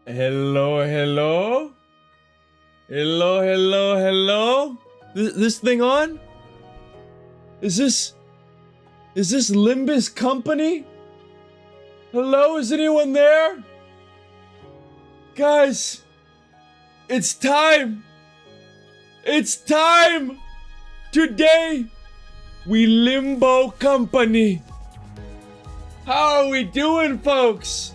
Hello, hello? Hello, hello, hello? This thing on? Is this Limbus Company? Hello, is anyone there? Guys, it's time! It's time! Today, we Limbo Company. How are we doing, folks?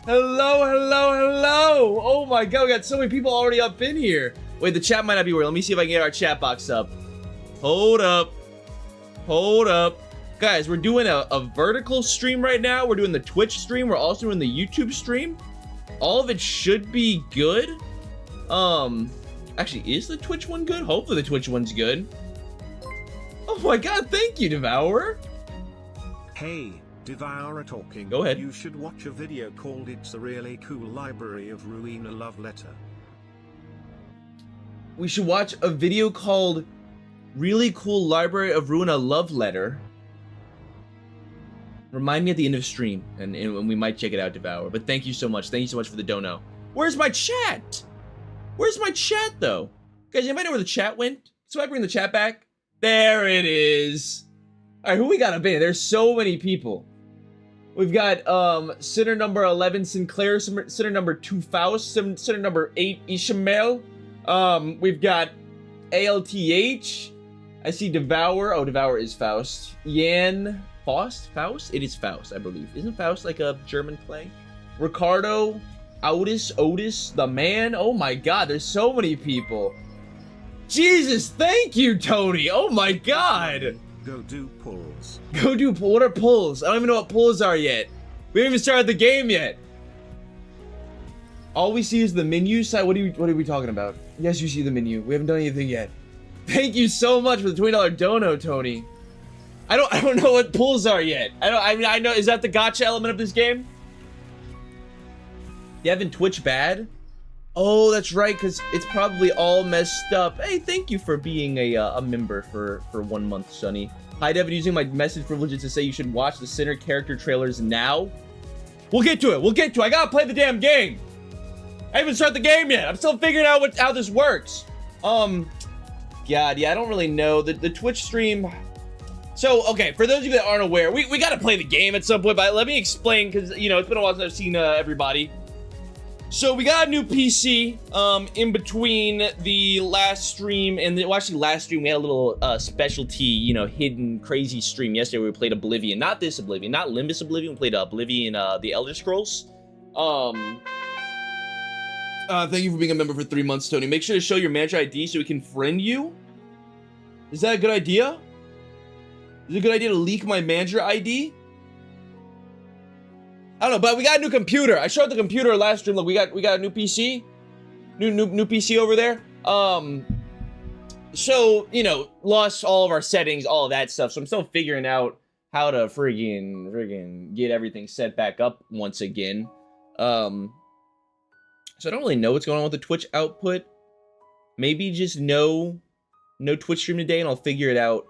Hello, hello, hello! Oh my god, we got so many people already up in here. Wait, the chat might not be working. Let me see if I can get our chat box up. Hold up. Hold up. Guys, we're doing a vertical stream right now. We're doing the Twitch stream. We're also doing the YouTube stream. All of it should be good. Actually, is the Twitch one good? Hopefully the Twitch one's good. Oh my god, thank you, Devourer. Hey, Devourer talking. Go ahead. You should watch a video called It's a Really Cool Library of Ruin a Love Letter. We should watch a video called Really Cool Library of Ruin a Love Letter. Remind me at the end of stream, and we might check it out, Devour. But thank you so much. Thank you so much for the dono. Where's my chat? Where's my chat, though? Guys, anybody know where the chat went? So I bring the chat back? There it is. All right, who we got up in? There's so many people. We've got sitter number 11 Sinclair, sitter number 2 Faust, sitter number 8 Ishmael. We've got ALTH. I see Devour. Oh, Devour is Faust. Yan Faust? It is Faust, I believe. Isn't Faust like a German play? Ricardo, Otis, the man. Oh my god, there's so many people. Jesus, thank you, Tony. Oh my god. Go do pulls. Go do pull. What are pulls? I don't even know what pulls are yet. We haven't even started the game yet. All we see is the menu side. What are we talking about? Yes, you see the menu. We haven't done anything yet. Thank you so much for the $20 dono, Tony. I don't know what pulls are yet. I know, is that the gotcha element of this game? You having Twitch bad? Oh, that's right, because it's probably all messed up. Hey, thank you for being a member for 1 month, Sonny. Hi, Devin, using my message privileges to say you should watch the center character trailers now. We'll get to it. I gotta play the damn game. I haven't started the game yet. I'm still figuring out how this works. God, yeah, I don't really know. The Twitch stream. So, okay, for those of you that aren't aware, we gotta play the game at some point, but let me explain, because, you know, it's been a while since I've seen everybody. So, we got a new PC in between the last stream and last stream we had a little specialty, you know, hidden crazy stream. Yesterday we played Oblivion, not this Oblivion, not Limbus Oblivion, we played Oblivion, the Elder Scrolls. Thank you for being a member for 3 months, Tony. Make sure to show your manager ID so we can friend you. Is that a good idea? Is it a good idea to leak my manager ID? I don't know, but we got a new computer. I showed the computer last stream. Look, we got a new PC. New PC over there. So, you know, lost all of our settings, all of that stuff. So I'm still figuring out how to friggin' get everything set back up once again. So I don't really know what's going on with the Twitch output. Maybe just no Twitch stream today, and I'll figure it out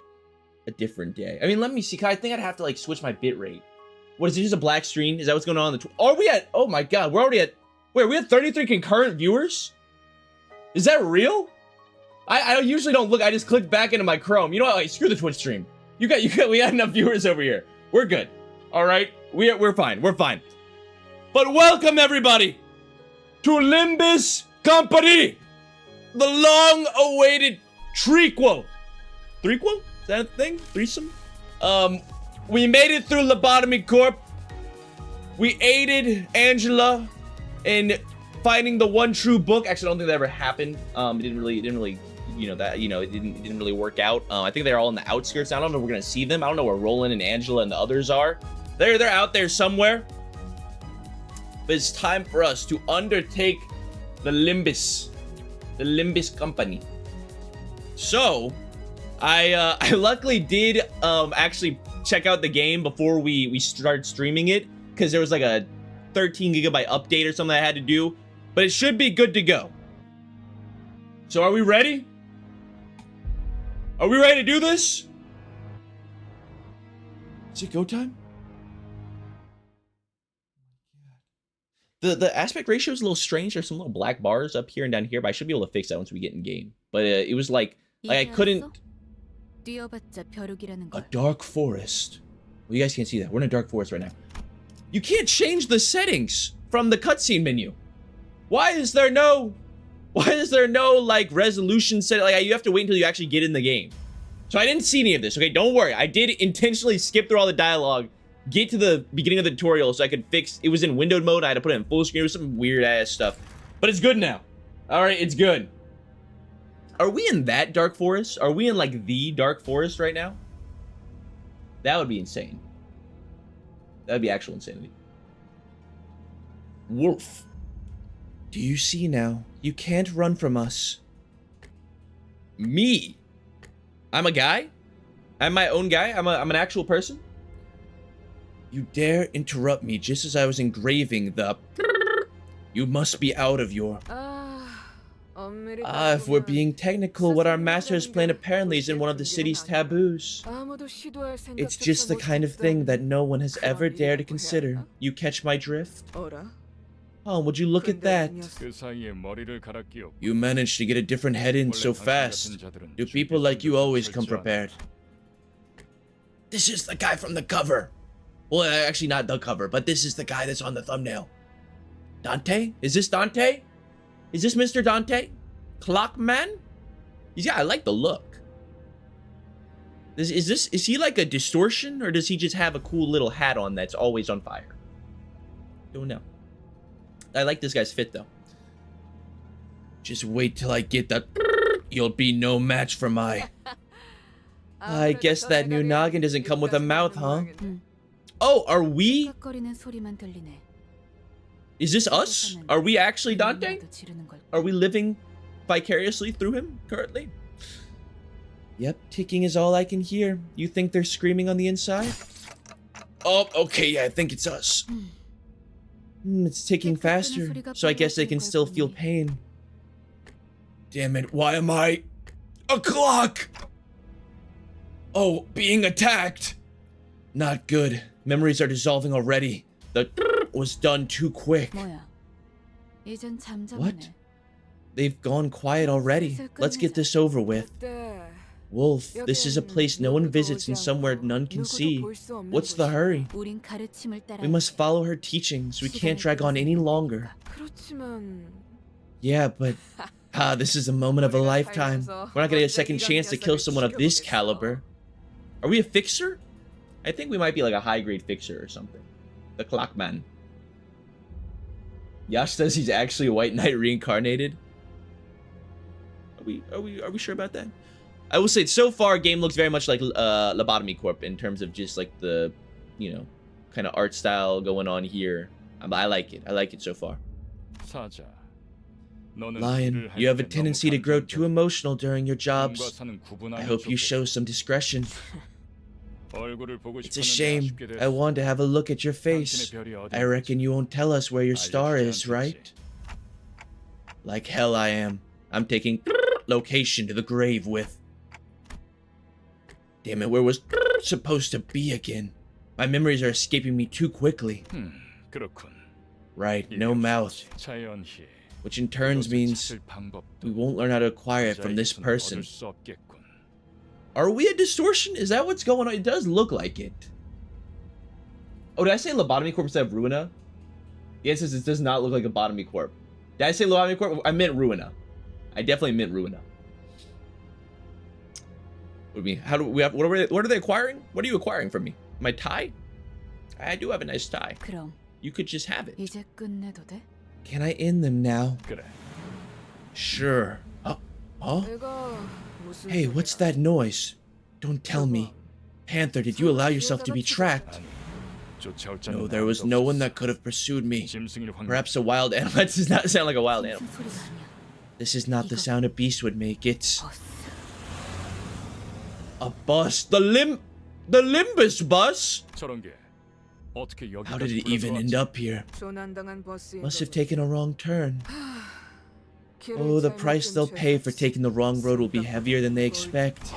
a different day. I mean, let me see. I think I'd have to like switch my bitrate. What is it? Just a black screen? Is that what's going on? Are we at? Oh my god, we're already at. Wait, we have 33 concurrent viewers. Is that real? I usually don't look. I just click back into my Chrome. You know what? Like, screw the Twitch stream. We got enough viewers over here. We're good. All right, we're fine. We're fine. But welcome everybody to Limbus Company, the long-awaited trequel. Threequel? Is that a thing? Threesome? We made it through Lobotomy Corp. We aided Angela in finding the one true book. Actually, I don't think that ever happened. It didn't really, you know, it didn't really work out. I think they're all in the outskirts. I don't know if we're gonna see them. I don't know where Roland and Angela and the others are. They're out there somewhere. But it's time for us to undertake the Limbus Company. So, I luckily did actually check out the game before we started streaming it, because there was like a 13 gigabyte update or something I had to do, but it should be good to go. So are we ready? Are we ready to do this? Is it go time? The aspect ratio is a little strange. There's some little black bars up here and down here, but I should be able to fix that once we get in game. But it was like I couldn't. A dark forest. Well, you guys can't see that. We're in a dark forest right now. You can't change the settings from the cutscene menu. Why is there no like resolution set? Like you have to wait until you actually get in the game. So I didn't see any of this. Okay, don't worry. I did intentionally skip through all the dialogue, get to the beginning of the tutorial so I could fix. It was in windowed mode. I had to put it in full screen. It was some weird ass stuff, but it's good now. All right, it's good. Are we in that dark forest? Are we in like the dark forest right now? That would be insane. That would be actual insanity. Wolf. Do you see now? You can't run from us. Me? I'm a guy? I'm my own guy? I'm an actual person? You dare interrupt me just as I was engraving the... You must be out of your... if we're being technical, what our master has planned apparently is in one of the city's taboos. It's just the kind of thing that no one has ever dared to consider. You catch my drift? Oh, would you look at that? You managed to get a different head in so fast. Do people like you always come prepared? This is the guy from the cover. Well, actually not the cover, but this is the guy that's on the thumbnail. Dante? Is this Dante? Is this Mr. Dante? Clockman? Yeah, I like the look. Is he like a distortion, or does he just have a cool little hat on that's always on fire? Don't know. I like this guy's fit though. Just wait till I get that. You'll be no match for my... I guess that new noggin doesn't come with a mouth, huh? Oh, are we... Is this us? Are we actually Dante? Are we living vicariously through him currently? Yep, ticking is all I can hear. You think they're screaming on the inside? Oh, okay, yeah, I think it's us. It's ticking faster, so I guess they can still feel pain. Damn it, why am I... a clock? Oh, being attacked. Not good. Memories are dissolving already. The was done too quick. What? They've gone quiet already. Let's get this over with. Wolf, this is a place no one visits and somewhere none can see. What's the hurry? We must follow her teachings. We can't drag on any longer. Yeah, but... this is a moment of a lifetime. We're not gonna get a second chance to kill someone of this caliber. Are we a fixer? I think we might be like a high-grade fixer or something. The Clockman. Yash says he's actually a White Knight reincarnated. Are we sure about that? I will say, so far, game looks very much like Lobotomy Corp in terms of just like the, you know, kind of art style going on here. I like it. I like it so far. Lion, you have a tendency to grow too emotional during your jobs. I hope you show some discretion. It's a shame. I want to have a look at your face. I reckon you won't tell us where your star is, right? Like hell I am. I'm taking location to the grave with... Damn it, where was supposed to be again? My memories are escaping me too quickly. Right, no mouth. Which in turn means we won't learn how to acquire it from this person. Are we a distortion? Is that what's going on? It does look like it. Oh, did I say Lobotomy Corp instead of Ruina? The answer is it does not look like a Lobotomy Corp. Did I say Lobotomy Corp? I meant Ruina. I definitely meant Ruina. How do we have? What are they acquiring? What are you acquiring from me? My tie? I do have a nice tie. You could just have it. Can I end them now? Sure. Huh? Hey, what's that noise? Don't tell me. Panther, did you allow yourself to be tracked? No, there was no one that could have pursued me. Perhaps a wild animal. That does not sound like a wild animal. This is not the sound a beast would make. It's... a bus. The Limbus bus? How did it even end up here? Must have taken a wrong turn. Oh, the price they'll pay for taking the wrong road will be heavier than they expect.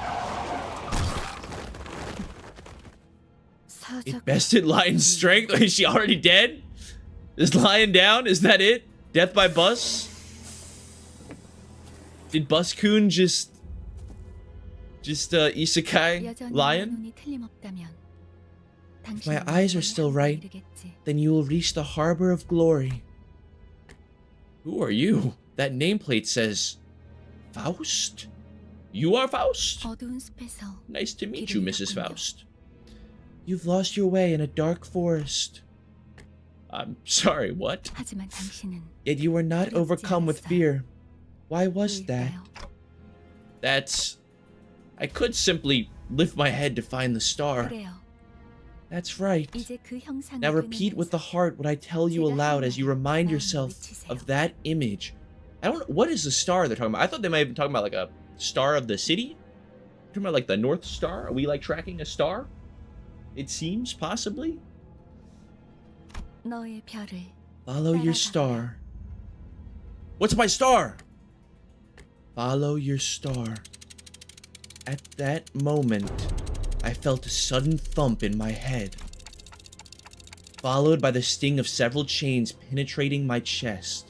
It bested Lion's strength? Is she already dead? Is lying down? Is that it? Death by bus? Did Bus-kun just isekai lion? If my eyes are still right, then you will reach the harbor of glory. Who are you? That nameplate says Faust? You are Faust? Nice to meet you, Mrs. Faust. You've lost your way in a dark forest. I'm sorry, what? Yet you were not overcome with fear. Why was that? I could simply lift my head to find the star. That's right. Now repeat with the heart what I tell you aloud as you remind yourself of that image. What is the star they're talking about? I thought they might have been talking about like a star of the city? Talking about like the North Star? Are we like tracking a star? It seems, possibly. Follow your star. What's my star? Follow your star. At that moment, I felt a sudden thump in my head, followed by the sting of several chains penetrating my chest.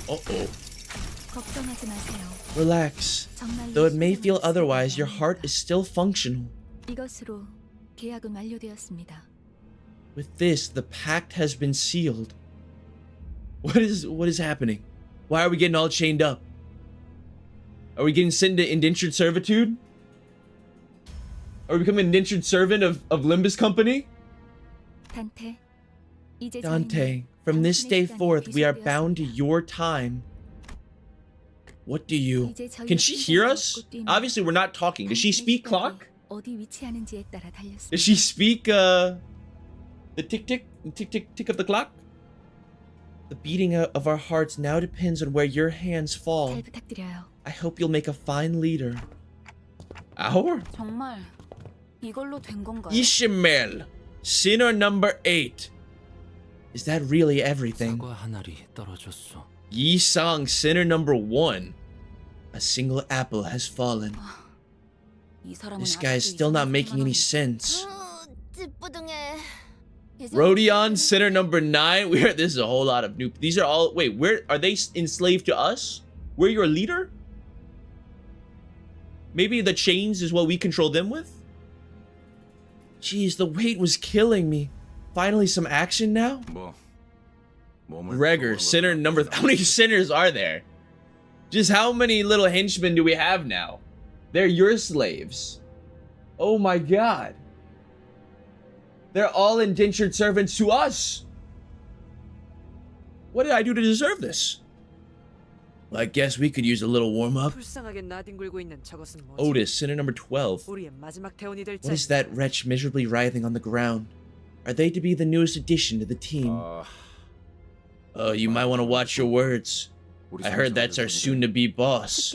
Uh-oh. Relax. Though it may feel otherwise, your heart is still functional. With this, the pact has been sealed. What is happening? Why are we getting all chained up? Are we getting sent into indentured servitude? Are we becoming an indentured servant of Limbus Company? Dante, from this day forth, we are bound to your time. What do you... Can she hear us? Obviously, we're not talking. Does she speak clock? Does she speak, the tick-tick of the clock? The beating of our hearts now depends on where your hands fall. I hope you'll make a fine leader. Our? Ishmael, sinner number 8. Is that really everything? Yi-sang, sinner number 1. A single apple has fallen. This guy is still not making any sense. Rodion, sinner number 9. This is a whole lot of new... These are all... Wait, where... Are they enslaved to us? We're your leader? Maybe the chains is what we control them with? Jeez, the weight was killing me. Finally, some action now? Gregor, sinner number... How many sinners are there? Just how many little henchmen do we have now? They're your slaves. Oh my god. They're all indentured servants to us. What did I do to deserve this? Well, I guess we could use a little warm-up. Otis, sinner number 12. What is that wretch miserably writhing on the ground? Are they to be the newest addition to the team? Oh, you might want to watch your words. I heard that's our soon-to-be boss.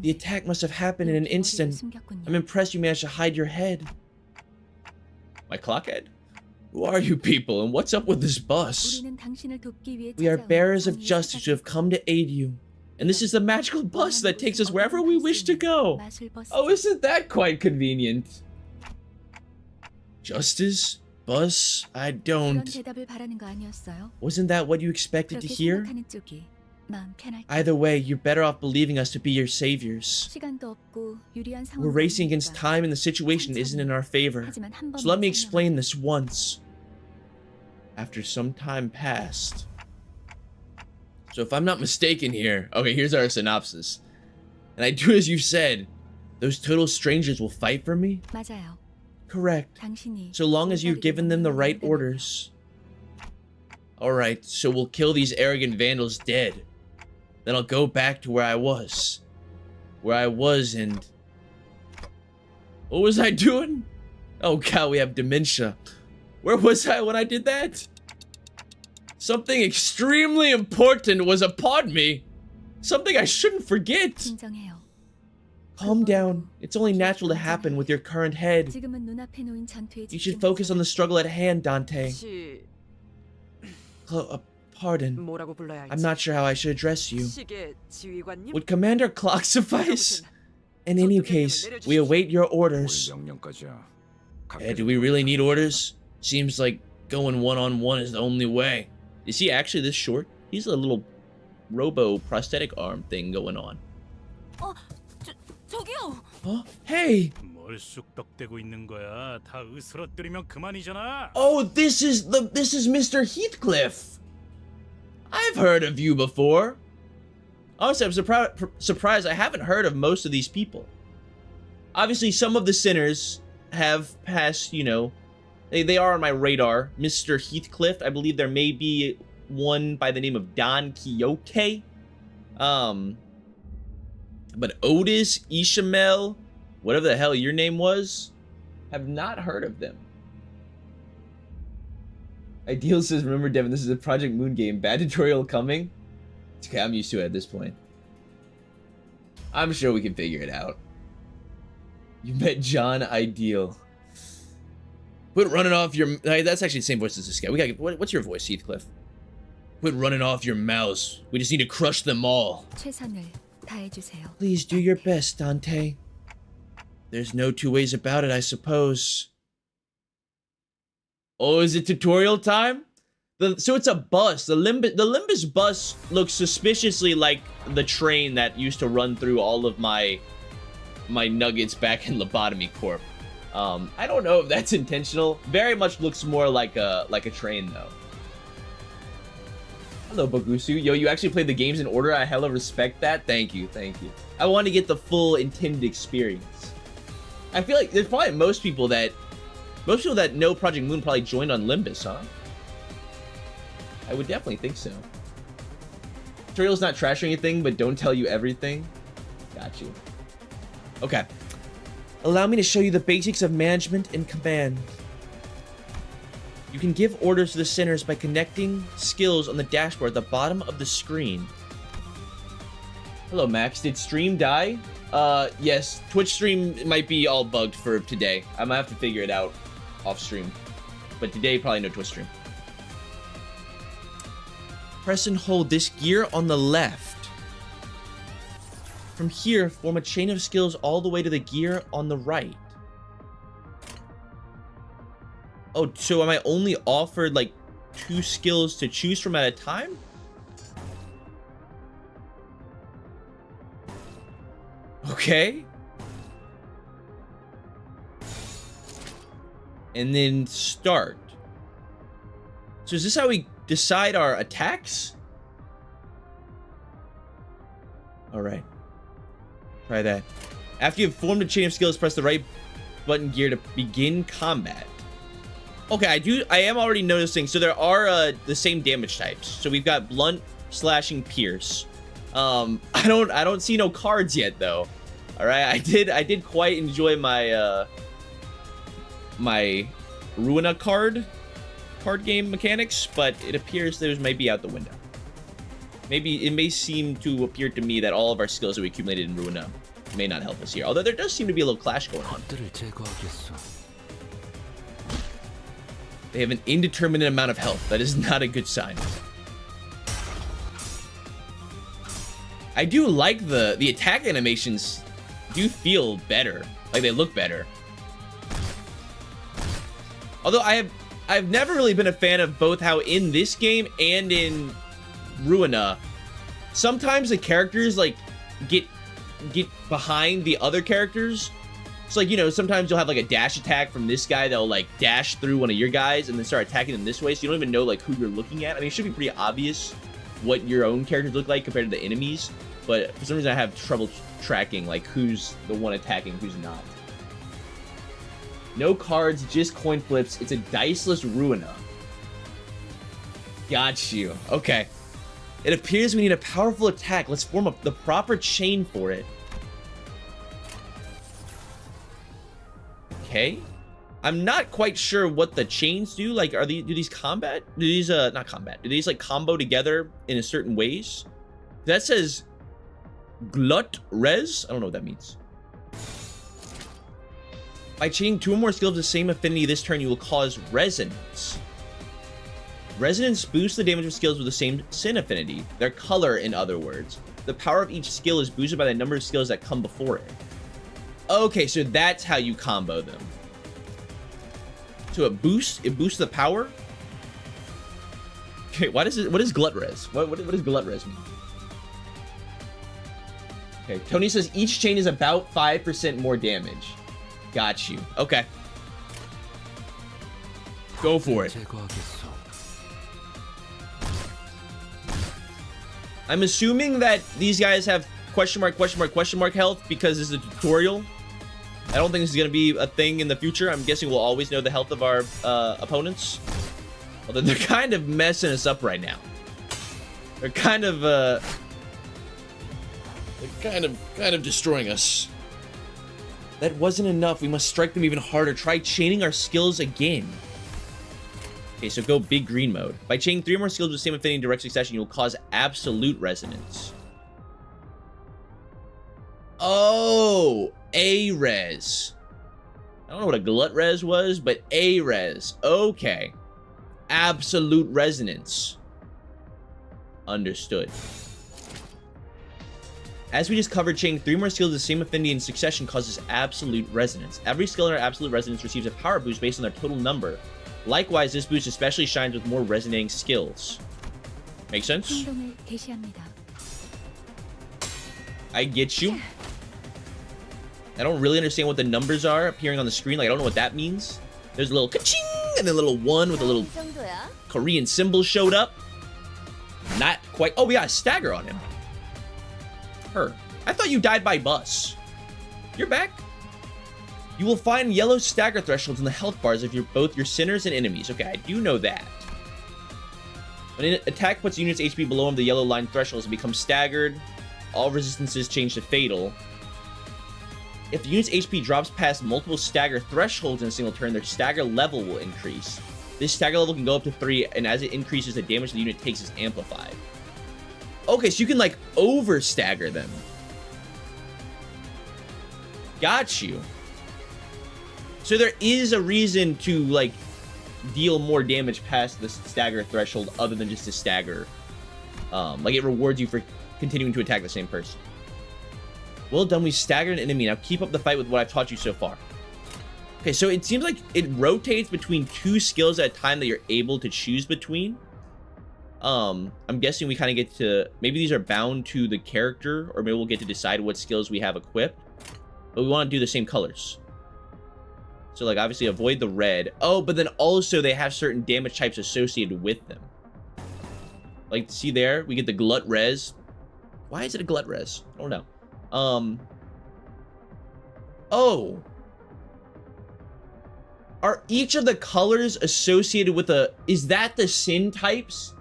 The attack must have happened in an instant. I'm impressed you managed to hide your head. My clockhead? Who are you people, and what's up with this bus? We are bearers of justice who have come to aid you. And this is the magical bus that takes us wherever we wish to go. Oh, isn't that quite convenient? Justice? Bus? I don't... Wasn't that what you expected to hear? Either way, you're better off believing us to be your saviors. We're racing against time and the situation isn't in our favor. So let me explain this once. After some time passed. So if I'm not mistaken here... Okay, here's our synopsis. And I do as you said. Those total strangers will fight for me? Correct. So long as you've given them the right orders. Alright, so we'll kill these arrogant vandals dead. Then I'll go back to where I was. And... What was I doing? Oh god, we have dementia. Where was I when I did that? Something extremely important was upon me. Something I shouldn't forget. Calm down. It's only natural to happen with your current head. You should focus on the struggle at hand, Dante. Pardon. I'm not sure how I should address you. Would Commander Clock suffice? In any case, we await your orders. Do we really need orders? Seems like going one-on-one is the only way. Is he actually this short? He's a little robo prosthetic arm thing going on. 저기요. Huh? Hey! 뭘 쑥덕대고 있는 거야? 다 으스러뜨리면 그만이잖아. Oh, this is Mr. Heathcliff. I've heard of you before. Honestly, I'm surprised I haven't heard of most of these people. Obviously, some of the sinners have passed, you know, they are on my radar. Mr. Heathcliff, I believe there may be one by the name of Don Quixote. But Otis, Ishamel, whatever the hell your name was, have not heard of them. Ideal says, remember Devin, this is a Project Moon game. Bad tutorial coming? It's okay, I'm used to it at this point. I'm sure we can figure it out. You met John Ideal. Quit running off your... That's actually the same voice as this guy. What's your voice, Heathcliff? Quit running off your mouths. We just need to crush them all. 최선을 다해주세요. Please do your best, Dante. There's no two ways about it, I suppose. Oh, is it tutorial time? So it's a bus. The Limbus bus looks suspiciously like the train that used to run through all of my nuggets back in Lobotomy Corp. I don't know if that's intentional. Very much looks more like a train though. Hello, Bogusu. Yo, you actually played the games in order. I hella respect that. Thank you, thank you. I want to get the full intended experience. I feel like there's probably most people that know Project Moon probably joined on Limbus, huh? I would definitely think so. Tutorial's not trash or anything, but don't tell you everything. Got you. Okay. Allow me to show you the basics of management and command. You can give orders to the sinners by connecting skills on the dashboard at the bottom of the screen. Hello, Max. Did stream die? Yes. Twitch stream might be all bugged for today. I might have to figure it out off stream. But today, probably no Twitch stream. Press and hold this gear on the left. From here, form a chain of skills all the way to the gear on the right. Oh, so am I only offered like 2 skills to choose from at a time? Okay. And then start. So is this how we decide our attacks? Alright. Try that. After you've formed a chain of skills, press the right button gear to begin combat. Okay, I am already noticing. So there are the same damage types. So we've got blunt, slashing, pierce. I don't see no cards yet though. All right, I did quite enjoy my my Ruina card game mechanics, but it appears those might be out the window. Maybe it may seem to appear to me that all of our skills that we accumulated in Ruina may not help us here. Although there does seem to be a little clash going on. They have an indeterminate amount of health. That is not a good sign. I do like the attack animations do feel better. Like they look better. Although I've never really been a fan of both how in this game and in Ruina, sometimes the characters like get behind the other characters. So like, you know, sometimes you'll have like a dash attack from this guy that'll like dash through one of your guys and then start attacking them this way, so you don't even know like who you're looking at. I mean, it should be pretty obvious what your own characters look like compared to the enemies, but for some reason I have trouble tracking like who's the one attacking, who's not. No cards, just coin flips. It's a diceless Ruina. Got you. Okay. It appears we need a powerful attack. Let's form up the proper chain for it. Okay. I'm not quite sure what the chains do. Like, do these combat? Do these, not combat. Do these, like, combo together in a certain ways? That says Glut Res? I don't know what that means. By chaining 2 or more skills of the same affinity this turn, you will cause resonance. Resonance boosts the damage of skills with the same sin affinity. Their color, in other words. The power of each skill is boosted by the number of skills that come before it. Okay, so that's how you combo them. So it boosts the power. Okay, what is glut res? What does glut res mean? Okay, Tony says each chain is about 5% more damage. Got you. Okay. Go for it. I'm assuming that these guys have question mark health because this is a tutorial. I don't think this is going to be a thing in the future. I'm guessing we'll always know the health of our opponents. Although they're kind of messing us up right now. They're kind of destroying us. That wasn't enough. We must strike them even harder. Try chaining our skills again. Okay, so go big green mode. By chaining 3 or more skills with the same affinity in direct succession, you will cause absolute resonance. Oh, A-res. I don't know what a glut res was, but A-res. Okay. Absolute resonance. Understood. As we just covered, chaining 3 more skills with the same affinity in succession causes absolute resonance. Every skill in our absolute resonance receives a power boost based on their total number. Likewise, this boost especially shines with more resonating skills. Make sense? 행동을 개시합니다. I get you. I don't really understand what the numbers are appearing on the screen. Like, I don't know what that means. There's a little ka-ching and then a little 1 with a little Korean symbol showed up. Not quite. Oh, we got a stagger on him. Her. I thought you died by bus. You're back. You will find yellow stagger thresholds in the health bars of both your sinners and enemies. Okay, I do know that. When an attack puts units HP below the yellow line thresholds, it becomes staggered. All resistances change to fatal. If the unit's HP drops past multiple stagger thresholds in a single turn, their stagger level will increase. This stagger level can go up to 3, and as it increases, the damage the unit takes is amplified. Okay, so you can, like, over-stagger them. Got you. So there is a reason to, like, deal more damage past the stagger threshold other than just a stagger. Like, it rewards you for continuing to attack the same person. Well done, we staggered an enemy. Now keep up the fight with what I've taught you so far. Okay, so it seems like it rotates between 2 skills at a time that you're able to choose between. I'm guessing we kind of get to... Maybe these are bound to the character, or maybe we'll get to decide what skills we have equipped. But we want to do the same colors. So, like, obviously avoid the red. Oh, but then also they have certain damage types associated with them. Like, see there? We get the glut res. Why is it a glut res? I don't know. Oh. Are each of the colors associated with a... Is that the sin types?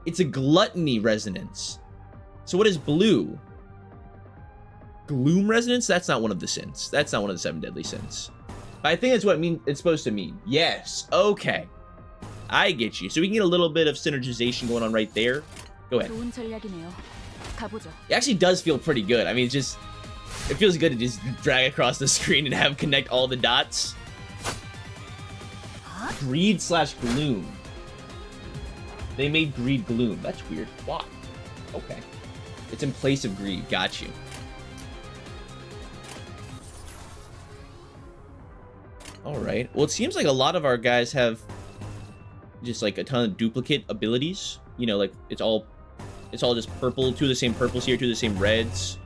It's a gluttony resonance. So what is blue? Gloom resonance? That's not one of the sins. That's not one of the 7 deadly sins. But I think that's what it's supposed to mean. Yes. Okay. I get you. So we can get a little bit of synergization going on right there. Go ahead. It actually does feel pretty good. I mean, it feels good to just drag across the screen and have connect all the dots. Greed / gloom. They made greed gloom. That's weird. Why? Okay. It's in place of greed. Got you. Alright. Well, it seems like a lot of our guys have just like a ton of duplicate abilities. You know, like it's all just purple. 2 of the same purples here, 2 of the same reds,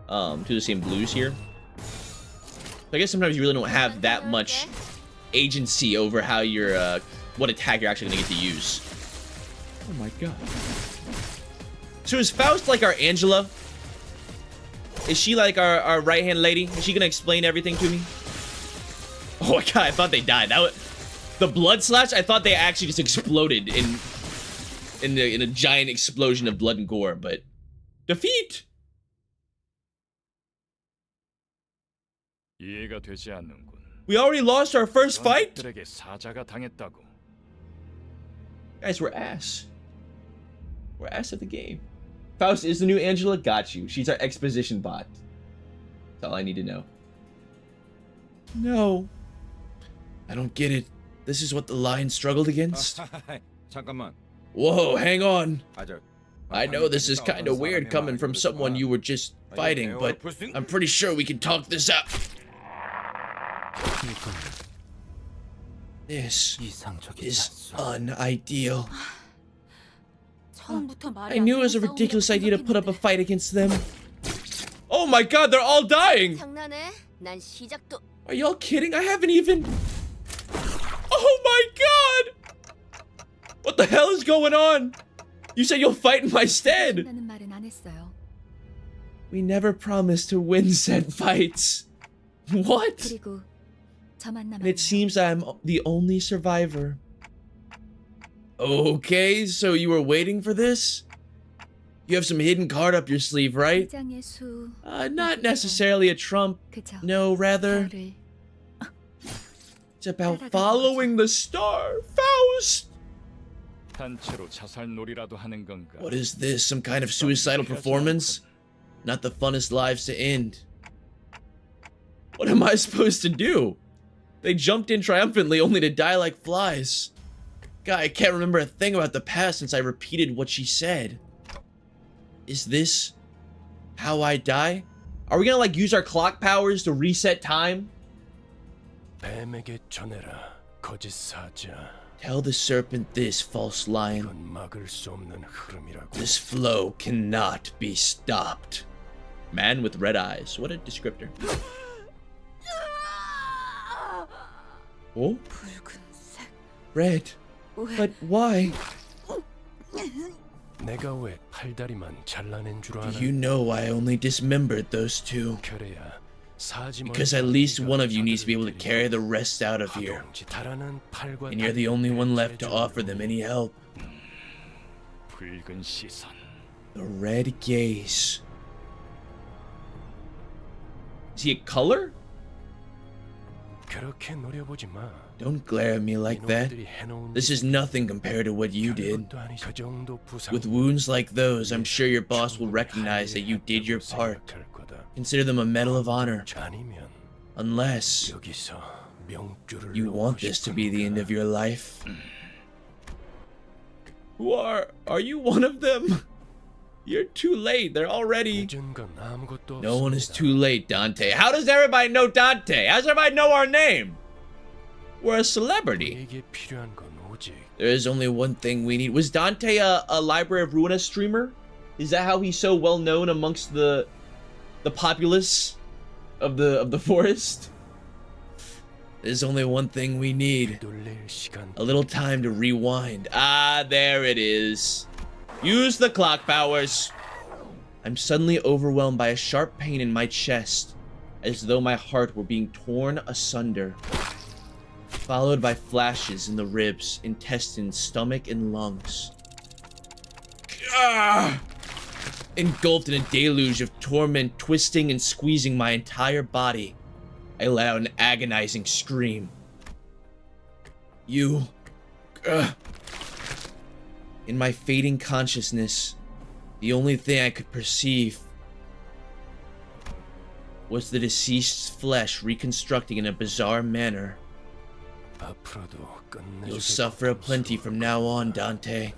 2 of the same blues here. So I guess sometimes you really don't have that much agency over how you're what attack you're actually gonna get to use. Oh my god. So is Faust like our Angela? Is she like our right-hand lady? Is she gonna explain everything to me? Oh my god, I thought they died. The blood slash, I thought they actually just exploded in a giant explosion of blood and gore, but defeat. We already lost our first fight? Guys, we're ass. We're ass at the game. Faust is the new Angela. Got you. She's our exposition bot. That's all I need to know. No. I don't get it. This is what the lion struggled against? Whoa, hang on. I know this is kind of weird coming from someone you were just fighting, but I'm pretty sure we can talk this out. This 이상적이지 is 않소. unideal. 처음부터 말이 I knew it was a ridiculous idea to put up a fight against them. Oh my god, they're all dying! 장난해? 난 시작도 Are y'all kidding? I haven't even... Oh my god! What the hell is going on? You said you'll fight in my stead! 나는 말은 안 했어요. We never promised to win said fights. What? 그리고 저만 And it 남았네요. seems I'm the only survivor. Okay, so you were waiting for this? You have some hidden card up your sleeve, right? 장의 수 Not necessarily a trump. 그저 No, rather, 저를 it's about following the star. Faust! 단체로 자살놀이라도 하는 건가? What is this? Some kind of suicidal performance? Not the funnest lives to end. What am I supposed to do? They jumped in triumphantly only to die like flies. God, I can't remember a thing about the past since I repeated what she said. Is this how I die? Are we gonna like use our clock powers to reset time? 뱀에게 전해라. 거짓 사자. Tell the serpent this, false lion. 그건 막을 수 없는 흐름이라고. This flow cannot be stopped. Man with red eyes. What a descriptor. Oh? 붉은색 Red. But why? 내가 왜 팔다리만 잘라낸 줄 알아? You know I only dismembered those two. 그래야 사지 Because at least one of you needs to be able to carry the rest out of here. And you're the only one left to offer them any help. 붉은 시선. The red gaze. Is he a color? 그렇게 노려보지 마. Don't glare at me like that. This is nothing compared to what you did. 그 정도 부상. With wounds like those, I'm sure your boss will recognize that you did your part. Consider them a medal of honor. 아니면 Unless 여기서 명줄을 you want this to be the end of your life. Who are you one of them? You're too late. They're already... 늦은 건 아무것도 No one is 없습니다. too late, Dante. How does everybody know Dante? How does everybody know our name? We're a celebrity. 우리에게 필요한 건 오직 There is only one thing we need. Was Dante a Library of Ruina streamer? Is that how he's so well known amongst the populace of the forest? There's only one thing we need. 돌릴 시간. A little time to rewind. Ah, there it is. Use the clock powers. I'm suddenly overwhelmed by a sharp pain in my chest, as though my heart were being torn asunder, followed by flashes in the ribs, intestines, stomach, and lungs. Ah! Engulfed in a deluge of torment, twisting and squeezing my entire body, I let out an agonizing scream. You... In my fading consciousness, the only thing I could perceive was the deceased's flesh reconstructing in a bizarre manner. 앞으로도 끝내주겠다. You'll suffer aplenty from now on, Dante.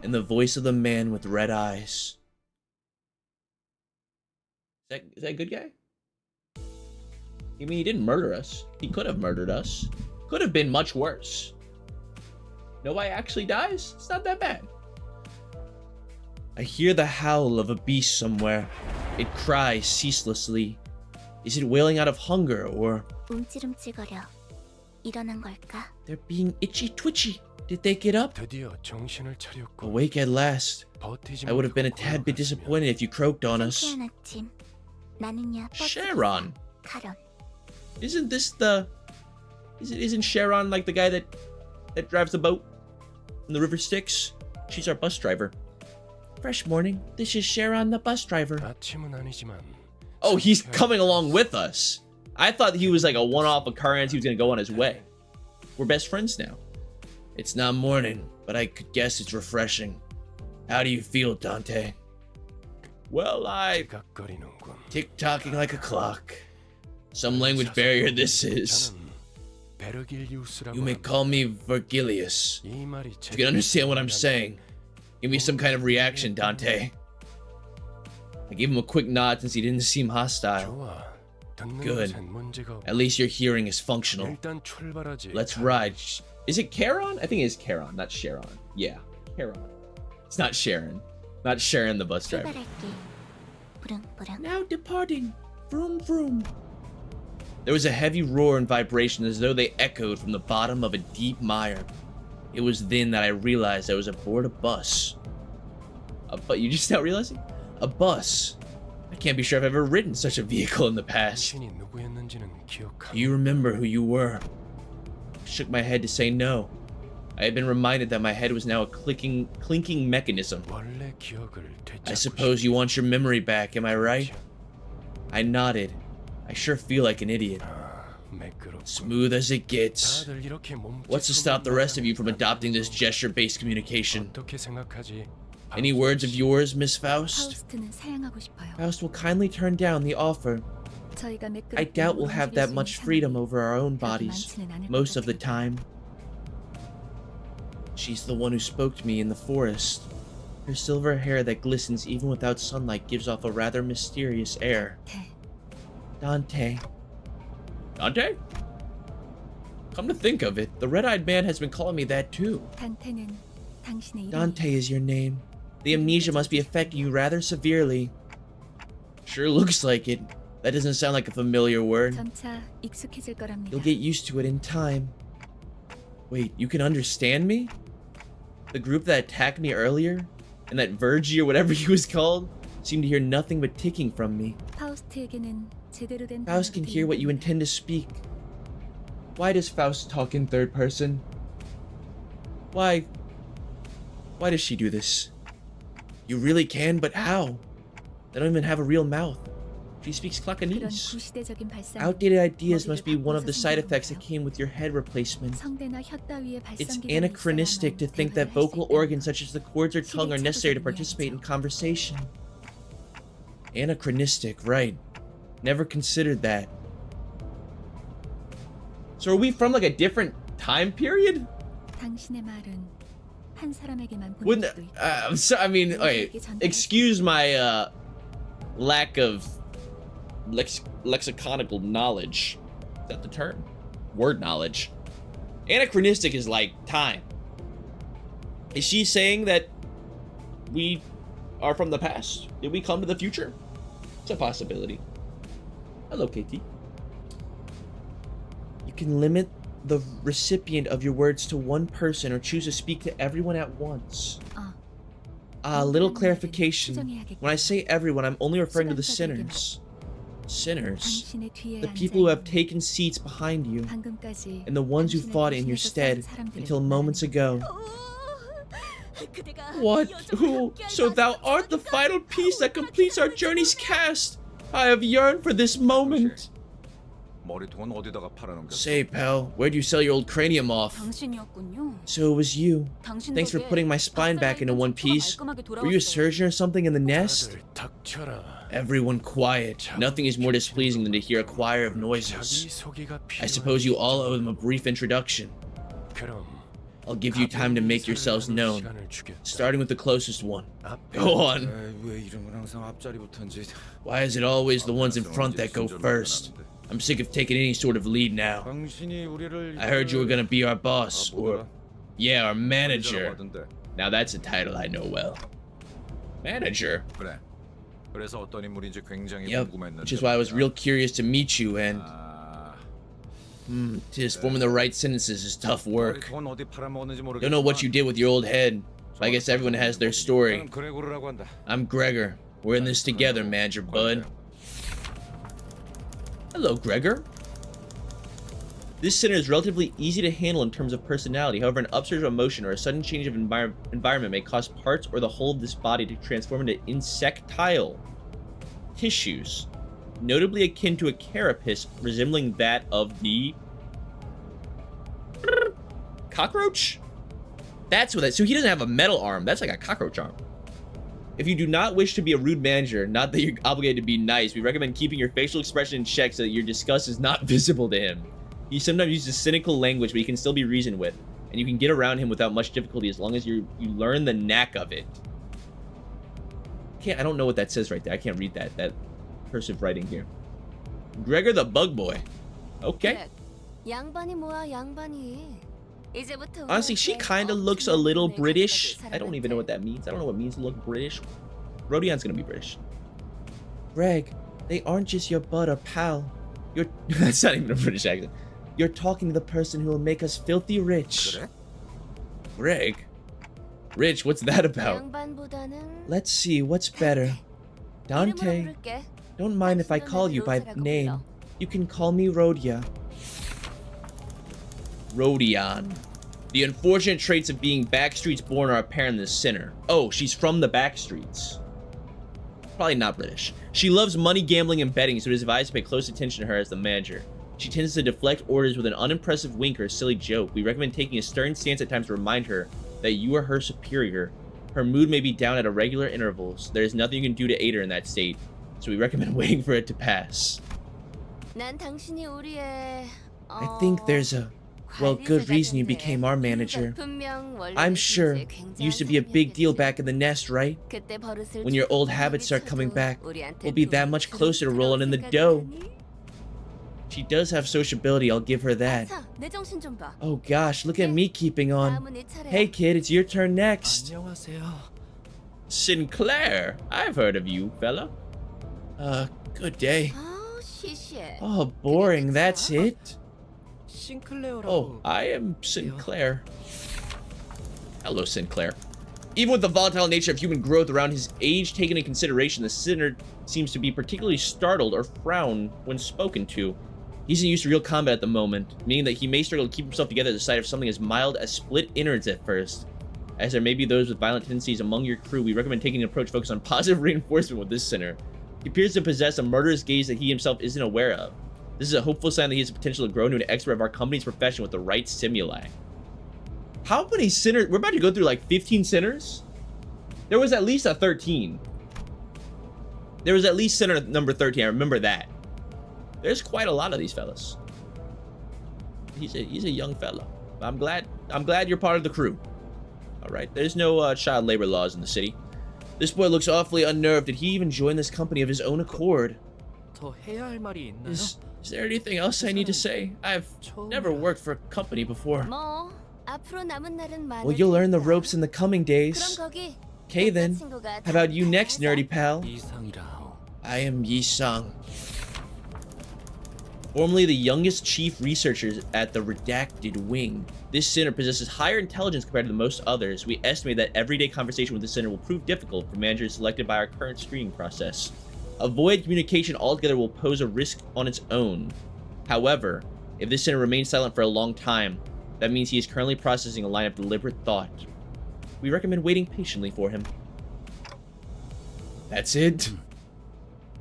In the voice of the man with red eyes. Is that a good guy? I mean, he didn't murder us. He could have murdered us. Could have been much worse. Nobody actually dies? It's not that bad. I hear the howl of a beast somewhere. It cries ceaselessly. Is it wailing out of hunger or... 움찔움찔거려. 일어난 걸까? They're being itchy-twitchy. Did they get up? 드디어 정신을 차렸고 Awake at last. 버티지 I would have been a 못하고 tad bit 걸어갔으면 disappointed if you croaked on us. 상쾌한 아침. 나는야 Sharon. 카런. Isn't this the... Isn't Sharon like the guy that drives the boat in the river Styx? She's our bus driver. Fresh morning. This is Sharon, the bus driver. 아침은 아니지만 Oh, he's coming along with us. I thought he was like a one-off occurrence. He was gonna go on his way. We're best friends now. It's not morning, but I could guess it's refreshing. How do you feel, Dante? Well, I... 지각거리는군. tick-tocking like a clock. Some language barrier this is. 저는 베르길리우스라고 You may 합니다. call me Virgilius. 이 말이 You can understand what I'm saying. Give me some kind of reaction, Dante. I gave him a quick nod since he didn't seem hostile. 좋아. 듣는 Good. 것엔 문제가 없고 At least your hearing is functional. 일단 출발하지. Let's ride. Is it Charon? I think it is Charon, not Sharon. Yeah, Charon. It's not Sharon. Not Sharon, the bus driver. 출발할게. 부릉부릉. Now departing. Vroom vroom. There was a heavy roar and vibration as though they echoed from the bottom of a deep mire. It was then that I realized I was aboard a bus. But you just now realizing? A bus. I can't be sure I've ever ridden such a vehicle in the past. 당신이 누구였는지는 기억하. Do you remember who you were? I shook my head to say no. I had been reminded that my head was now a clinking mechanism. 원래 기억을 되찾고 I suppose you want your memory back, am I right? I nodded. I sure feel like an idiot. 매끄럽고. Smooth as it gets. 다들 이렇게 몸짓으로 What's to stop the rest of you from adopting this gesture-based communication? 어떻게 생각하지? Any words of yours, Miss Faust? 파우스트는 사양하고 싶어요. Faust will kindly turn down the offer. 저희가 매끄럽게 I doubt we'll have that 움직일 수 much 있는 freedom 상황이 over our own 그렇게 bodies, 많지는 않을 것 most of the 같아요. time. She's the one who spoke to me in the forest. Her silver hair that glistens even without sunlight gives off a rather mysterious air. 네. Dante. Dante? Come to think of it, the red-eyed man has been calling me that too. 단테는 당신의 이름이 Dante is your name. The amnesia must be affecting you rather severely. Sure looks like it. That doesn't sound like a familiar word. 점차 익숙해질 거랍니다. You'll get used to it in time. Wait, you can understand me? The group that attacked me earlier, and that Virgie or whatever he was called, seemed to hear nothing but ticking from me. 파우스트에게는 제대로 된 Faust can hear what you intend to speak. Why does Faust talk in third person? Why does she do this? You really can, but how? They don't even have a real mouth. She speaks 그런 Clacanese. 구시대적인 발상. Outdated ideas must be one of the side effects that came with your head replacement. 성대나 혀 따위의 It's 발성기가 anachronistic to think that vocal organs such as the cords or tongue are necessary to participate in conversation. Anachronistic, right. Never considered that. So are we from like a different time period? 당신의 말은 한 사람에게만 보낼 Wouldn't 수도 있고 I'm so, I mean, okay, excuse my lack of lexiconical knowledge. Is that the term? Word knowledge. Anachronistic is like time. Is she saying that we are from the past? Did we come to the future? It's a possibility. Hello, KT. You can limit the recipient of your words to one person or choose to speak to everyone at once. Little clarification. When I say everyone, I'm only referring to the sinners. Sinners? 당신의 뒤에 The people who have taken seats behind you, 방금까지 and the ones who 당신을 fought in your 대신해서 stead 싸운 사람들을 until moments ago. 그대가 What? 여정을 Who? 함께할 So thou art the final piece that completes our journey's cast. I have yearned for this moment. 머리통은 어디다가 팔아넘겼어? Say, pal, where'd you sell your old cranium off? 당신이었군요. So it was you. 당신 Thanks for 덕에 putting my spine back into one piece. Were you a surgeon or something in the nest? 다들 닥쳐라. Everyone quiet. Nothing is more displeasing than to hear a choir of 자기 noises. 소개가 I suppose you all owe them a brief introduction. 그럼 I'll give you time to make yourselves known, 시간을 주겠다. starting with the closest one. 앞에 Go on. 왜 이름은 항상 앞자리부터인지. Why is it always the ones in front that go first? I'm sick of taking any sort of lead now. 당신이 우리를 I heard you were gonna be our boss, or yeah, our manager. 하던데. Now that's a title I know well. Manager. 그래. 그래서 어떤 인물인지 굉장히 Yep. 궁금했는데. Which is why I was real curious to meet you, and 아, tis forming the right sentences is tough work. 머리통은 어디 팔아먹었는지 모르겠지만. Don't know what you did with your old head, but I guess everyone has their story. 나는 그레고르라고 한다. I'm Gregor. We're in this together, Manager Bud. Hello, Gregor. This sinner is relatively easy to handle in terms of personality. However, an upsurge of emotion or a sudden change of environment may cause parts or the whole of this body to transform into insectile tissues, notably akin to a carapace resembling that of the cockroach? That's what that. So he doesn't have a metal arm. That's like a cockroach arm. If you do not wish to be a rude manager, not that you're obligated to be nice, we recommend keeping your facial expression in check so that your disgust is not visible to him. He sometimes uses cynical language, but he can still be reasoned with, and you can get around him without much difficulty as long as you learn the knack of it. I don't know what that says right there. I can't read that cursive writing here. Gregor the Bug Boy. Okay. 양반이 뭐야 양반이. 이제부터 Honestly, she kind of looks a little British. I don't even know what that means. I don't know what it means to look British. Rhodion's gonna be British. Greg, they aren't just your bud or pal. You're that's not even a British accent. You're talking to the person who will make us filthy rich. 그래? Greg? Rich, what's that about? 양반보다는 Let's see, what's better? Dante, 이름으로 부를게. don't mind if I call you by name. You can call me Rhodia. Rhodion. The unfortunate traits of being Backstreets born are apparent in the sinner. Oh, she's from the Backstreets. Probably not British. She loves money, gambling, and betting, so it is advised to pay close attention to her as the manager. She tends to deflect orders with an unimpressive wink or a silly joke. We recommend taking a stern stance at times to remind her that you are her superior. Her mood may be down at irregular intervals. There is nothing you can do to aid her in that state, so we recommend waiting for it to pass. 난 당신이 우리의 I think there's a, well, good reason you became our manager. I'm sure it used to be a big deal back in the nest, right? When your old habits start coming back, we'll be that much closer to rolling in the dough. She does have sociability, I'll give her that. Oh gosh, look at me keeping on. Hey kid, it's your turn next. 안녕하세요. Sinclair, I've heard of you, fella. Good day. Oh, boring, that's it? 싱클레어라고. Oh, I am Sinclair. Hello, Sinclair. Even with the volatile nature of human growth around his age taken into consideration, the sinner seems to be particularly startled or frown when spoken to. He isn't used to real combat at the moment, meaning that he may struggle to keep himself together at the sight of something as mild as split innards at first. As there may be those with violent tendencies among your crew, we recommend taking an approach focused on positive reinforcement with this sinner. He appears to possess a murderous gaze that he himself isn't aware of. This is a hopeful sign that he has the potential to grow into an expert of our company's profession with the right stimuli. How many sinners? We're about to go through like 15 sinners? There was at least a 13. There was at least sinner number 13, I remember that. There's quite a lot of these fellas. He's a young fella. I'm glad you're part of the crew. Alright, there's no child labor laws in the city. This boy looks awfully unnerved. Did he even join this company of his own accord? 더 해야 할 말이 있나요? Is there anything else I need to say? I've never worked for a company before. Well, you'll learn the ropes in the coming days. Okay then, how about you next, nerdy pal? 이상이라. I am Yi-Sang. Formerly the youngest chief researchers at the Redacted Wing. This sinner possesses higher intelligence compared to most others. We estimate that everyday conversation with this sinner will prove difficult for managers selected by our current screening process. Avoid communication altogether will pose a risk on its own. However, if this sinner remains silent for a long time, that means he is currently processing a line of deliberate thought. We recommend waiting patiently for him. That's it?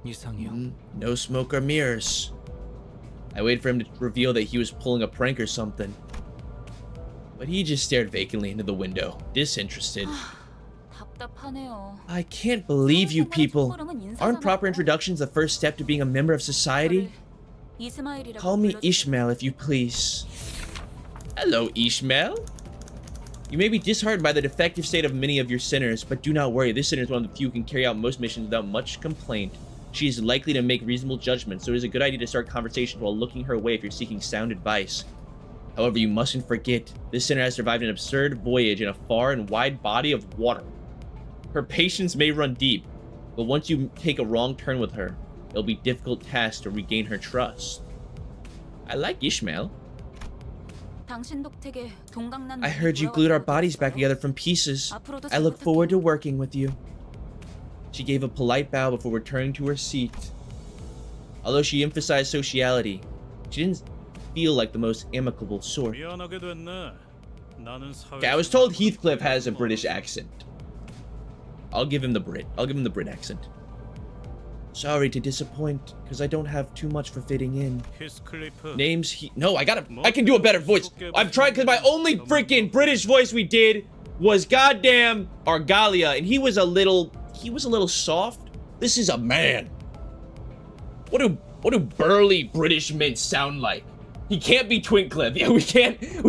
이상이요. No smoke or mirrors. I waited for him to reveal that he was pulling a prank or something. But he just stared vacantly into the window, disinterested. I can't believe you people. Aren't proper introductions the first step to being a member of society? Call me Ishmael if you please. Hello, Ishmael. You may be disheartened by the defective state of many of your sinners, but do not worry, this sinner is one of the few who can carry out most missions without much complaint. She is likely to make reasonable judgments, so it is a good idea to start conversations while looking her way if you're seeking sound advice. However, you mustn't forget, this sinner has survived an absurd voyage in a far and wide body of water. Her patience may run deep, but once you take a wrong turn with her, it'll be a difficult task to regain her trust. I like Ishmael. I heard you glued our bodies back together from pieces. I look forward to working with you. She gave a polite bow before returning to her seat. Although she emphasized sociality, she didn't feel like the most amicable sort. Okay, I was told Heathcliff has a British accent. I'll give him the Brit. I'll give him the Brit accent. Sorry to disappoint, because I don't have too much for fitting in. Name's No, I can do a better voice. I'm trying, because my only freaking British voice we did was goddamn Argalia, and he was a little soft. This is a man. What do burly British men sound like? He can't be Twincliffe. Yeah, we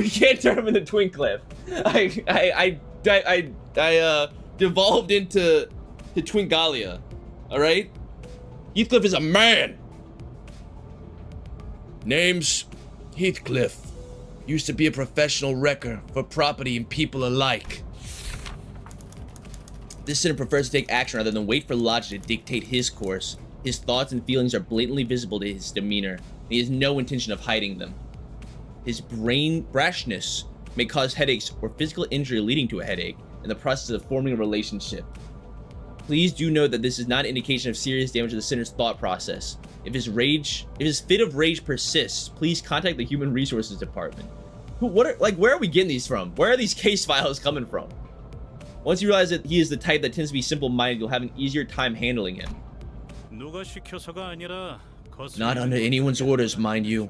can't turn him into Twincliffe. I devolved into Twingalia. All right. Heathcliff is a man. Name's Heathcliff. Used to be a professional wrecker for property and people alike. This sinner prefers to take action rather than wait for logic to dictate his course. His thoughts and feelings are blatantly visible to his demeanor, and he has no intention of hiding them. His brashness may cause headaches or physical injury leading to a headache in the process of forming a relationship. Please do note that this is not an indication of serious damage to the sinner's thought process. If his fit of rage persists, please contact the Human Resources Department. Where are we getting these from? Where are these case files coming from? Once you realize that he is the type that tends to be simple-minded, you'll have an easier time handling him. Not under anyone's orders, mind you.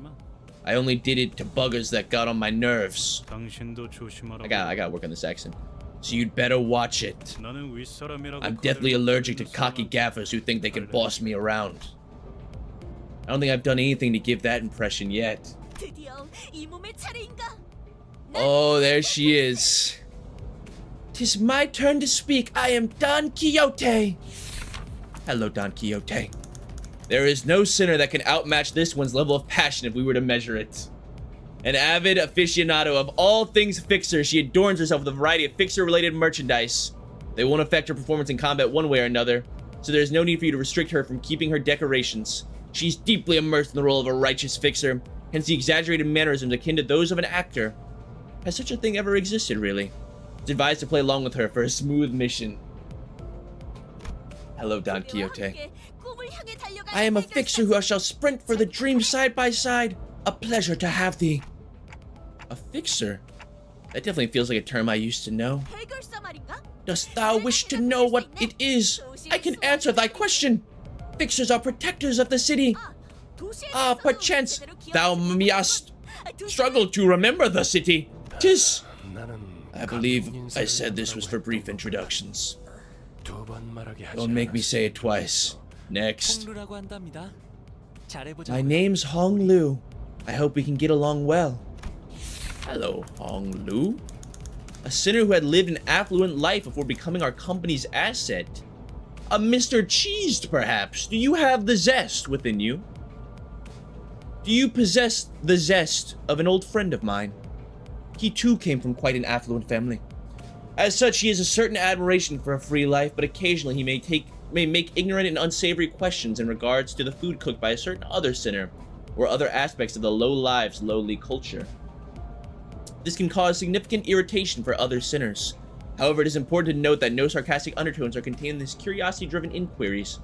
I only did it to buggers that got on my nerves. I gotta work on this accent. So you'd better watch it. I'm deathly allergic to cocky gaffers who think they can boss me around. I don't think I've done anything to give that impression yet. Oh, there she is. 'Tis my turn to speak. I am Don Quixote. Hello, Don Quixote. There is no sinner that can outmatch this one's level of passion if we were to measure it. An avid aficionado of all things Fixer, she adorns herself with a variety of Fixer-related merchandise. They won't affect her performance in combat one way or another, so there's no need for you to restrict her from keeping her decorations. She's deeply immersed in the role of a righteous Fixer, hence the exaggerated mannerisms akin to those of an actor. Has such a thing ever existed, really? It's advised to play along with her for a smooth mission. Hello, Don Quixote. I am a Fixer who shall sprint for the dream side by side. A pleasure to have thee. A Fixer? That definitely feels like a term I used to know. Dost thou wish to know what it is? I can answer thy question. Fixers are protectors of the city. Ah, perchance thou mayst struggle to remember the city. 'Tis... I believe I said this was for brief introductions. Don't make me say it twice. Next. My name's Hong Lu. I hope we can get along well. Hello, Hong Lu. A sinner who had lived an affluent life before becoming our company's asset. A Mr. Cheesed, perhaps. Do you have the zest within you? Do you possess the zest of an old friend of mine? He too came from quite an affluent family. As such, he has a certain admiration for a free life, but occasionally he may make ignorant and unsavory questions in regards to the food cooked by a certain other sinner, or other aspects of the low lives, lowly culture. This can cause significant irritation for other sinners. However, it is important to note that no sarcastic undertones are contained in these curiosity-driven inquiries,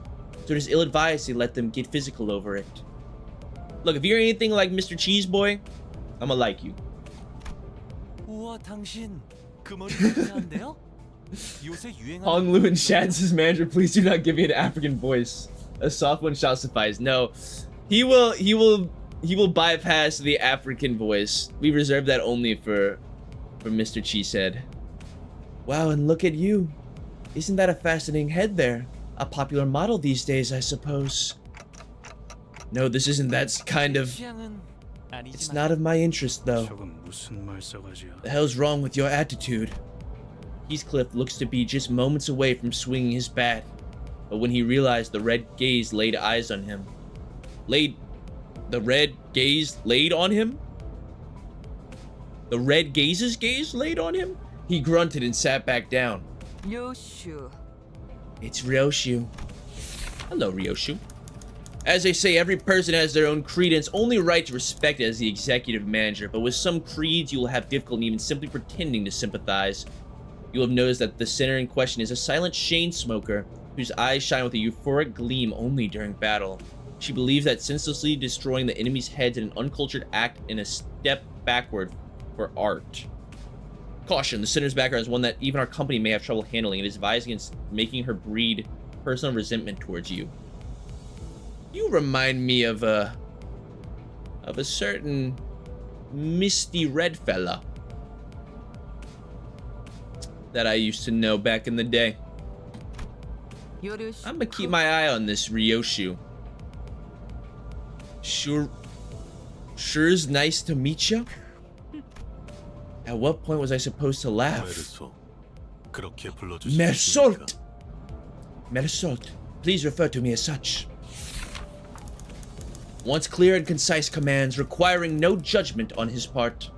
so it is ill-advised to let them get physical over it. Look, if you're anything like Mr. Cheese Boy, I'ma like you. Hong Lu and Shad's his manager, please do not give me an African voice. A soft one shall suffice. No, he will bypass the African voice. We reserve that only for Mr. Cheesehead. Wow, and look at you. Isn't that a fascinating head there? A popular model these days, I suppose. No, this isn't that kind of... It's not of my interest, though. The hell's wrong with your attitude? Heathcliff looks to be just moments away from swinging his bat, but when he realized the red gaze laid on him... The red gaze's gaze laid on him? He grunted and sat back down. Ryoshu. It's Ryoshu. Hello, Ryoshu. As they say, every person has their own creed and it's only right to respect it as the executive manager, but with some creeds you will have difficulty even simply pretending to sympathize. You will have noticed that the sinner in question is a silent chain smoker whose eyes shine with a euphoric gleam only during battle. She believes that senselessly destroying the enemy's heads in an uncultured act in a step backward for art. Caution, the sinner's background is one that even our company may have trouble handling. It is advised against making her breed personal resentment towards you. You remind me of a certain misty red fella that I used to know back in the day. I'm gonna keep my eye on this Ryoshu. Sure's nice to meet you. At what point was I supposed to laugh? Mersault! Mersault. Please refer to me as such. Wants clear and concise commands requiring no judgment on his part.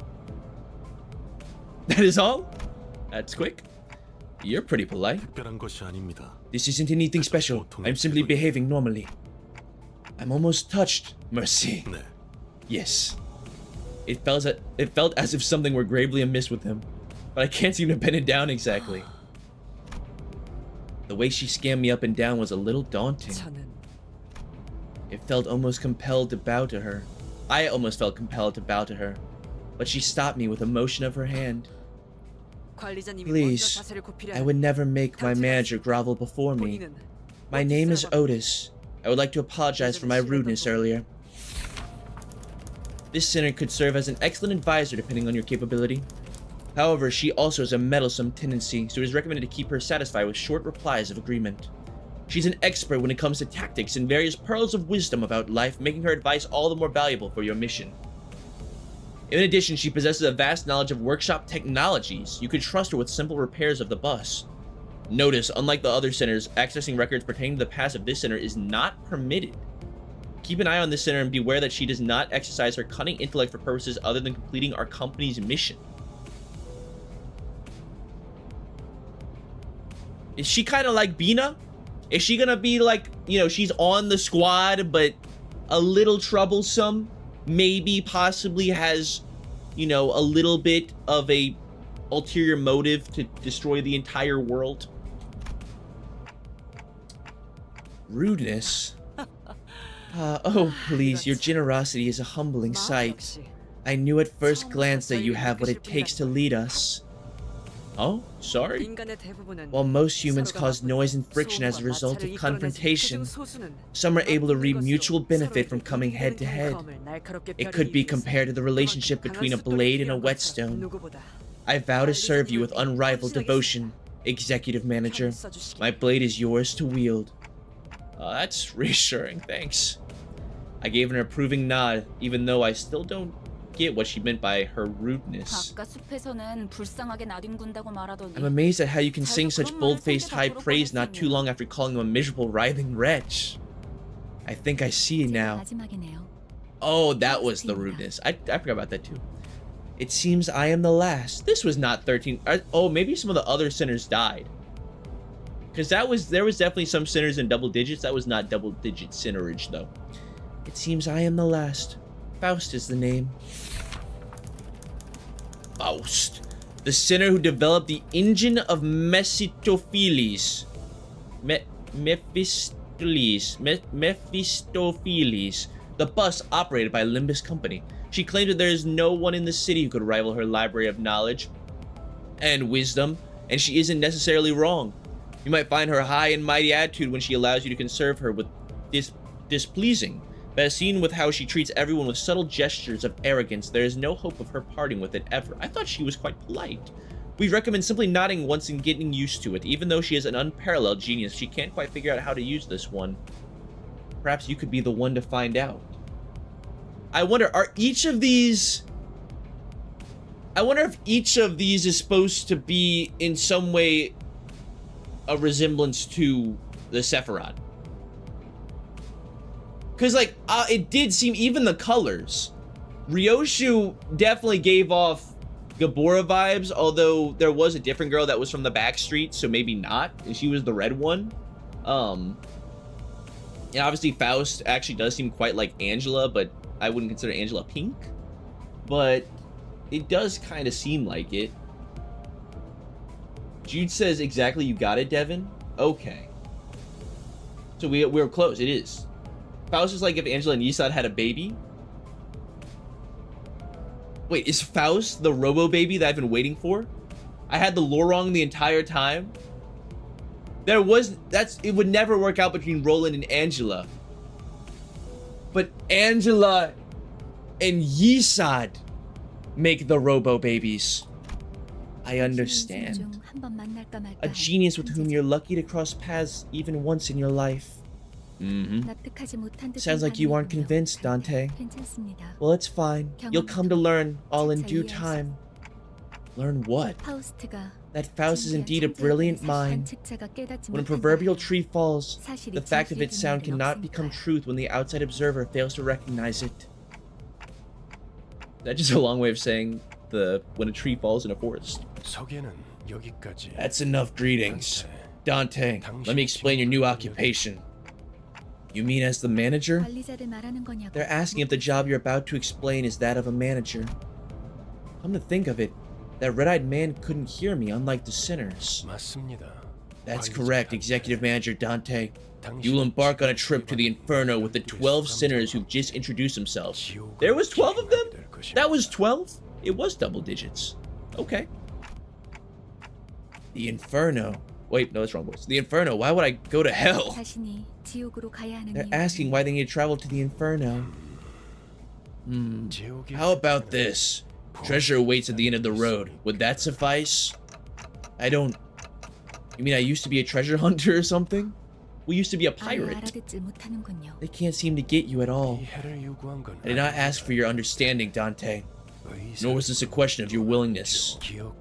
That is all? That's quick. You're pretty polite. 특별한 것이 아닙니다. This isn't anything special. I'm simply behaving normally. I'm almost touched, Mercy. 네. Yes. It felt as if something were gravely amiss with him, but I can't seem to pin it down exactly. The way she scanned me up and down was a little daunting. It felt almost compelled to bow to her. I almost felt compelled to bow to her, but she stopped me with a motion of her hand. Please, I would never make my manager grovel before me. My name is Otis. I would like to apologize for my rudeness earlier. This sinner could serve as an excellent advisor depending on your capability. However, she also has a meddlesome tendency, so it is recommended to keep her satisfied with short replies of agreement. She's an expert when it comes to tactics and various pearls of wisdom about life, making her advice all the more valuable for your mission. In addition, she possesses a vast knowledge of workshop technologies. You could trust her with simple repairs of the bus. Notice, unlike the other centers, accessing records pertaining to the past of this center is not permitted. Keep an eye on this center and beware that she does not exercise her cunning intellect for purposes other than completing our company's mission. Is she kind of like Bina? Is she gonna be like, you know, she's on the squad, but a little troublesome? Maybe, possibly has, you know, a little bit of a ulterior motive to destroy the entire world? Rudeness? Oh, please, your generosity is a humbling sight. I knew at first glance that you have what it takes to lead us. Oh, sorry. While most humans cause noise and friction as a result of confrontation, some are able to reap mutual benefit from coming head to head. It could be compared to the relationship between a blade and a whetstone. I vow to serve you with unrivaled devotion, Executive Manager. My blade is yours to wield. That's reassuring, thanks. I gave an approving nod, even though I still don't get what she meant by her rudeness. I'm amazed at how you can sing such bold-faced high praise not too long after calling him a miserable, writhing wretch. I think I see now. Oh, that was the rudeness. I forgot about that too. It seems I am the last. This was not 13. Oh, maybe some of the other sinners died. Because there was definitely some sinners in double digits. That was not double-digit sinnerage, though. It seems I am the last. Faust is the name. Faust. The sinner who developed the engine of Mephistopheles. Mephistopheles. The bus operated by Limbus Company. She claims that there is no one in the city who could rival her library of knowledge and wisdom, and she isn't necessarily wrong. You might find her high and mighty attitude when she allows you to conserve her with displeasing. But as seen with how she treats everyone with subtle gestures of arrogance, there is no hope of her parting with it ever. I thought she was quite polite. We recommend simply nodding once and getting used to it. Even though she is an unparalleled genius, she can't quite figure out how to use this one. Perhaps you could be the one to find out. I wonder, I wonder if each of these is supposed to be in some way a resemblance to the Sephiroth. Because, like, it did seem, even the colors. Ryoshu definitely gave off Gabora vibes, although there was a different girl that was from the back street, so maybe not. And she was the red one. And obviously Faust actually does seem quite like Angela, but I wouldn't consider Angela pink. But it does kind of seem like it. Jude says, exactly, you got it, Devin? Okay. So we're close, it is. Faust is like if Angela and Yisad had a baby. Wait, is Faust the robo baby that I've been waiting for? I had the lore wrong the entire time. It would never work out between Roland and Angela. But Angela and Yisad make the robo babies. I understand. A genius with whom you're lucky to cross paths even once in your life. Sounds like you aren't convinced, Dante. Well, it's fine. You'll come to learn all in due time. Learn what? 파우스트가 That Faust is indeed a brilliant mind. When a proverbial tree falls, the fact of its sound cannot become truth when the outside observer fails to recognize it. That's just a long way of saying when a tree falls in a forest. That's enough greetings. Dante, let me explain your new occupation. You mean as the manager? 관리자를 말하는 거냐고. They're asking if the job you're about to explain is that of a manager. Come to think of it, that red-eyed man couldn't hear me, unlike the sinners. That's correct, Executive Manager Dante. You will embark on a trip to the Inferno with the 12 sinners who've just introduced themselves. There was 12 of them? That was 12? It was double digits. Okay. The Inferno. Wait, no, that's wrong voice. The Inferno, why would I go to hell? 자신이 지옥으로 가야 하는 They're 이유는 asking why they need to travel to the Inferno. How about this? Treasure awaits at the end of the road. Would that suffice? You mean I used to be a treasure hunter or something? We used to be a 아예 pirate. 알아듣질 못하는군요. They can't seem to get you at all. I did not ask for your understanding, Dante. Nor was this a question of your willingness. You'll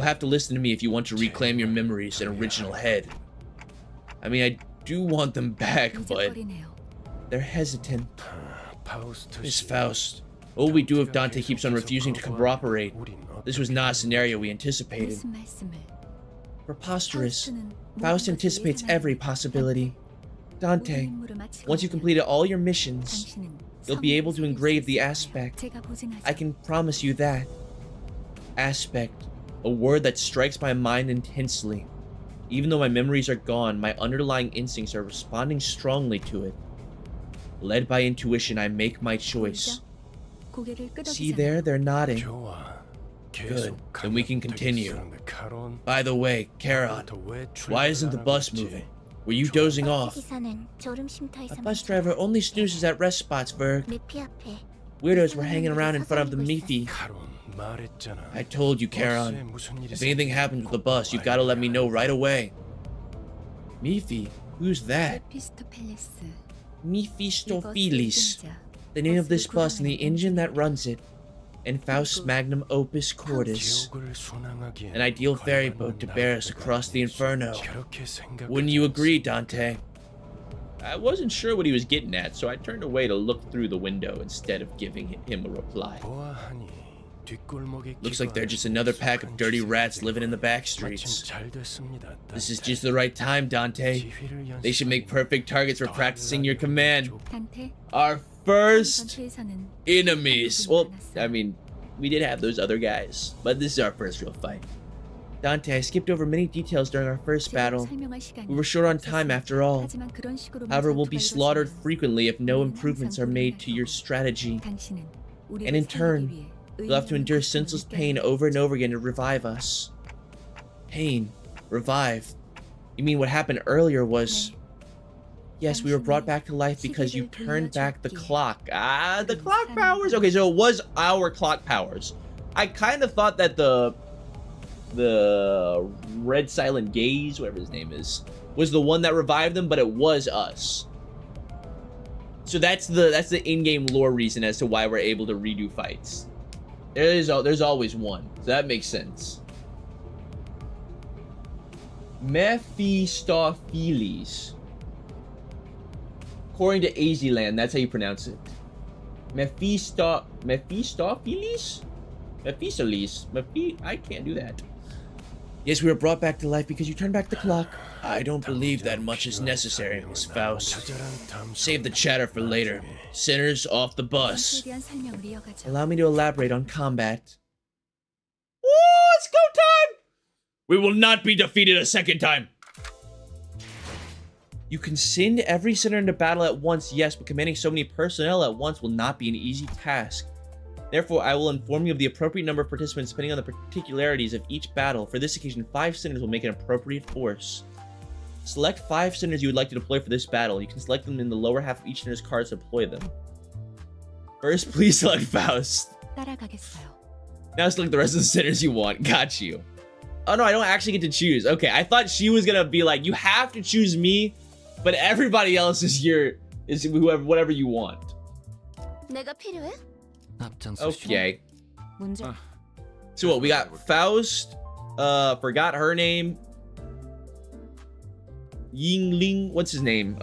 have to listen to me if you want to reclaim your memories and original head. I mean, I do want them back, but 잊어버리네요. they're hesitant. Miss Faust, what will we do if Dante keeps on refusing to cooperate? This was not a scenario we anticipated. 무슨 말씀을? Preposterous. 파우스트는 Faust 모든 것을 anticipates 예상하는 every possibility. Dante, 모든 임무를 마치고 once you've 나면 completed all your missions, 당신은 you'll be able to 성공할 수 engrave the 있을 거예요. aspect. 제가 보증하죠. I can promise you that. Aspect. A word that strikes my mind intensely. Even though my memories are gone, my underlying instincts are responding strongly to it. Led by intuition, I make my choice. 고개를 See 끄덕이잖아요. there? They're nodding. Good. Then we can continue. By the way, Charon, why isn't the bus moving? Were you dozing off? 기사는 졸음 쉼터에서 A bus driver only snoozes at rest spots, Verg. 메피 앞에 Weirdos were hanging around in front of the Mifi. I told you, Charon. If anything happens with the bus, you've got to let me know right away. Mifi? Who's that? 에피스토펠레스. Mephistopheles. The name of this bus and the engine that runs it. And Faust's magnum opus cordis. An ideal ferry boat to bear us across the Inferno. Wouldn't you agree, Dante? I wasn't sure what he was getting at, so I turned away to look through the window instead of giving him a reply. Looks like they're just another pack of dirty rats living in the back streets. This is just the right time, Dante. They should make perfect targets for practicing your command. 단테. Our first 전투에서는 enemies. Well, I mean, we did have those other guys, but this is our first real fight. Dante, I skipped over many details during our first battle. We were short on time after all. However, we'll be slaughtered frequently if no improvements are made to your strategy. And in turn, you'll have to endure senseless pain over and over again to revive us. Pain? Revive? You mean what happened earlier was... Yes, we were brought back to life because you turned back the clock. Ah, the clock powers? Okay, so it was our clock powers. I kind of thought that the Red Silent Gaze, whatever his name is, was the one that revived them, but it was us. So that's the in-game lore reason as to why we're able to redo fights. There's always one, so that makes sense. Mephistopheles. According to Aziland, that's how you pronounce it. Mephistopheles? I can't do that. Yes, we were brought back to life because you turned back the clock. I don't believe that much is necessary, Miss Faust. Save the chatter for later. Sinners off the bus. Allow me to elaborate on combat. Ooh, it's go time! We will not be defeated a second time. You can send every sinner into battle at once, yes, but commanding so many personnel at once will not be an easy task. Therefore, I will inform you of the appropriate number of participants depending on the particularities of each battle. For this occasion, 5 sinners will make an appropriate force. Select 5 sinners you would like to deploy for this battle. You can select them in the lower half of each sinner's cards to deploy them. First, please select Faust. 따라가겠어요. Now select the rest of the sinners you want. Got you. Oh no, I don't actually get to choose. Okay, I thought she was gonna be like, you have to choose me, but everybody else is whoever, whatever you want. 내가 필요해? Okay. 문제. So what, we got Faust, forgot her name. Yingling, what's his name?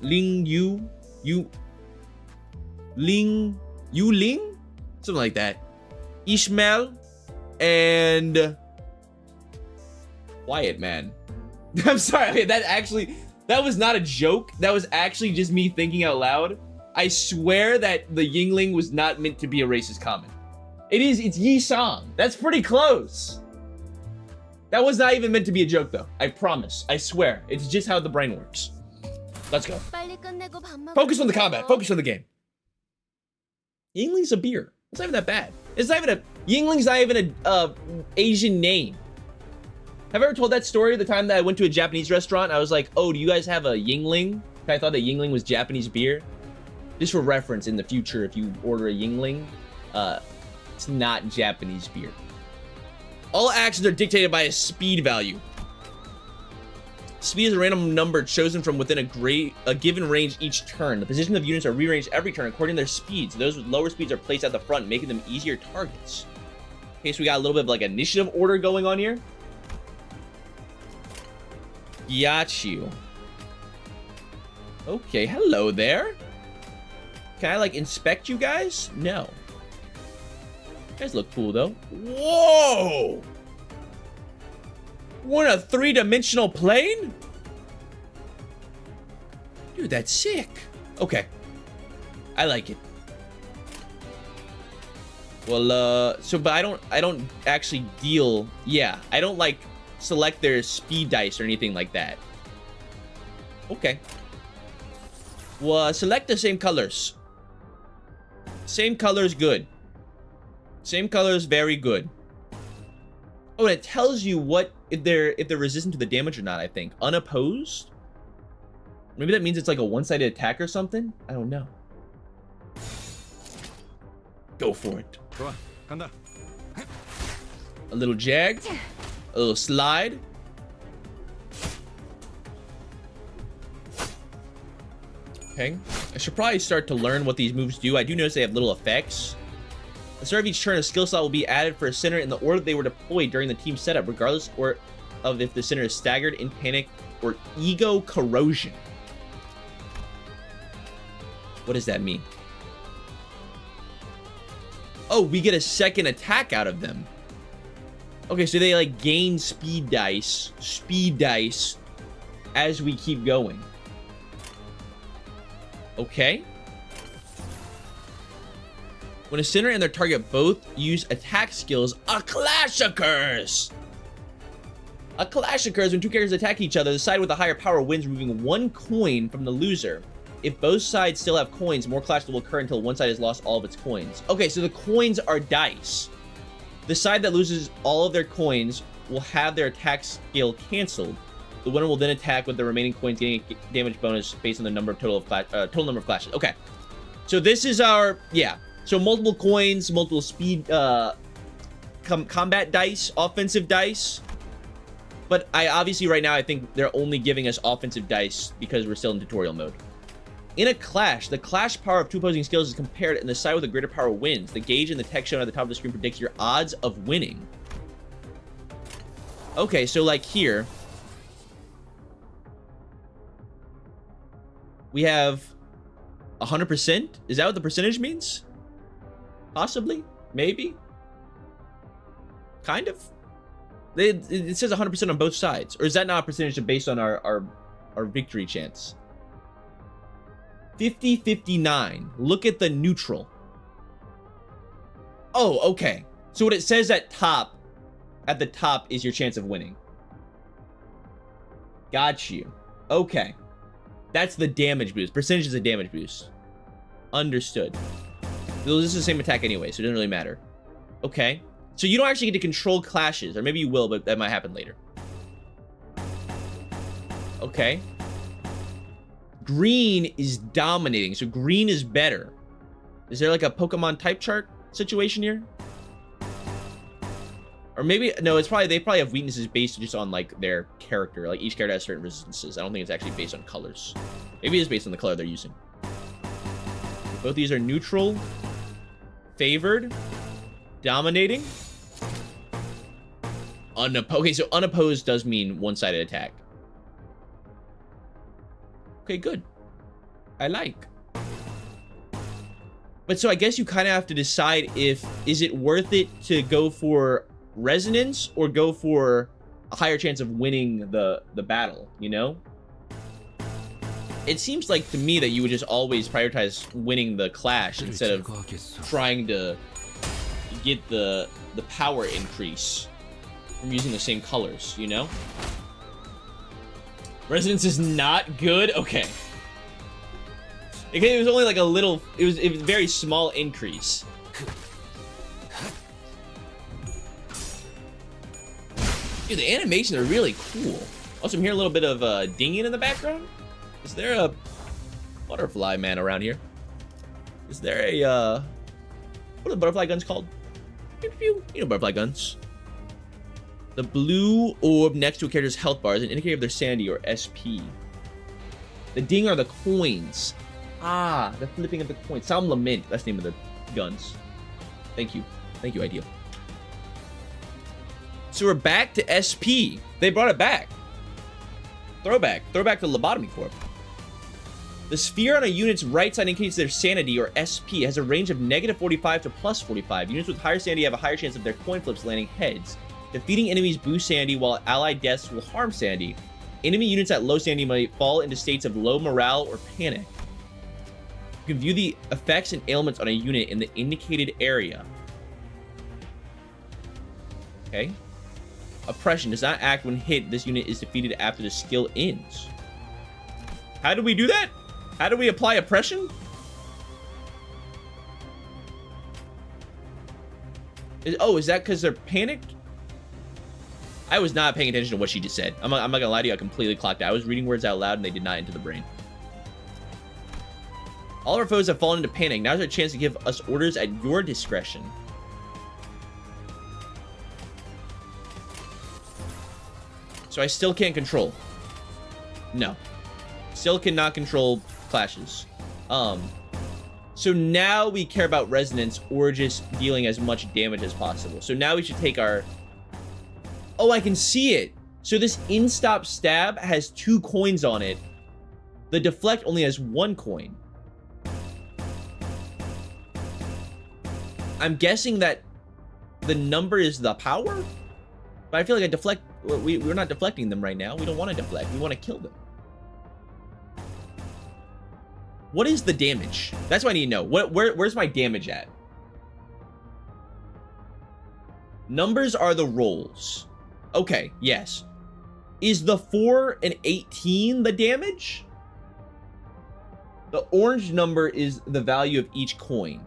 Ling Yu? Ling? Something like that. Ishmael and Quiet Man. I'm sorry, okay, that was not a joke. That was actually just me thinking out loud. I swear that the Yingling was not meant to be a racist comment. It's Yi Sang. That's pretty close. That was not even meant to be a joke though. I promise. I swear. It's just how the brain works. Let's go. Focus on the combat. Focus on the game. Yingling's a beer. It's not even that bad. It's not even a... Yingling's not even a Asian name. Have I ever told that story the time that I went to a Japanese restaurant? I was like, oh, do you guys have a Yingling? I thought that Yingling was Japanese beer. Just for reference, in the future, if you order a Yingling, it's not Japanese beer. All actions are dictated by a speed value. Speed is a random number chosen from within a given range each turn. The position of units are rearranged every turn according to their speeds. Those with lower speeds are placed at the front, making them easier targets. Okay, so we got a little bit of like initiative order going on here. Got you. Okay, hello there. Can I like inspect you guys? No. You guys look cool though. Whoa! We're in a 3-dimensional plane? Dude, that's sick. Okay. I like it. Well, but I don't actually deal, yeah, I don't like select their speed dice or anything like that. Okay. Well, select the same colors. Same colors, good. Same colors, very good. Oh, and it tells you what if they're resistant to the damage or not, I think. Unopposed? Maybe that means it's like a one-sided attack or something? I don't know. Go for it. 좋아, 간다. A little jag. A little slide. Okay. I should probably start to learn what these moves do. I do notice they have little effects. At the start of each turn, a skill slot will be added for a center in the order they were deployed during the team setup, regardless of if the center is staggered, in panic, or ego corrosion. What does that mean? Oh, we get a second attack out of them. Okay, so they like gain speed dice as we keep going. Okay. When a center and their target both use attack skills, a clash occurs. A clash occurs when two characters attack each other. The side with the higher power wins, removing one coin from the loser. If both sides still have coins, more clashes will occur until one side has lost all of its coins. Okay, so the coins are dice. The side that loses all of their coins will have their attack skill canceled. The winner will then attack with the remaining coins, getting a damage bonus based on the number of total number of clashes. Okay, so this is our, yeah. So multiple coins, multiple speed, combat dice, offensive dice. But obviously right now I think they're only giving us offensive dice because we're still in tutorial mode. In a clash, the clash power of two opposing skills is compared, and the side with the greater power wins. The gauge in the text shown at the top of the screen predicts your odds of winning. Okay, so like here, we have 100%. Is that what the percentage means? Possibly, maybe, kind of. It says 100% on both sides, or is that not a percentage based on our victory chance? 50-59. Look at the neutral. Oh, okay. So what it says at the top is your chance of winning. Got you. Okay. That's the damage boost. Percentage is a damage boost. Understood. This is the same attack anyway, so it doesn't really matter. Okay. So you don't actually get to control clashes, or maybe you will, but that might happen later. Okay. Green is dominating, so green is better. Is there like a Pokemon type chart situation here? Or maybe, no, it's probably, they probably have weaknesses based just on like their character. Like each character has certain resistances. I don't think it's actually based on colors. Maybe it is based on the color they're using. Both these are neutral, favored. Dominating. Okay, so unopposed does mean one-sided attack. Okay, good. I like. But so I guess you kind of have to decide is it worth it to go for resonance or go for a higher chance of winning the battle, you know? It seems like to me that you would just always prioritize winning the clash instead of trying to get the power increase from using the same colors, you know? Resonance is not good? Okay. It was only like a little, it was a very small increase. Dude, the animations are really cool. Also, I'm hearing a little bit of dinging in the background. Is there a butterfly man around here? Is there a, what are the butterfly guns called? Pew, pew. You know butterfly guns. The blue orb next to a character's health bar is an indicator of their sanity or SP. The ding are the coins. Ah, the flipping of the coins. Solemn Lament. That's the name of the guns. Thank you. Thank you, Ideal. So we're back to SP. They brought it back. Throwback. Throwback to Lobotomy Corp. The sphere on a unit's right side indicates their sanity, or SP, has a range of -45 to +45. Units with higher sanity have a higher chance of their coin flips landing heads. Defeating enemies boost sanity, while allied deaths will harm sanity. Enemy units at low sanity might fall into states of low morale or panic. You can view the effects and ailments on a unit in the indicated area. Okay. Oppression does not act when hit. This unit is defeated after the skill ends. How do we do that? How do we apply oppression? Is that because they're panicked? I was not paying attention to what she just said. I'm not gonna lie to you, I completely clocked out. I was reading words out loud and they did not enter the brain. All our foes have fallen into panic. Now's our chance to give us orders at your discretion. So I still can't control. No. Still cannot control clashes. So now we care about resonance or just dealing as much damage as possible. So now we should take our... Oh, I can see it. So this in-stop stab has 2 coins on it. The deflect only has 1 coin. I'm guessing that the number is the power? But I feel like a deflect... We're not deflecting them right now. We don't want to deflect. We want to kill them. What is the damage? That's what I need to know. Where's my damage at? Numbers are the rolls. Okay, yes. Is the 4 and 18 the damage? The orange number is the value of each coin.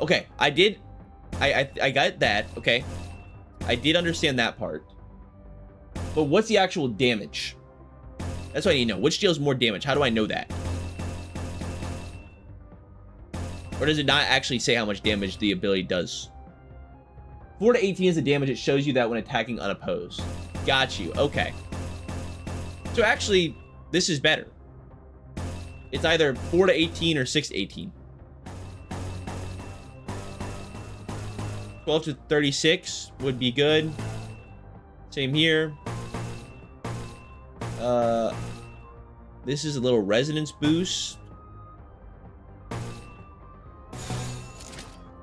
Okay, I got that, okay. I did understand that part. But what's the actual damage? That's what I need to know. Which deals more damage? How do I know that? Or does it not actually say how much damage the ability does? 4 to 18 is the damage. It shows you that when attacking unopposed. Got you. Okay. So actually, this is better. It's either 4 to 18 or 6 to 18. 12 to 36 would be good. Same here. This is a little resonance boost.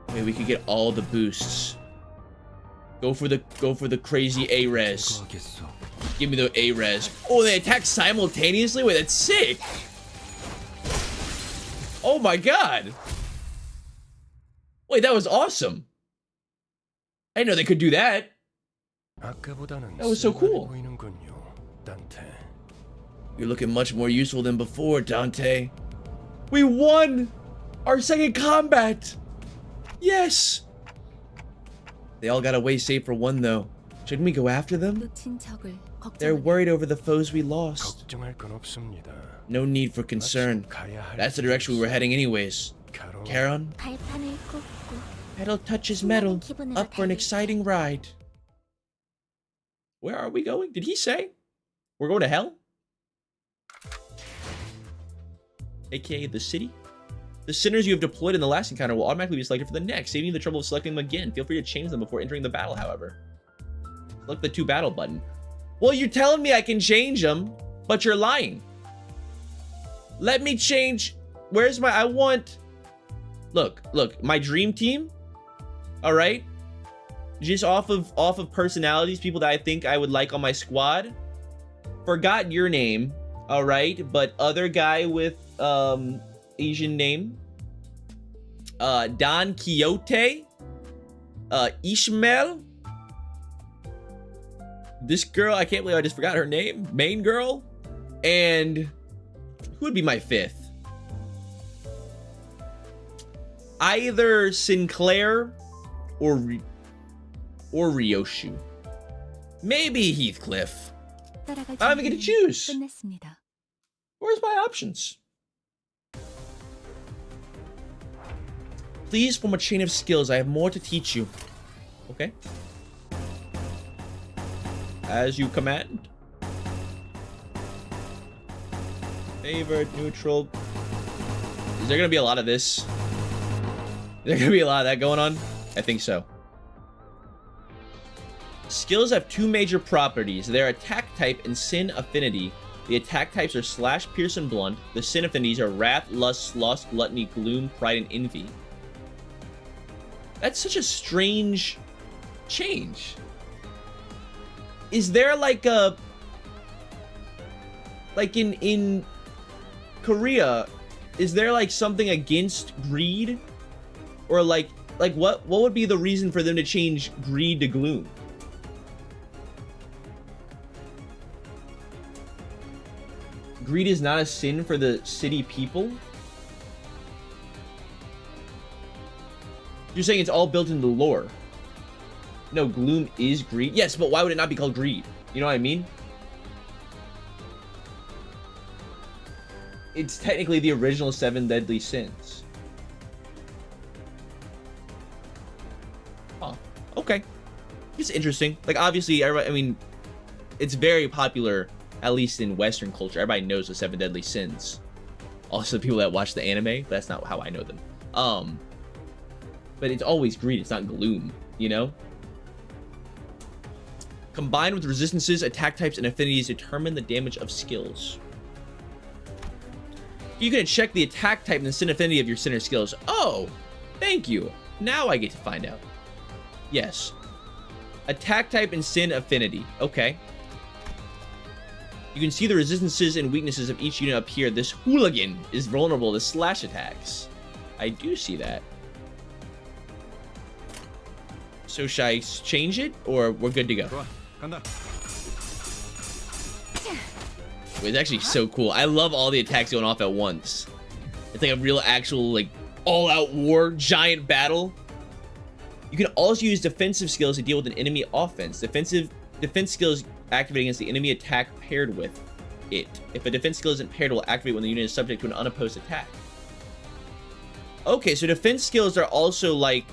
Maybe we could get all the boosts. Go for the crazy A-res. Give me the A-res. Oh, they attack simultaneously? Wait, that's sick. Oh my god. Wait, that was awesome. I didn't know they could do that. That was so cool. You're looking much more useful than before, Dante. We won our second combat. Yes. They all got away save for one, though. Shouldn't we go after them? 놓친 적을 They're 걱정하는 worried over the foes we lost. No need for concern. That's the direction we were heading anyways. Charon, 발판을 꽂고 metal touches metal. Up for an exciting ride. Where are we going? Did he say? We're going to hell? AKA the city? The sinners you have deployed in the last encounter will automatically be selected for the next, saving you the trouble of selecting them again. Feel free to change them before entering the battle, however. Select the to battle button. Well, you're telling me I can change them, but you're lying. Let me change. Where's my, I want, look, my dream team. All right. Just off of personalities, people that I think I would like on my squad. Forgot your name. All right. But other guy with, Asian name. Don Quixote. Ishmael. This girl, I can't believe I just forgot her name. Main girl. And who would be my fifth? Either Sinclair or Ryoshu. Maybe Heathcliff. I don't even get to choose. 끝냈습니다. Where's my options? Please form a chain of skills. I have more to teach you. Okay. As you command. Favored, neutral. Is there gonna be a lot of this? Is there gonna be a lot of that going on? I think so. Skills have two major properties. Their attack type and sin affinity. The attack types are slash, pierce, and blunt. The sin affinities are wrath, lust, sloth, gluttony, gloom, pride, and envy. That's such a strange change. Is there like a, like in Korea, is there like something against greed? Or like what would be the reason for them to change greed to gloom? Greed is not a sin for the city people? You're saying it's all built into the lore. No, gloom is greed. Yes, but why would it not be called greed? You know what I mean? It's technically the original 7 deadly sins. Huh. Okay. It's interesting. Like, obviously, everybody, I mean, it's very popular, at least in Western culture. Everybody knows the 7 deadly sins. Also, people that watch the anime, but that's not how I know them. But it's always greed. It's not gloom, you know? Combined with resistances, attack types, and affinities determine the damage of skills. You can check the attack type and the sin affinity of your sinner skills. Oh, thank you. Now I get to find out. Yes. Attack type and sin affinity. Okay. You can see the resistances and weaknesses of each unit up here. This hooligan is vulnerable to slash attacks. I do see that. So should I change it, or we're good to go? It's actually so cool. I love all the attacks going off at once. It's like a real actual like all-out war, giant battle. You can also use defensive skills to deal with an enemy offense. Defense skills activate against the enemy attack paired with it. If a defense skill isn't paired, it will activate when the unit is subject to an unopposed attack. Okay, so defense skills are also like,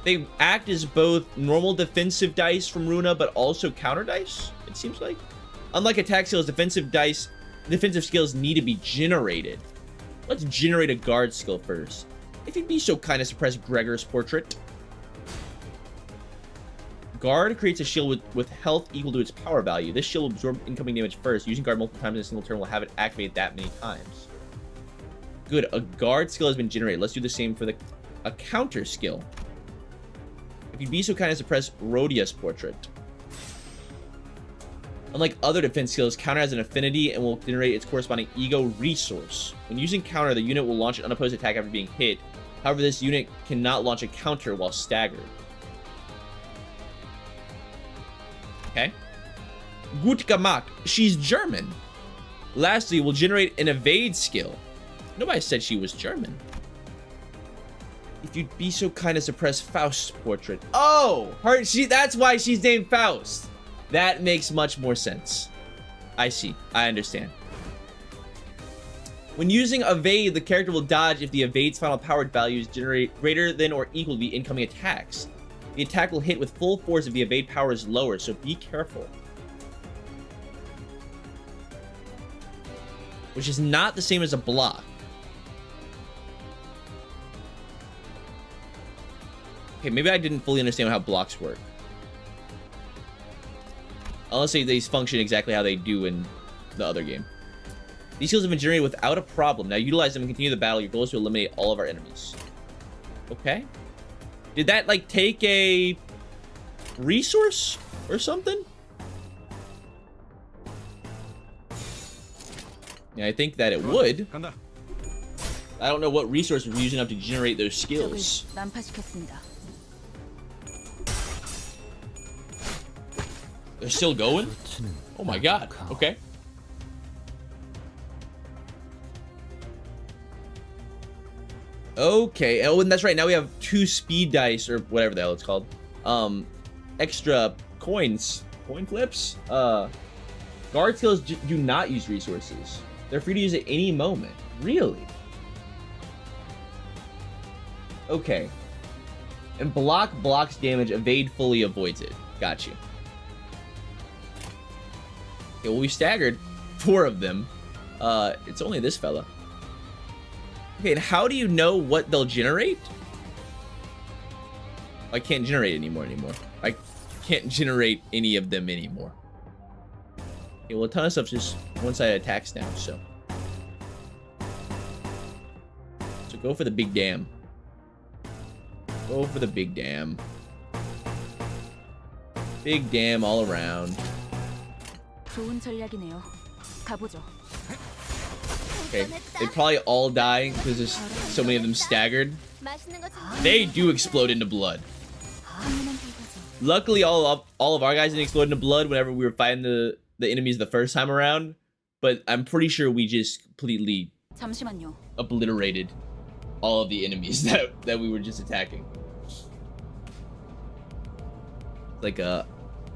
they act as both normal defensive dice from Runa, but also counter dice, it seems like. Unlike attack skills, defensive skills need to be generated. Let's generate a guard skill first. If you'd be so kind as to press Gregor's portrait. Guard creates a shield with health equal to its power value. This shield will absorb incoming damage first. Using guard multiple times in a single turn will have it activate that many times. Good, a guard skill has been generated. Let's do the same for a counter skill. If you'd be so kind as to press Rhodia's portrait. Unlike other defense skills, counter has an affinity and will generate its corresponding ego resource. When using counter, the unit will launch an unopposed attack after being hit. However, this unit cannot launch a counter while staggered. Okay. Gut gemacht. She's German. Lastly, we'll generate an evade skill. Nobody said she was German. If you'd be so kind as to press Faust's portrait. Oh, that's why she's named Faust. That makes much more sense. I see. I understand. When using evade, the character will dodge if the evade's final power values generate greater than or equal to the incoming attacks. The attack will hit with full force if the evade power is lower, so be careful. which is not the same as a block. Okay, maybe I didn't fully understand how blocks work. Unless they function exactly how they do in the other game. These skills have been generated without a problem. Now utilize them and continue the battle. Your goal is to eliminate all of our enemies. Okay. Did that, like, take a resource or something? Yeah, I think that it would. 간다. I don't know what resource we're using up to generate those 적을 skills. 난파시켰습니다. They're still going? 그렇지는 Oh my god. 않고. Okay. Okay. Oh, and that's right. Now we have 2 speed dice, or whatever the hell it's called. Extra coins. Coin flips? Guard skills do not use resources. They're free to use at any moment. Really? Okay. And block blocks damage, evade fully avoids it. Got you. Okay, well, we staggered 4 of them. It's only this fella. Okay, and how do you know what they'll generate? I can't generate anymore. I can't generate any of them anymore. Okay, well, a ton of stuff's just one-sided attacks now, so. So go for the big dam. Go for the big dam. Big dam all around. 좋은 전략이네요. 가보죠. Okay, they probably all die because there's so many of them staggered. They do explode into blood. Luckily, all of our guys didn't explode into blood whenever we were fighting the enemies the first time around. But I'm pretty sure we just completely 잠시만요. obliterated all of the enemies that we were just attacking. Like a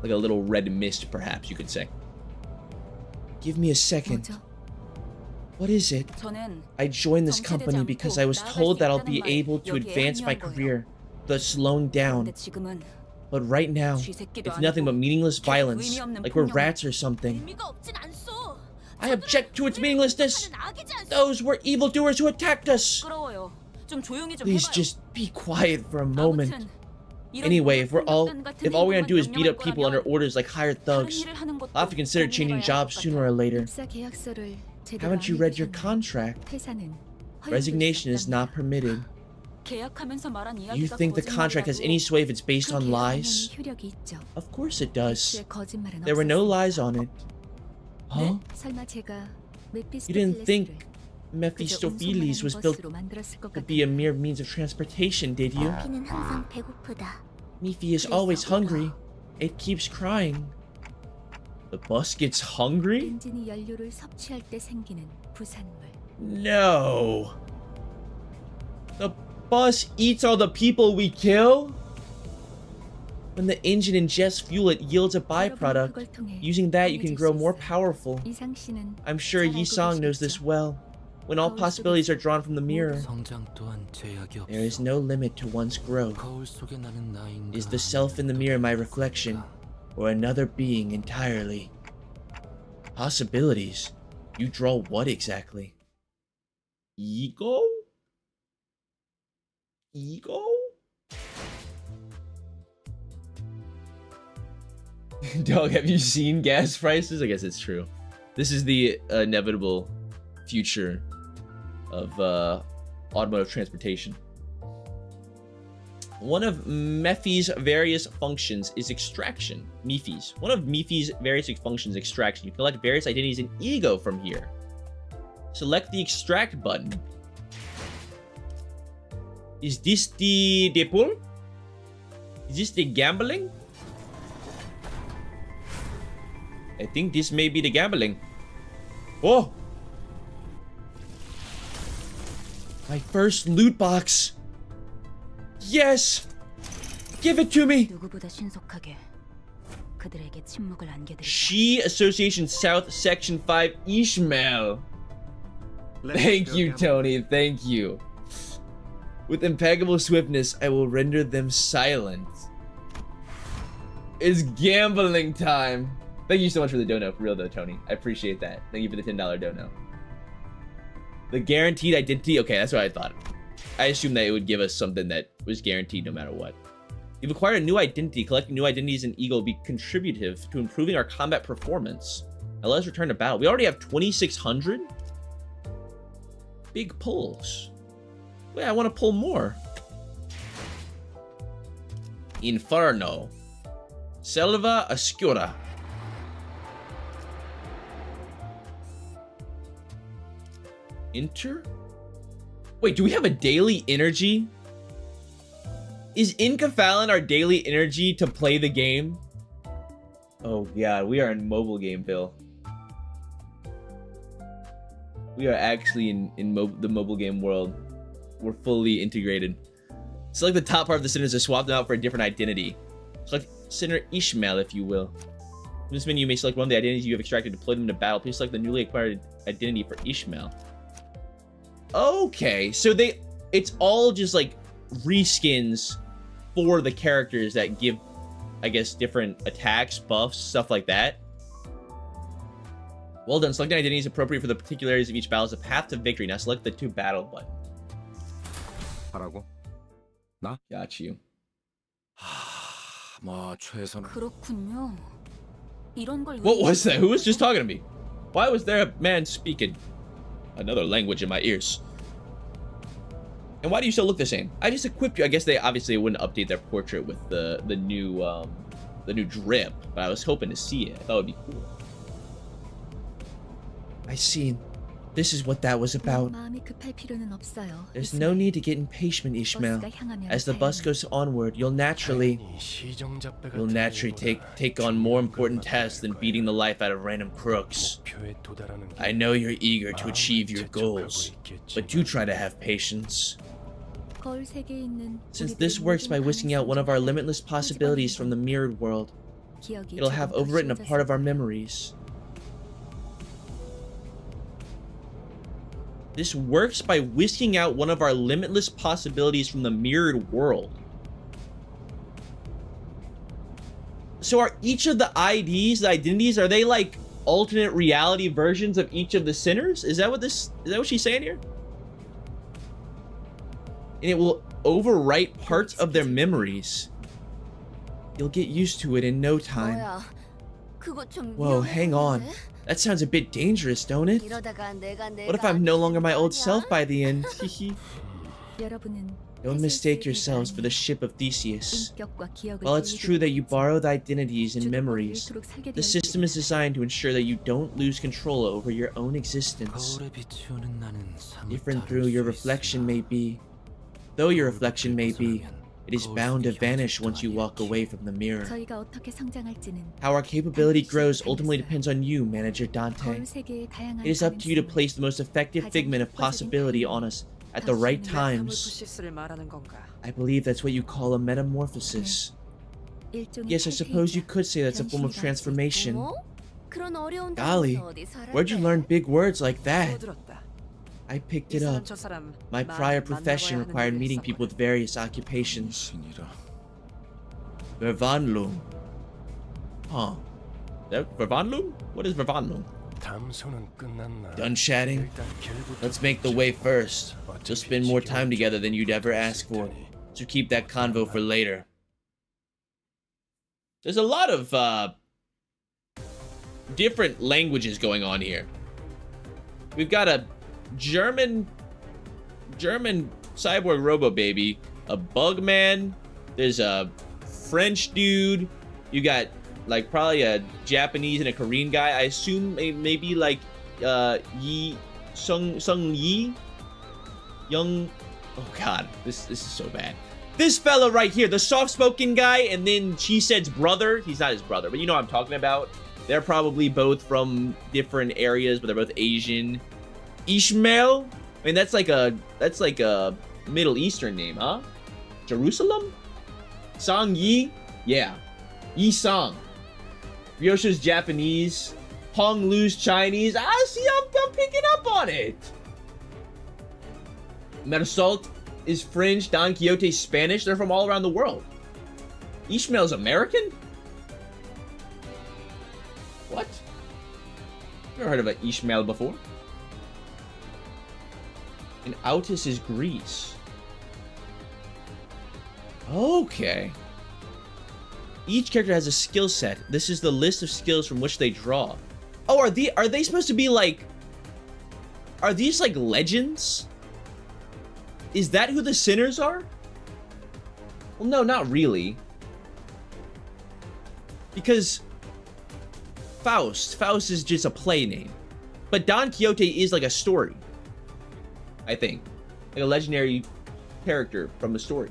little red mist, perhaps you could say. Give me a second. 뭐죠? What is it? 저는 I joined this company because I was told that I'll be able to advance my career, thus slowing down. 근데 지금은 But right now, it's nothing but meaningless violence, like we're rats or something. 의미가 없진 않소. I object to its meaninglessness. Those were evildoers who attacked us. 부끄러워요. 좀 조용히 좀 Please 해봐요. just be quiet for a moment. 아무튼 이런 Anyway, if all we're gonna do is 명령만 beat up people under 거라면 orders like hired thugs, 다른 일을 하는 것도 I'll have to consider changing 고민해봐야 jobs 할 것 sooner or later. 입사 계약서를 제대로 Haven't you 안 read your 읽으셨나요? contract? 퇴사는 Resignation is not 허용될 수 없답니다. permitted. 계약하면서 말한 You 이야기가 think the contract has any sway if it's based on lies? 효력이 있죠. Of course it does. 제 거짓말은 There were no 없었습니다. lies on it. Huh? 설마 제가 You didn't think Mephistopheles was built to be a mere means of transportation, did you? 피는 항상 배고프다. Mephie is always hungry. It keeps crying. The bus gets hungry? 엔진이 연료를 섭취할 때 생기는 부산물. No. The bus eats all the people we kill? When the engine ingests fuel, it yields a byproduct. Using that, you can grow more powerful. 이상 씨는 I'm sure 잘 알고 Yi-sang knows this 계시겠죠? well. When all possibilities are drawn from the mirror, 성장 또한 제약이 there is 없어. no limit to one's growth. 거울 속에 나는 나인가. Is the self in the mirror my reflection, or another being entirely? Possibilities? You draw what exactly? Ego? Ego? Dog, have you seen gas prices? I guess it's true. This is the inevitable future of automotive transportation. One of Mephie's various functions is extraction. One of Mephie's various functions is extraction. You collect various identities and ego from here. Select the extract button. Is this the pool? Is this the gambling? I think this may be the gambling. Oh! My first loot box! Yes! Give it to me! 누구보다 신속하게 그들에게 침묵을 안겨드리자. She Association South Section 5 Ishmael. Thank you, Tony. Thank you. With impeccable swiftness, I will render them silent. It's gambling time. Thank you so much for the dono. For real though, Tony. I appreciate that. Thank you for the $10 dono. The guaranteed identity. Okay, that's what I thought. I assumed that it would give us something that was guaranteed no matter what. You've acquired a new identity. Collecting new identities in Eagle will be contributive to improving our combat performance. Now let us return to battle. We already have 2,600? Big pulls. Wait, I want to pull more. Inferno. Selva Oscura. Enter? Wait, do we have a daily energy? Is Incafallen our daily energy to play the game? Oh god, we are in mobile game, Bill. We are actually in the mobile game world. We're fully integrated. Select the top part of the sinners to swap them out for a different identity. Select Sinner Ishmael, if you will. In this menu, you may select one of the identities you have extracted to deploy them into battle. Please select the newly acquired identity for Ishmael. Okay, so it's all just like reskins for the characters that give, I guess, different attacks, buffs, stuff like that. Well done. Selecting identities appropriate for the particularities of each battle is a path to victory. Now select the to battle button. 하라고? 나? Got you. 뭐 최선을. 그렇군요. 이런 걸 What was that? Who was just talking to me? Why was there a man speaking another language in my ears? And why do you still look the same? I just equipped you. I guess they obviously wouldn't update their portrait with the new drip, but I was hoping to see it. I thought it would be cool. I see. This is what that was about. 마음이 급할 필요는 없어요. There's no need to get impatient, Ishmael. As the bus goes onward, you'll naturally take on more important tasks than beating the life out of random crooks. I know you're eager to achieve your goals, but do try to have patience. Since this works by whisking out one of our limitless possibilities from the mirrored world, it'll have overwritten a part of our memories. This works by whisking out one of our limitless possibilities from the mirrored world. So are each of the IDs, the identities, are they like alternate reality versions of each of the sinners? Is that what she's saying here? And it will overwrite parts of their memories. You'll get used to it in no time. Whoa, hang on. That sounds a bit dangerous, don't it? What if I'm no longer my old self by the end? Don't mistake yourselves for the ship of Theseus. While it's true that you borrow the identities and memories, the system is designed to ensure that you don't lose control over your own existence. Different though your reflection may be, it is bound to vanish once you walk away from the mirror. How our capability grows ultimately depends on you, Manager Dante. It is up to you to place the most effective figment of possibility on us at the right times. I believe that's what you call a metamorphosis. Yes, I suppose you could say that's a form of transformation. Golly, where'd you learn big words like that? I picked it up. My prior profession required meeting people with various occupations. Vervanlum. Huh. Vervanlum? What is Vervanlum? Done chatting? Let's make the way first. We'll spend more time together than you'd ever ask for. So keep that convo for later. There's a lot of different languages going on here. We've got a German cyborg robo baby, a bug man, there's a French dude, you got like probably a Japanese and a Korean guy. I assume maybe like Sung Yi Young. Oh god, this is so bad. This fella right here, the soft-spoken guy, and then she said's brother. He's not his brother, but you know what I'm talking about. They're probably both from different areas, but they're both Asian. Ishmael? I mean, that's like a Middle Eastern name, huh? Jerusalem? Sang Yi? Yeah. Yi Sang. Ryosha's Japanese. Hong Lu's Chinese. See, I'm picking up on it. Metasalt is French. Don Quixote's Spanish. They're from all around the world. Ishmael's American? What? Never heard of an Ishmael before. And Autis is Greece. Okay. Each character has a skill set. This is the list of skills from which they draw. Oh, are they supposed to be like... Are these like legends? Is that who the sinners are? Well, no, not really. Because Faust is just a play name. But Don Quixote is like a story, I think. Like a legendary character from the story.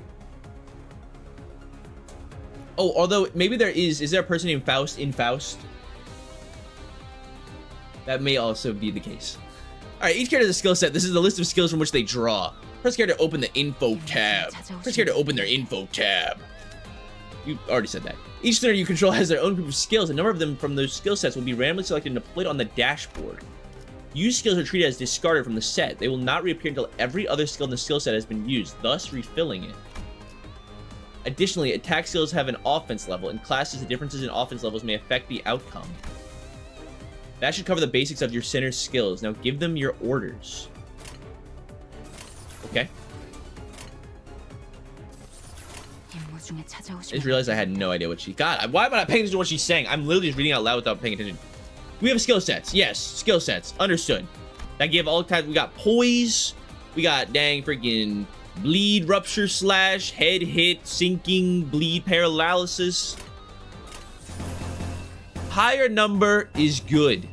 Oh, although maybe is there a person named Faust in Faust? That may also be the case. All right, each character has a skill set. This is the list of skills from which they draw. Press character to open the info tab. Press character to open their info tab. You already said that. Each sinner you control has their own group of skills. A number of them from those skill sets will be randomly selected and displayed on the dashboard. Used skills are treated as discarded from the set. They will not reappear until every other skill in the skill set has been used, thus refilling it. Additionally, attack skills have an offense level. In classes, the differences in offense levels may affect the outcome. That should cover the basics of your sinner's skills. Now give them your orders. Okay. I just realized I had no idea what she got. Why am I not paying attention to what she's saying? I'm literally just reading out loud without paying attention. We have skill sets. Yes, skill sets. Understood. That give all types. We got poise. We got dang freaking bleed, rupture, slash, head hit, sinking, bleed, paralysis. Higher number is good.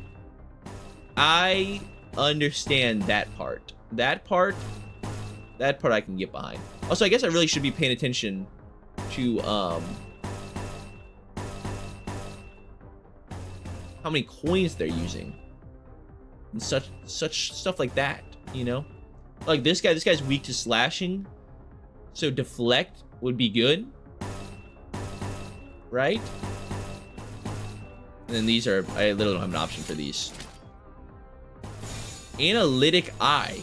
I understand that part. That part I can get behind. Also, I guess I really should be paying attention to how many coins they're using and such stuff like that, you know? Like this guy's weak to slashing, so deflect would be good, right? And then these are, I literally don't have an option for these. Analytic eye.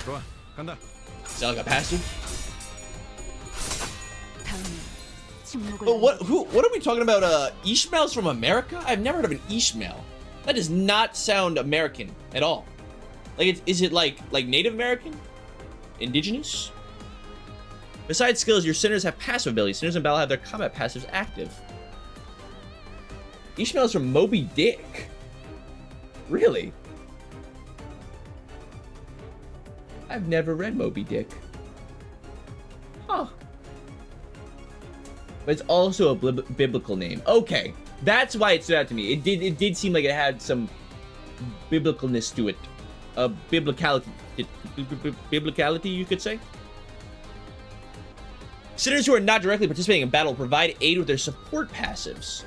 좋아, 간다. Sound like a passive? Oh, what are we talking about? Ishmael's from America? I've never heard of an Ishmael. That does not sound American at all. Like, is it like Native American? Indigenous? Besides skills, your sinners have passive abilities. Sinners in battle have their combat passives active. Ishmael's from Moby Dick. Really? I've never read Moby Dick. Huh. But it's also a biblical name. Okay, that's why it stood out to me. It did seem like it had some biblicalness to it. Biblicality, you could say. Sinners who are not directly participating in battle provide aid with their support passives.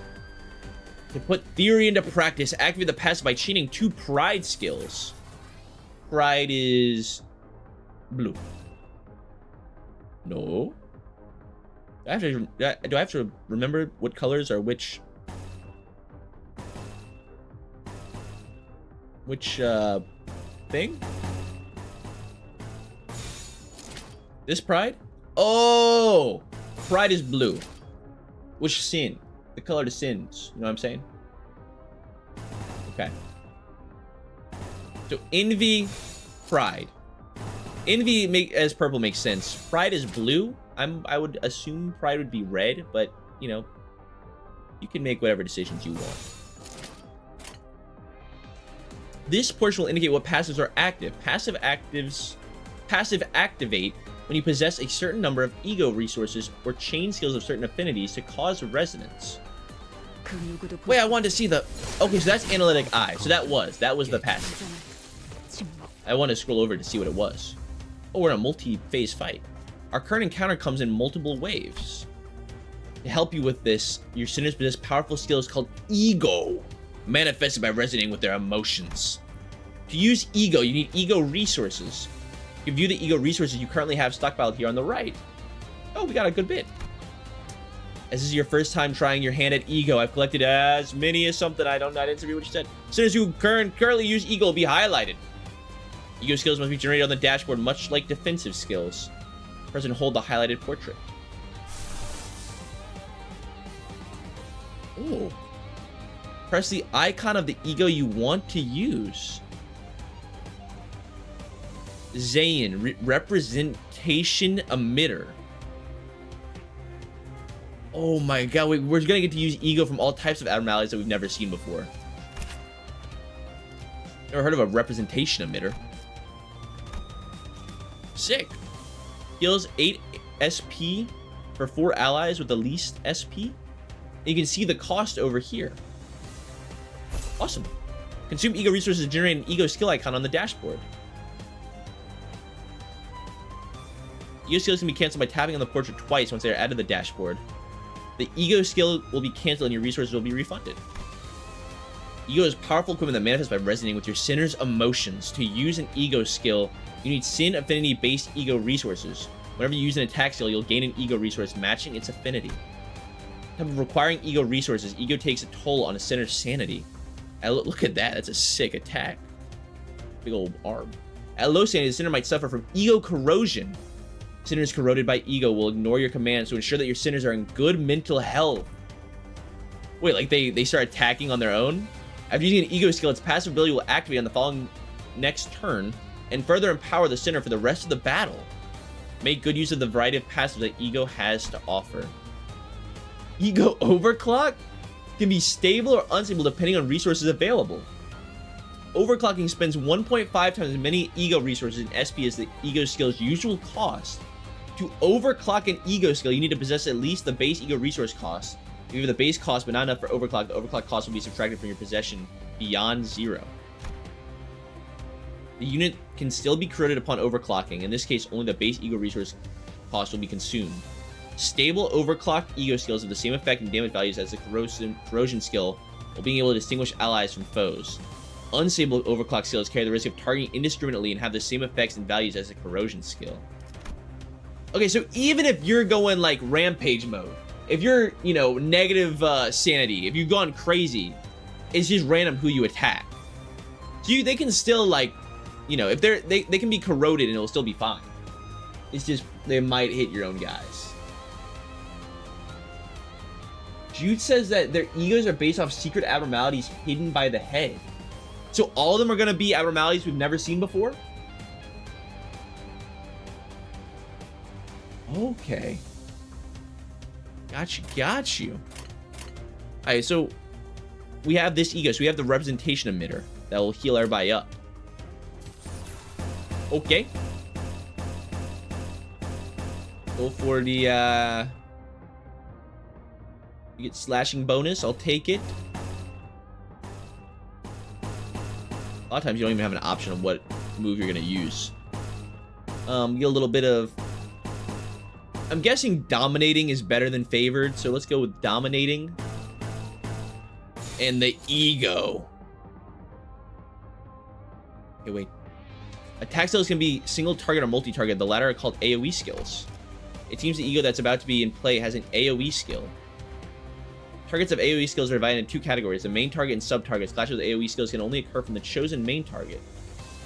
To put theory into practice, activate the passive by chaining 2 pride skills. Pride is blue. No. Do I have to remember what colors are which thing? This pride? Oh! Pride is blue. Which sin? The color to sins. You know what I'm saying? Okay. So envy, pride. Envy as purple makes sense. Pride is blue. I would assume pride would be red, but you know, you can make whatever decisions you want. This portion will indicate what passives are active. Passive activate when you possess a certain number of ego resources or chain skills of certain affinities to cause resonance. Wait, I wanted to see the... Okay, so that's analytic eye. So that was the passive. I want to scroll over to see what it was. Oh, we're in a multi-phase fight. Our current encounter comes in multiple waves. To help you with this, your sinners possess powerful skills called ego, manifested by resonating with their emotions. To use ego, you need ego resources. You can view the ego resources you currently have stockpiled here on the right. Oh, we got a good bit. As this is your first time trying your hand at ego, I've collected as many as something. I didn't see what you said. Sinners who currently use ego will be highlighted. Ego skills must be generated on the dashboard, much like defensive skills. Press and hold the highlighted portrait. Ooh. Press the icon of the ego you want to use. Zayn, representation emitter. Oh my god, we're gonna get to use ego from all types of abnormalities that we've never seen before. Never heard of a representation emitter. Sick. Heals 8 SP for 4 allies with the least SP. You can see the cost over here. Awesome. Consume ego resources to generate an ego skill icon on the dashboard. Ego skills can be canceled by tapping on the portrait twice once they are added to the dashboard. The ego skill will be canceled and your resources will be refunded. Ego is powerful equipment that manifests by resonating with your sinner's emotions. To use an ego skill, you need sin affinity based ego resources. Whenever you use an attack skill, you'll gain an ego resource matching its affinity. Type of requiring ego resources, ego takes a toll on a sinner's sanity. Look at that, that's a sick attack. Big old arm. At low sanity, the sinner might suffer from ego corrosion. Sinners corroded by ego will ignore your commands to ensure that your sinners are in good mental health. Wait, like they start attacking on their own? After using an ego skill, its passive ability will activate on the following next turn and further empower the sinner for the rest of the battle. Make good use of the variety of passives that ego has to offer. Ego overclock can be stable or unstable depending on resources available. Overclocking spends 1.5 times as many ego resources in SP as the ego skill's usual cost. To overclock an ego skill, you need to possess at least the base ego resource cost. If you have the base cost but not enough for overclock, the overclock cost will be subtracted from your possession beyond 0. The unit can still be corroded upon overclocking. In this case, only the base ego resource cost will be consumed. Stable overclocked ego skills have the same effect and damage values as the corrosion skill, while being able to distinguish allies from foes. Unstable overclock skills carry the risk of targeting indiscriminately and have the same effects and values as the corrosion skill. Okay, so even if you're going like rampage mode, if you're, you know, negative sanity, if you've gone crazy, it's just random who you attack. So they can still, like, you know, if they can be corroded and it'll still be fine. It's just they might hit your own guys. Jude says that their egos are based off secret abnormalities hidden by the head. So all of them are going to be abnormalities we've never seen before? Okay. Got you. Alright, so we have this ego. So we have the representation emitter that will heal everybody up. Okay. Go for the, you get slashing bonus. I'll take it. A lot of times you don't even have an option of what move you're going to use. Get a little bit of... I'm guessing dominating is better than favored, so let's go with dominating. And the ego. Okay, wait. Attack skills can be single target or multi-target. The latter are called AoE skills. It seems the ego that's about to be in play has an AoE skill. Targets of AoE skills are divided into 2 categories, the main target and sub-targets. Clashes with AoE skills can only occur from the chosen main target.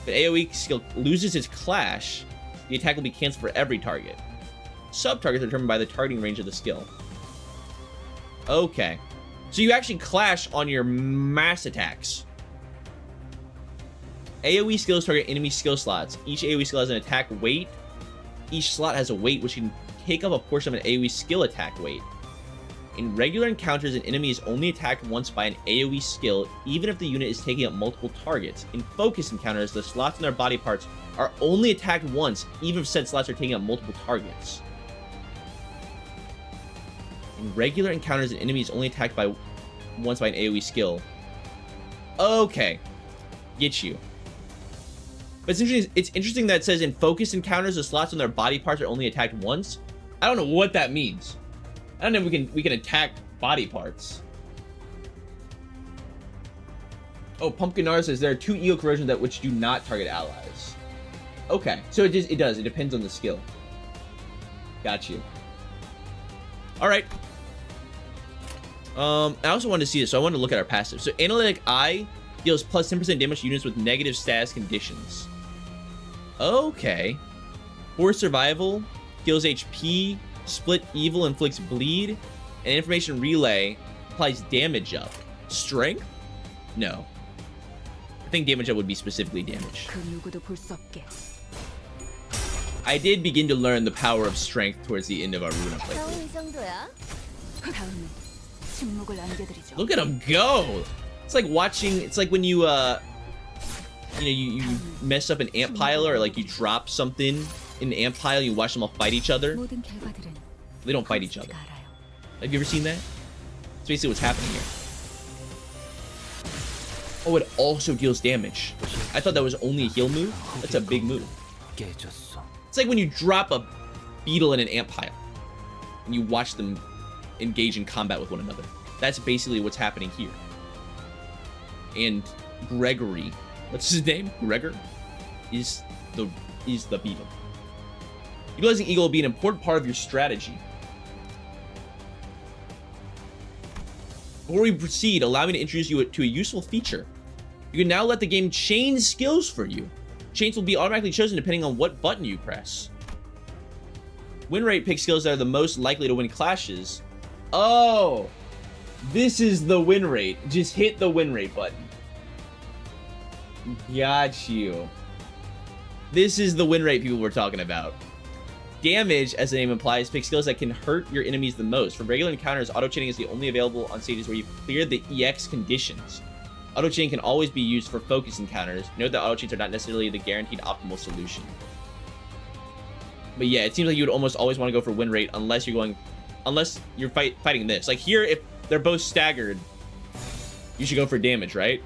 If an AoE skill loses its clash, the attack will be cancelled for every target. Sub-targets are determined by the targeting range of the skill. Okay. So you actually clash on your mass attacks. AoE skills target enemy skill slots. Each AoE skill has an attack weight. Each slot has a weight which can take up a portion of an AoE skill attack weight. In regular encounters, an enemy is only attacked once by an AoE skill, even if the unit is taking up multiple targets. In focus encounters, the slots in their body parts are only attacked once, even if said slots are taking up multiple targets. In regular encounters, an enemy is only attacked once by an AoE skill. Okay. Get you. But it's interesting that it says in focus encounters, the slots on their body parts are only attacked once. I don't know what that means. I don't know if we can attack body parts. Oh, Pumpkinar says there are 2 ego corrosions which do not target allies. Okay, so it does. It depends on the skill. Got you. All right. I also wanted to see this, so I wanted to look at our passive. So Analytic Eye deals plus 10% damage to units with negative status conditions. Okay. Force Survival heals HP. Split Evil inflicts bleed, and Information Relay applies damage up. Strength? No. I think damage up would be specifically damage. I did begin to learn the power of strength towards the end of our Runa playthrough. 겨우 이 정도야? 다음은 침묵을 안겨드리죠. Look at him go! It's like watching. It's like when you you mess up an ant pile, or like you drop something in the ant pile. You watch them all fight each other. 모든 결과들은 They don't fight each other. 가 알아요. Have you ever seen that? That's basically what's happening here. Oh, it also deals damage. I thought that was only a heal move. That's a big move. 깨졌어. It's like when you drop a beetle in an ant pile and you watch them engage in combat with one another. That's basically what's happening here. And Gregory, what's his name? Gregor is the beetle. Utilizing Eagle will be an important part of your strategy. Before we proceed, allow me to introduce you to a useful feature. You can now let the game chain skills for you. Chains will be automatically chosen depending on what button you press. Win rate picks skills that are the most likely to win clashes. Oh, this is the win rate. Just hit the win rate button. Got you. This is the win rate people were talking about. Damage, as the name implies, picks skills that can hurt your enemies the most. For regular encounters, auto-chaining is the only available on stages where you've cleared the EX conditions. Auto-chaining can always be used for focus encounters. Note that auto-chains are not necessarily the guaranteed optimal solution. But yeah, it seems like you would almost always want to go for win rate unless you're fighting this. Like here, if they're both staggered, you should go for damage, right?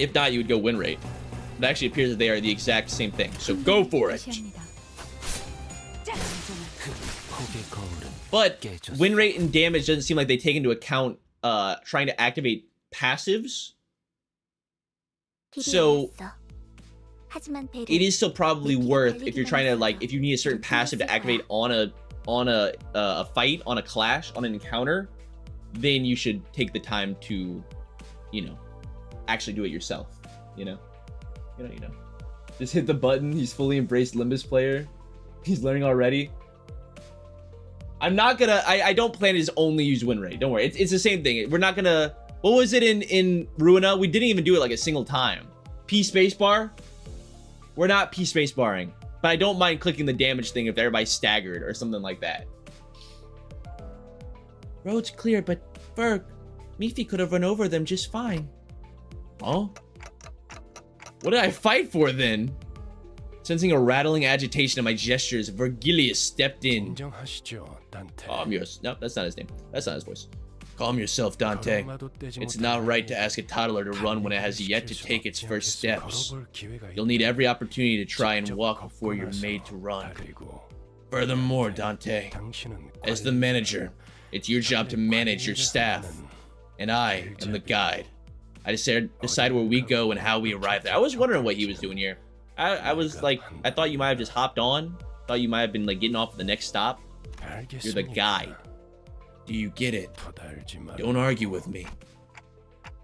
If not, you would go win rate. It actually appears that they are the exact same thing, so go for it. But win rate and damage doesn't seem like they take into account trying to activate passives. So it is still probably worth, if you're trying to, like, if you need a certain passive to activate on a fight, on a clash, on an encounter, then you should take the time to, actually do it yourself. You know. Just hit the button. He's fully embraced Limbus player. He's learning already. I'm not gonna. I don't plan to just only use win rate. Don't worry. It's the same thing. We're not gonna. What was it in Ruina? We didn't even do it like a single time. P spacebar. We're not P spacebarring, but I don't mind clicking the damage thing if everybody's staggered or something like that. Road's clear, but Ferg, Mifi could have run over them just fine. Huh? What did I fight for then? Sensing a rattling agitation in my gestures, Vergilius stepped in. Calm yourself. No, that's not his name. That's not his voice. Calm yourself, Dante. It's not right to ask a toddler to run when it has yet to take its first steps. You'll need every opportunity to try and walk before you're made to run. Furthermore, Dante, as the manager, it's your job to manage your staff. And I am the guide. I decide where we go and how we arrive there. I was wondering what he was doing here. I was like, I thought you might have just hopped on. Thought you might have been like getting off at the next stop. You're the guide. Do you get it? Don't argue with me.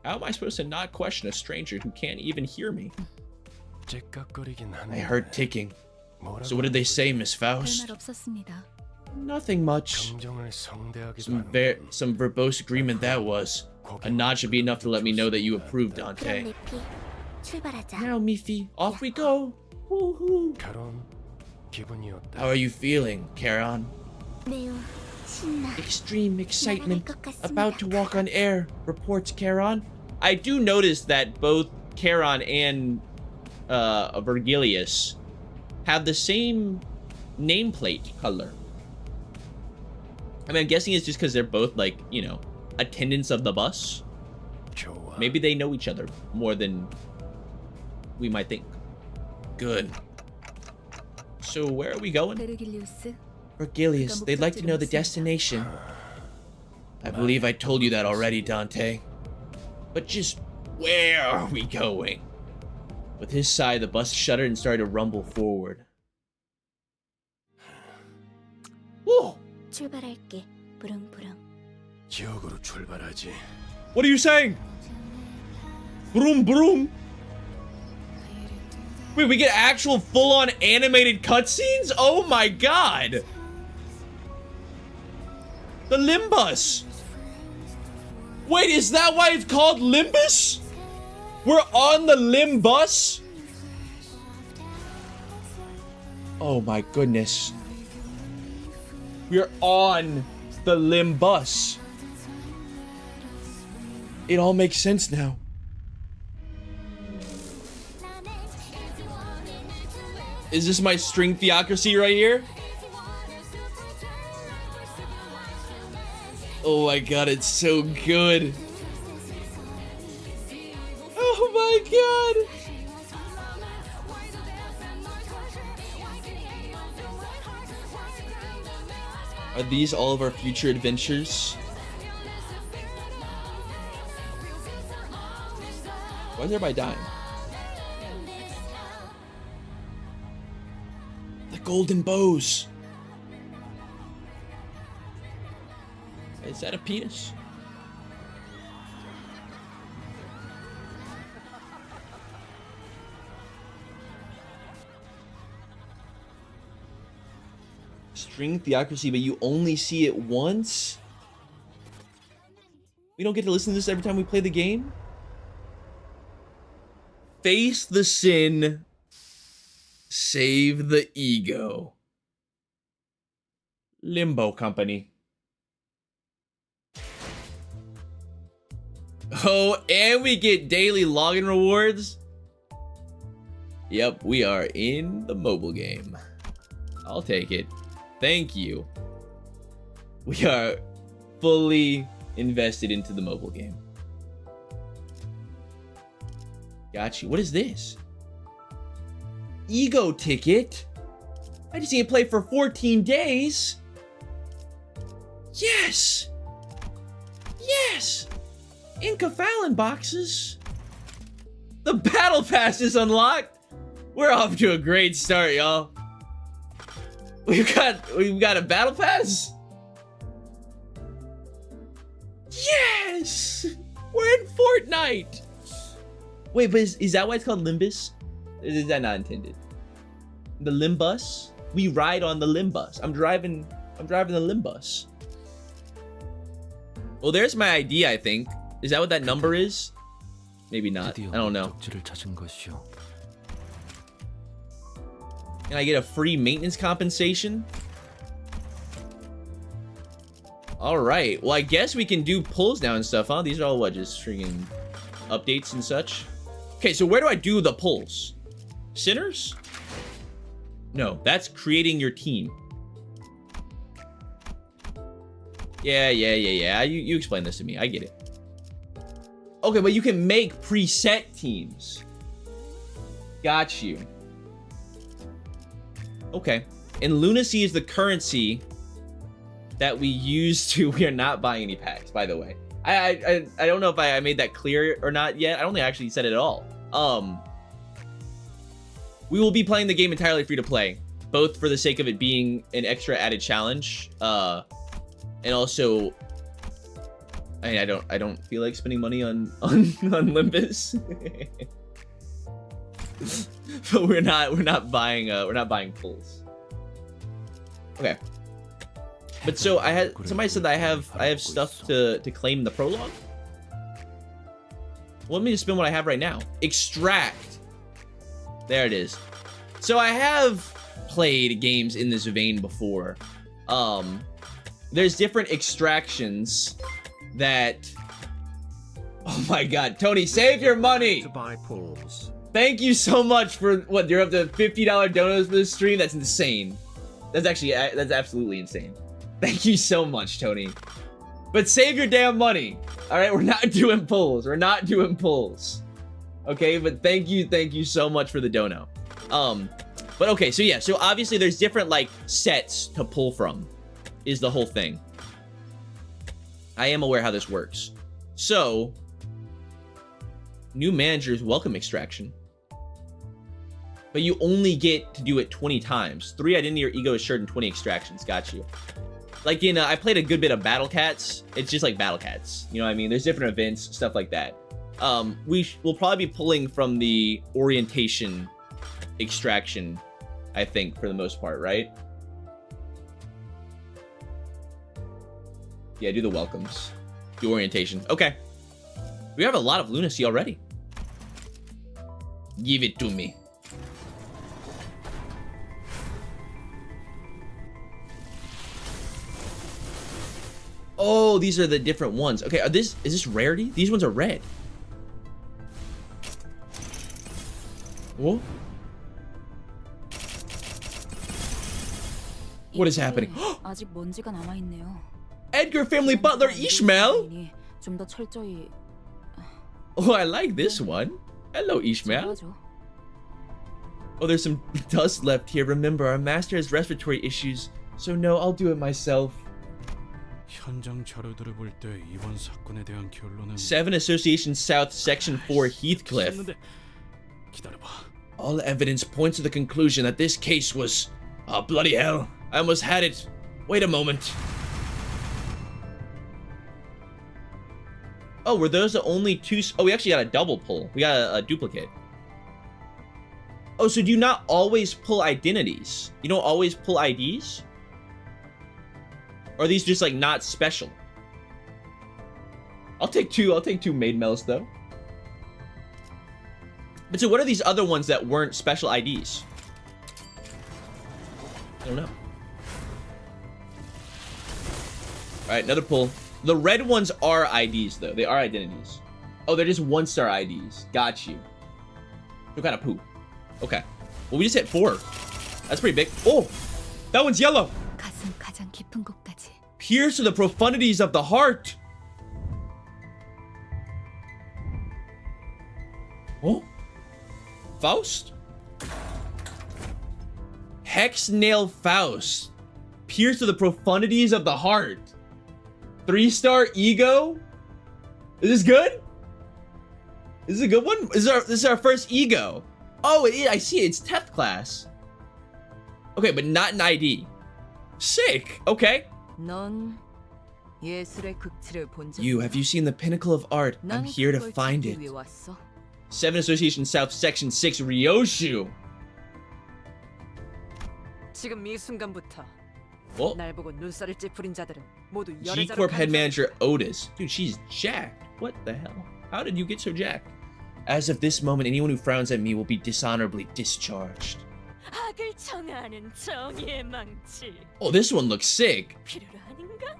How am I supposed to not question a stranger who can't even hear me? I heard ticking. So what did they say, Miss Faust? Nothing much. Some verbose agreement that was. A nod should be enough to let me know that you approve, Dante. Now, Mifi, off we go. Woohoo! How are you feeling, Charon? Extreme excitement. About to walk on air, reports Charon. I do notice that both Charon and Vergilius have the same nameplate color. I mean, I'm guessing it's just because they're both, like, attendants of the bus. Maybe they know each other more than we might think. Good. So where are we going? Vergilius, they'd like to know the destination. I believe I told you that already, Dante. But just where are we going? With his sigh, the bus shuddered and started to rumble forward. Whoa! What are you saying? Broom broom. Wait, we get actual full-on animated cutscenes? Oh my god! The Limbus! Wait, is that why it's called Limbus? We're on the Limbus? Oh my goodness. We're on the Limbus. It all makes sense now. Is this my string theocracy right here? Oh my god, it's so good. Oh my god. Are these all of our future adventures? Why is everybody dying? The Golden Boughs. Is that a penis? String theocracy, but you only see it once? We don't get to listen to this every time we play the game? Face the sin. Save the ego. Limbo Company. Oh, and we get daily login rewards. Yep, we are in the mobile game. I'll take it. Thank you. We are fully invested into the mobile game. Got you. What is this? Ego ticket? I just need to play for 14 days. Yes! Yes! Inca Fallon boxes. The battle pass is unlocked. We're off to a great start, y'all. We've got a battle pass. Yes! We're in Fortnite. Wait, but is that why it's called Limbus? Or is that not intended? The Limbus? We ride on the Limbus. I'm driving the Limbus. Well, there's my ID, I think. Is that what that number is? Maybe not. I don't know. Can I get a free maintenance compensation? Alright. Well, I guess we can do pulls now and stuff, huh? These are all what? Just freaking updates and such? Okay, so where do I do the pulls? Sinners? No, that's creating your team. Yeah. You explain this to me. I get it. Okay, but you can make preset teams. Got you. Okay. And lunacy is the currency that we use to... We are not buying any packs, by the way. I don't know if I made that clear or not yet. I don't think I actually said it at all. We will be playing the game entirely free to play, both for the sake of it being an extra added challenge, and also, I mean, I don't feel like spending money on Limbus. But we're not buying pulls. Okay. But so somebody said that I have stuff to claim in the prologue. Well, let me just spin what I have right now. Extract. There it is. So I have played games in this vein before. There's different extractions that... Oh my god, Tony, save your money! To buy pulls. Thank you so much for what, you're up to $50 donos for this stream? That's insane. That's absolutely insane. Thank you so much, Tony. But save your damn money. All right, we're not doing pulls. We're not doing pulls. Okay, but thank you so much for the dono. But okay, so yeah, so obviously there's different like sets to pull from, is the whole thing. I am aware how this works. So, new managers welcome extraction. But you only get to do it 20 times. 3 identity or ego assured and 20 extractions. Got you. Like in, I played a good bit of Battle Cats. It's just like Battle Cats. You know what I mean? There's different events, stuff like that. We'll probably be pulling from the orientation extraction, I think, for the most part, right? Yeah, do the welcomes. Do orientation. Okay. We have a lot of lunacy already. Give it to me. Oh, these are the different ones. Okay, is this rarity? These ones are red. Whoa. What is happening? 아직 먼지가 남아 있네요. Edgar family butler Ishmael. 좀더 철저히. Oh, I like this one. Hello, Ishmael. Oh, there's some dust left here. Remember, our master has respiratory issues, so no, I'll do it myself. 현장 자료들을 볼 때 이번 사건에 대한 결론은 7 Association South, Section 4, Heathcliff. 기다려봐. All evidence points to the conclusion that this case was... Oh, bloody hell. I almost had it. Wait a moment. Oh, were those the only two... Oh, we actually got a double pull. We got a duplicate. Oh, so do you not always pull identities? You don't always pull IDs? Or are these just like not special? I'll take two maid mails though. But so what are these other ones that weren't special IDs? I don't know. Alright, another pull. The red ones are IDs though. They are identities. Oh, they're just 1-star IDs. Got you. What kind of poop? Okay. Well, we just hit 4. That's pretty big. Oh! That one's yellow! 가슴 가장 깊은 곳까지. Pierce to the profundities of the heart! Oh? Faust? Hex Nail Faust. Pierce to the profundities of the heart. 3-star ego? Is this good? Is this a good one? This is our first ego. Oh, I see it. It's 10th class. Okay, but not an ID. Sick. Okay. 넌 예술의 극치를 본 적. You, have you seen the pinnacle of art? I'm here to find it. 7 Association South, Section 6, Ryoshu. 지금 이 순간부터 Well, 날 보고 눈살을 찌푸린 자들은 모두 G Corp head manager Otis. Dude, she's jacked. What the hell? How did you get so jacked? As of this moment, anyone who frowns at me will be dishonorably discharged. 악을 청하는 정의의 망치. Oh, this one looks sick. 필요로 하는가?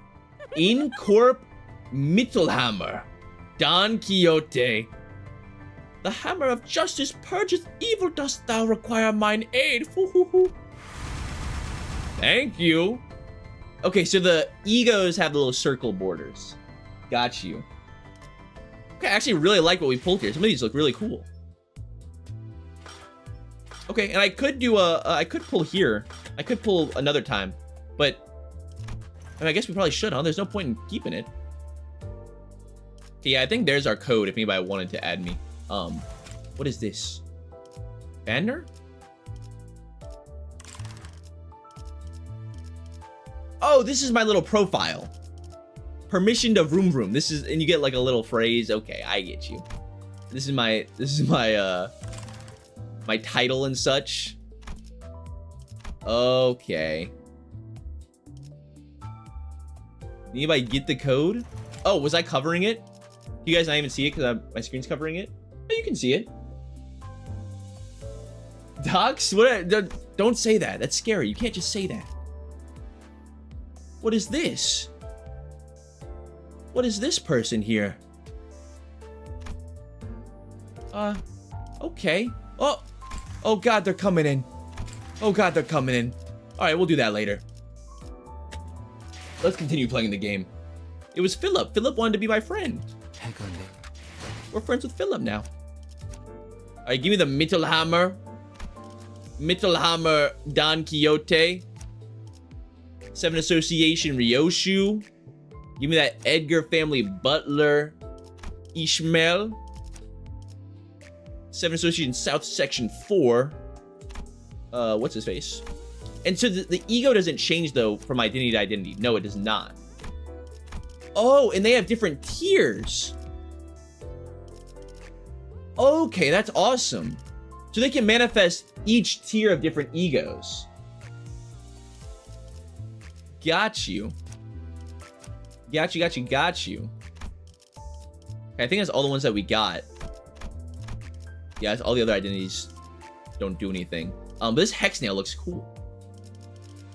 In Corp Mittelhammer. Don Quixote. The hammer of justice purgeth evil. Dost thou require mine aid? Thank you. Okay, so the egos have the little circle borders. Got you. Okay, I actually really like what we pulled here. Some of these look really cool. Okay, and I could do I could pull here. I could pull another time, but I guess we probably should, huh? There's no point in keeping it. Yeah, I think there's our code if anybody wanted to add me. What is this? Banner? Oh, this is my little profile. Permission to vroom vroom. This is, and you get like a little phrase. Okay, I get you. This is my my title and such. Okay. Anybody get the code? Oh, was I covering it? You guys not even see it because my screen's covering it? Oh, you can see it. Docs? What? Don't say that. That's scary. You can't just say that. What is this? What is this person here? Okay. Oh God, they're coming in. Oh God, they're coming in. All right, we'll do that later. Let's continue playing the game. It was Philip. Philip wanted to be my friend. We're friends with Philip now. All right, give me the Mittelhammer. Mittelhammer Don Quixote. 7 Association Ryoshu. Give me that Edgar family butler Ishmael. 7 Association South Section 4. What's his face? And so the ego doesn't change though from identity to identity. No, it does not. Oh, and they have different tiers. Okay, that's awesome. So they can manifest each tier of different egos. Got you. Got you. Okay, I think that's all the ones that we got. Yeah, that's all the other identities don't do anything. But this hex nail looks cool.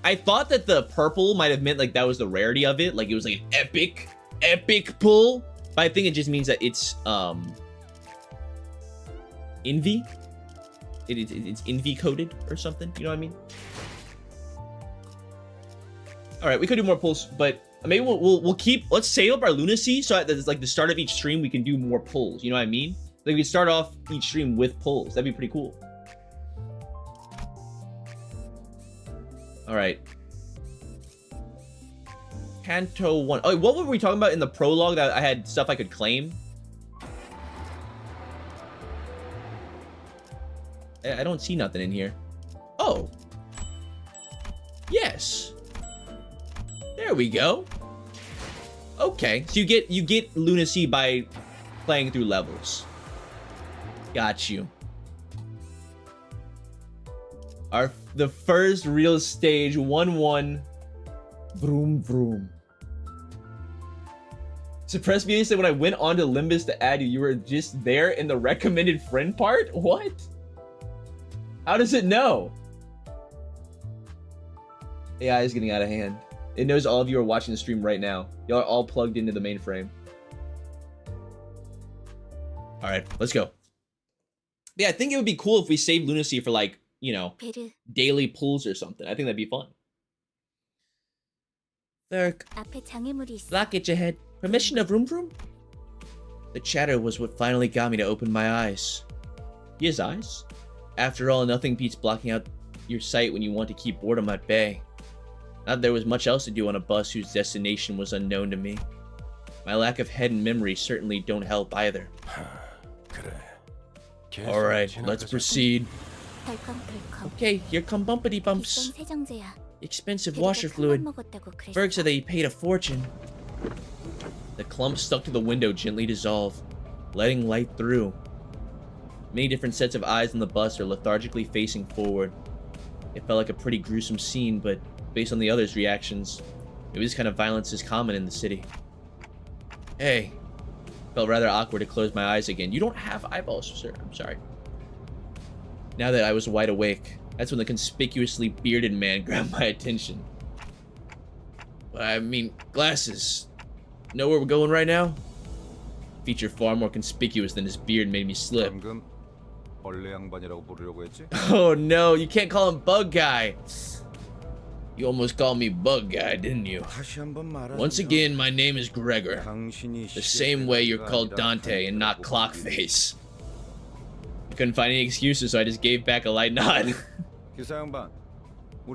I thought that the purple might have meant like that was the rarity of it, like it was like an epic pull. But I think it just means that it's envy. It's envy coded or something. You know what I mean? All right, we could do more pulls, but maybe we'll keep. Let's save up our lunacy so that it's like the start of each stream we can do more pulls. You know what I mean? Like we can start off each stream with pulls. That'd be pretty cool. All right. Canto I. Oh, what were we talking about in the prologue that I had stuff I could claim? I don't see nothing in here. Oh. Yes. There we go. Okay, so you get lunacy by playing through levels. Got you. The first real stage 1-1. Vroom vroom. Suppressed Media said when I went on to Limbus to add you, you were just there in the recommended friend part? What? How does it know? AI is getting out of hand. It knows all of you are watching the stream right now. Y'all are all plugged into the mainframe. All right, let's go. Yeah, I think it would be cool if we saved lunacy for like, you know, daily pulls or something. I think that'd be fun. Thurk. Blockage ahead. Permission to vroom vroom? The chatter was what finally got me to open my eyes. He has eyes? After all, nothing beats blocking out your sight when you want to keep boredom at bay. Not that there was much else to do on a bus whose destination was unknown to me. My lack of head and memory certainly don't help either. Alright, let's proceed. Okay, here come bumpity bumps. Expensive washer fluid. Berg said that he paid a fortune. The clump stuck to the window gently dissolved, letting light through. Many different sets of eyes on the bus are lethargically facing forward. It felt like a pretty gruesome scene, but based on the others' reactions, maybe this kind of violence is common in the city. Hey. Felt rather awkward to close my eyes again. You don't have eyeballs, sir. I'm sorry. Now that I was wide awake, that's when the conspicuously bearded man grabbed my attention. But I mean, glasses. Know where we're going right now? Feature far more conspicuous than his beard made me slip. Oh no, you can't call him Bug Guy. You almost called me Bug Guy, didn't you? Once again, my name is Gregor. The same way you're called Dante and not Clockface. I couldn't find any excuses, so I just gave back a light nod.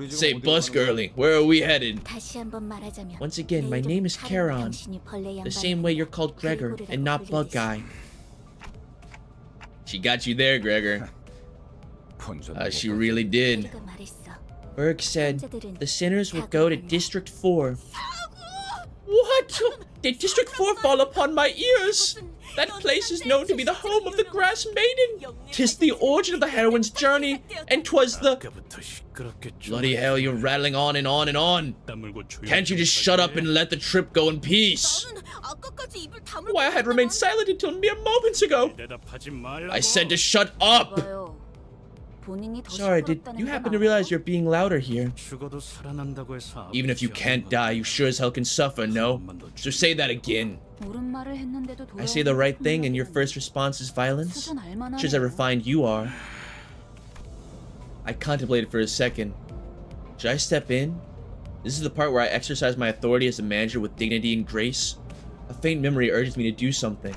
Say, bus girlie, where are we headed? Once again, my name is Charon. The same way you're called Gregor and not Bug Guy. She got you there, Gregor. She really did. Berg said the sinners would go to District 4. What? Did District 4 fall upon my ears? That place is known to be the home of the Grass Maiden. 'Tis the origin of the heroine's journey, and 'twas the... Bloody hell, you're rattling on and on and on. Can't you just shut up and let the trip go in peace? Why, I had remained silent until mere moments ago. I said to shut up. Sorry, did you happen to realize you're being louder here? Even if you can't die, you sure as hell can suffer, no? So say that again. I say the right thing and your first response is violence? Shows how refined you are. I contemplated for a second. Should I step in? This is the part where I exercise my authority as a manager with dignity and grace. A faint memory urges me to do something.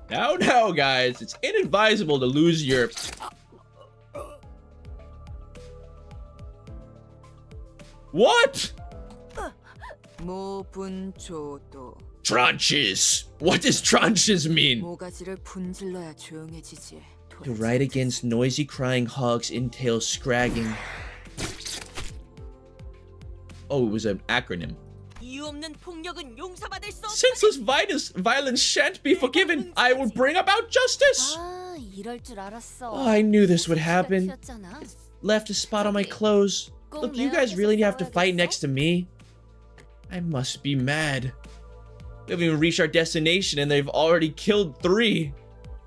Now, guys, it's inadvisable to lose your... What? Tranches. What does tranches mean? To write against noisy crying hogs entails scragging. Oh, it was an acronym. Senseless violence shan't be forgiven. I will bring about justice. Oh, I knew this would happen. It left a spot on my clothes. Look, you guys really have to fight next to me? I must be mad. We haven't even reached our destination and they've already killed 3.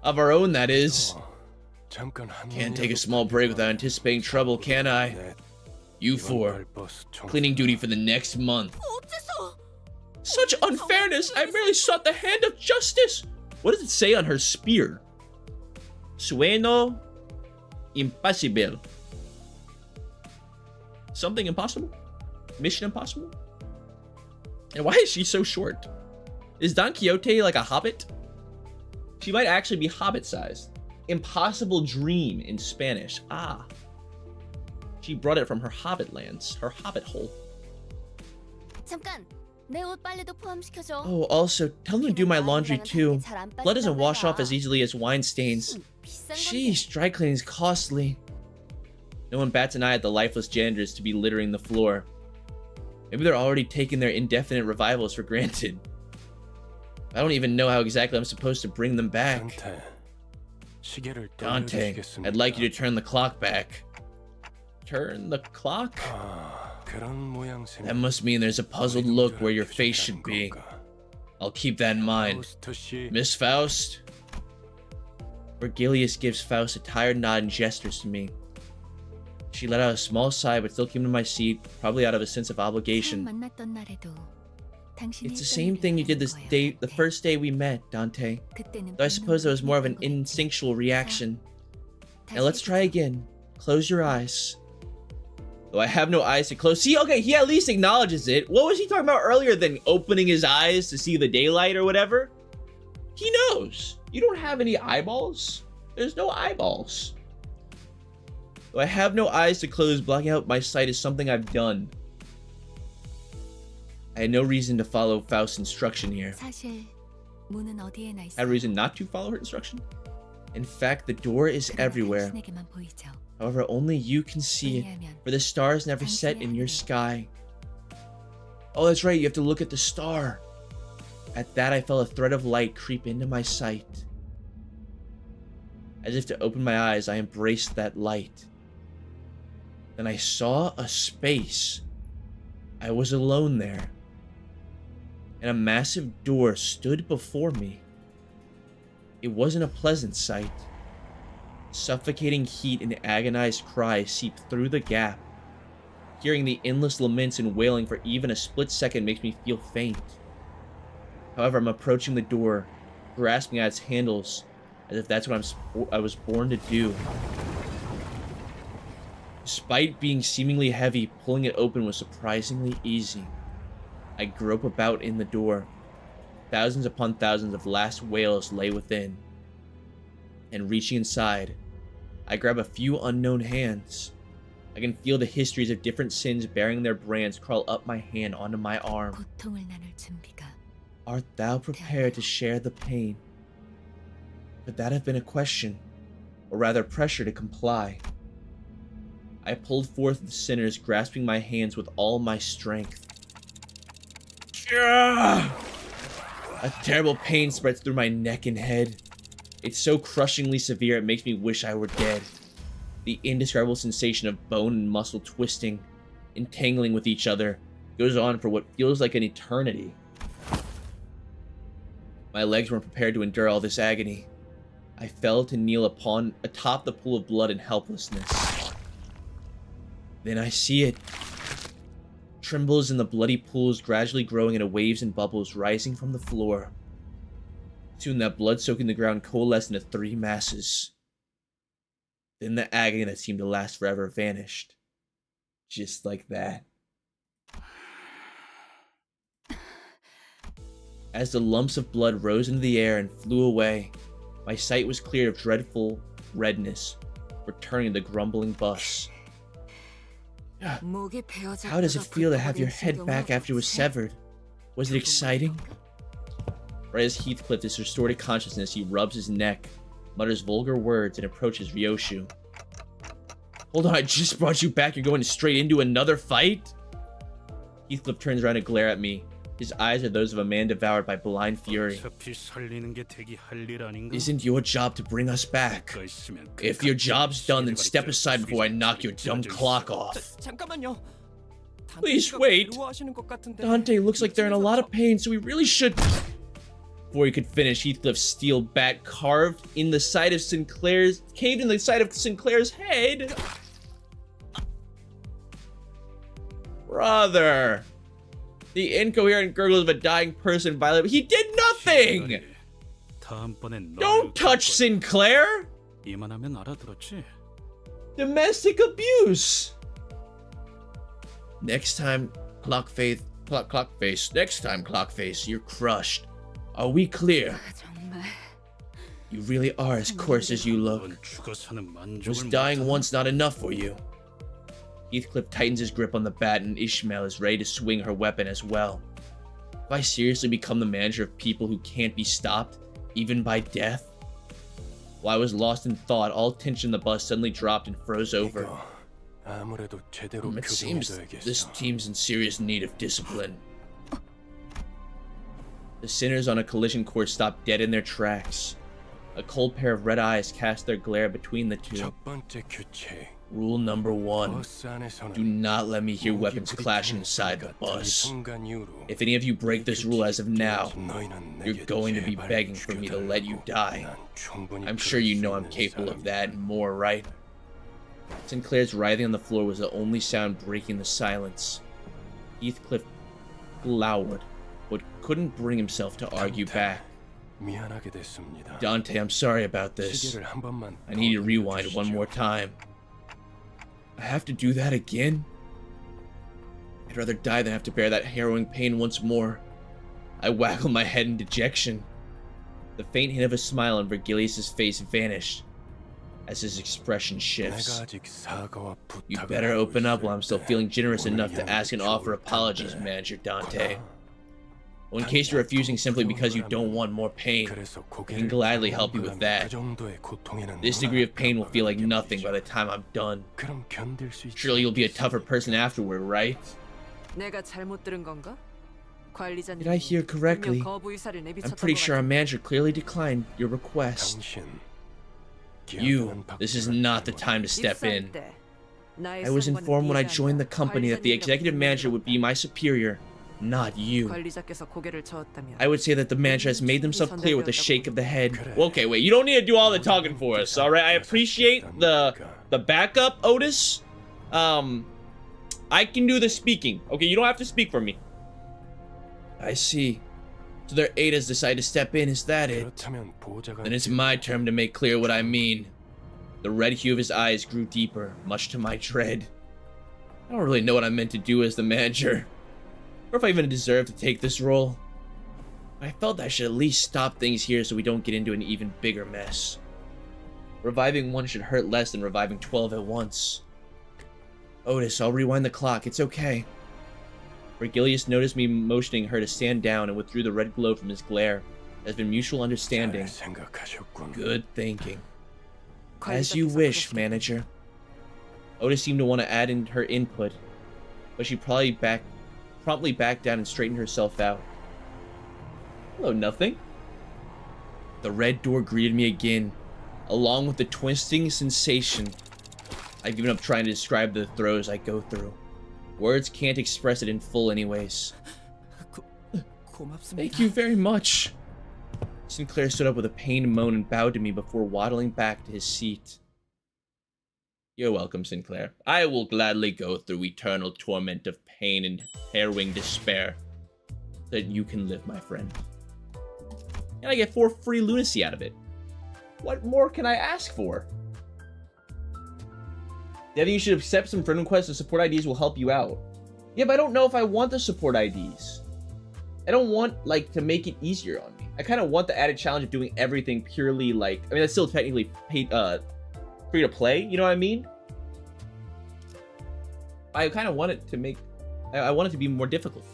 Of our own, that is. Can't take a small break without anticipating trouble, can I? You four, cleaning duty for the next month. Such unfairness! I merely sought the hand of justice! What does it say on her spear? Sueno impossible. Something impossible? Mission impossible? And why is she so short? Is Don Quixote like a hobbit? She might actually be hobbit-sized. Impossible dream in Spanish. Ah. She brought it from her hobbit lands, her hobbit hole. 잠깐. 내 옷 빨래도 포함시켜줘. Oh, also, tell them to do my laundry too. Blood doesn't wash off as easily as wine stains. Sheesh, dry cleaning's costly. No one bats an eye at the lifeless janitors to be littering the floor. Maybe they're already taking their indefinite revivals for granted. I don't even know how exactly I'm supposed to bring them back. Dante, I'd like you to turn the clock back. Turn the clock? That must mean there's a puzzled look where your face should be. I'll keep that in mind. Miss Faust? Virgilius gives Faust a tired nod and gestures to me. She let out a small sigh but still came to my seat, probably out of a sense of obligation. It's the same thing you did this day, the first day we met, Dante. Though I suppose that was more of an instinctual reaction. Now let's try again. Close your eyes. Though I have no eyes to close. See, okay, he at least acknowledges it. What was he talking about earlier than opening his eyes to see the daylight or whatever? He knows. You don't have any eyeballs. There's no eyeballs. Though I have no eyes to close, blocking out my sight is something I've done. I had no reason to follow Faust's instruction here. I had a reason not to follow her instruction? In fact, the door is everywhere. However, only you can see it, for the stars never set in your sky. Oh, that's right, you have to look at the star. At that, I felt a thread of light creep into my sight. As if to open my eyes, I embraced that light. Then I saw a space. I was alone there. And a massive door stood before me. It wasn't a pleasant sight. Suffocating heat and agonized cries seeped through the gap. Hearing the endless laments and wailing for even a split second makes me feel faint. However, I'm approaching the door, grasping at its handles, as if that's what I was born to do. Despite being seemingly heavy, pulling it open was surprisingly easy. I grope about in the door. Thousands upon thousands of last wails lay within. And reaching inside, I grab a few unknown hands. I can feel the histories of different sins bearing their brands crawl up my hand onto my arm. Art thou prepared to share the pain? Could that have been a question, or rather pressure to comply? I pulled forth the sinners, grasping my hands with all my strength. A terrible pain spreads through my neck and head. It's so crushingly severe it makes me wish I were dead. The indescribable sensation of bone and muscle twisting, entangling with each other, goes on for what feels like an eternity. My legs weren't prepared to endure all this agony. I fell to kneel atop the pool of blood in helplessness. Then I see it. Trembles in the bloody pools, gradually growing into waves and bubbles rising from the floor. Soon that blood soaking the ground coalesced into three masses. Then the agony that seemed to last forever vanished. Just like that. As the lumps of blood rose into the air and flew away, my sight was cleared of dreadful redness, returning to the grumbling bus. How does it feel to have your head back after it was severed? Was it exciting? Right as Heathcliff is restored to consciousness, he rubs his neck, mutters vulgar words, and approaches Ryoshu. Hold on, I just brought you back. You're going straight into another fight? Heathcliff turns around to glare at me. His eyes are those of a man devoured by blind fury. Isn't your job to bring us back? If your job's done, then step aside before I knock your dumb clock off. Please wait. Dante looks like they're in a lot of pain, so we really should... Before he could finish, Heathcliff's steel bat caved in the side of Sinclair's head. Brother. The incoherent gurgles of a dying person violate. He did nothing! Don't touch Sinclair! 이만하면 알아들었지? Domestic abuse! Next time, Clockface, next time, Clockface, you're crushed. Are we clear? 정말 You really are as coarse as you look. 넌 죽어 사는 만족을 Was dying 못하나? once not enough for you? Heathcliff tightens his grip on the bat and Ishmael is ready to swing her weapon as well. Have I seriously become the manager of people who can't be stopped, even by death? While I was lost in thought, all tension in the bus suddenly dropped and froze over. It seems this team's in serious need of discipline. The sinners on a collision course stopped dead in their tracks. A cold pair of red eyes cast their glare between the two. Rule number 1. Do not let me hear weapons clashing inside the bus. If any of you break this rule as of now, you're going to be begging for me to let you die. I'm sure you know I'm capable of that and more, right? Sinclair's writhing on the floor was the only sound breaking the silence. Heathcliff glowered, but couldn't bring himself to argue back. Dante, I'm sorry about this. I need to rewind one more time. I have to do that again? I'd rather die than have to bear that harrowing pain once more. I waggled my head in dejection. The faint hint of a smile on Virgilius' face vanished as his expression shifts. You better open up while I'm still feeling generous enough to ask and offer apologies, Manager Dante. Well, in case you're refusing simply because you don't want more pain, I can gladly help you with that. This degree of pain will feel like nothing by the time I'm done. Surely you'll be a tougher person afterward, right? Did I hear correctly? I'm pretty sure our manager clearly declined your request. This is not the time to step in. I was informed when I joined the company that the executive manager would be my superior, not you. I would say that the manager has made himself clear with a shake of the head. Okay, wait, you don't need to do all the talking for us, alright? I appreciate the backup, Otis. I can do the speaking. Okay, you don't have to speak for me. I see. So their Adas decide to step in, is that it? Then it's my turn to make clear what I mean. The red hue of his eyes grew deeper, much to my dread. I don't really know what I'm meant to do as the manager, or if I even deserve to take this role. I felt I should at least stop things here so we don't get into an even bigger mess. Reviving one should hurt less than reviving 12 at once. Otis, I'll rewind the clock, it's okay. Virgilius noticed me motioning her to stand down and withdrew the red glow from his glare. There's been mutual understanding. Good thinking. As you wish, manager. Otis seemed to want to add in her input, but she promptly backed down and straightened herself out. Hello, nothing. The red door greeted me again, along with the twisting sensation. I've given up trying to describe the throes I go through. Words can't express it in full anyways. Thank you very much. Sinclair stood up with a pained moan and bowed to me before waddling back to his seat. You're welcome, Sinclair. I will gladly go through eternal torment of pain and harrowing despair so that you can live, my friend. And I get 4 free lunacy out of it. What more can I ask for? I think you should accept some friend requests. The support IDs will help you out. Yeah, but I don't know if I want the support IDs. I don't want, like, to make it easier on me. I kind of want the added challenge of doing everything purely, like... I mean, that's still technically paid, free to play, you know what I mean? I kind of want it to make... I want it to be more difficult.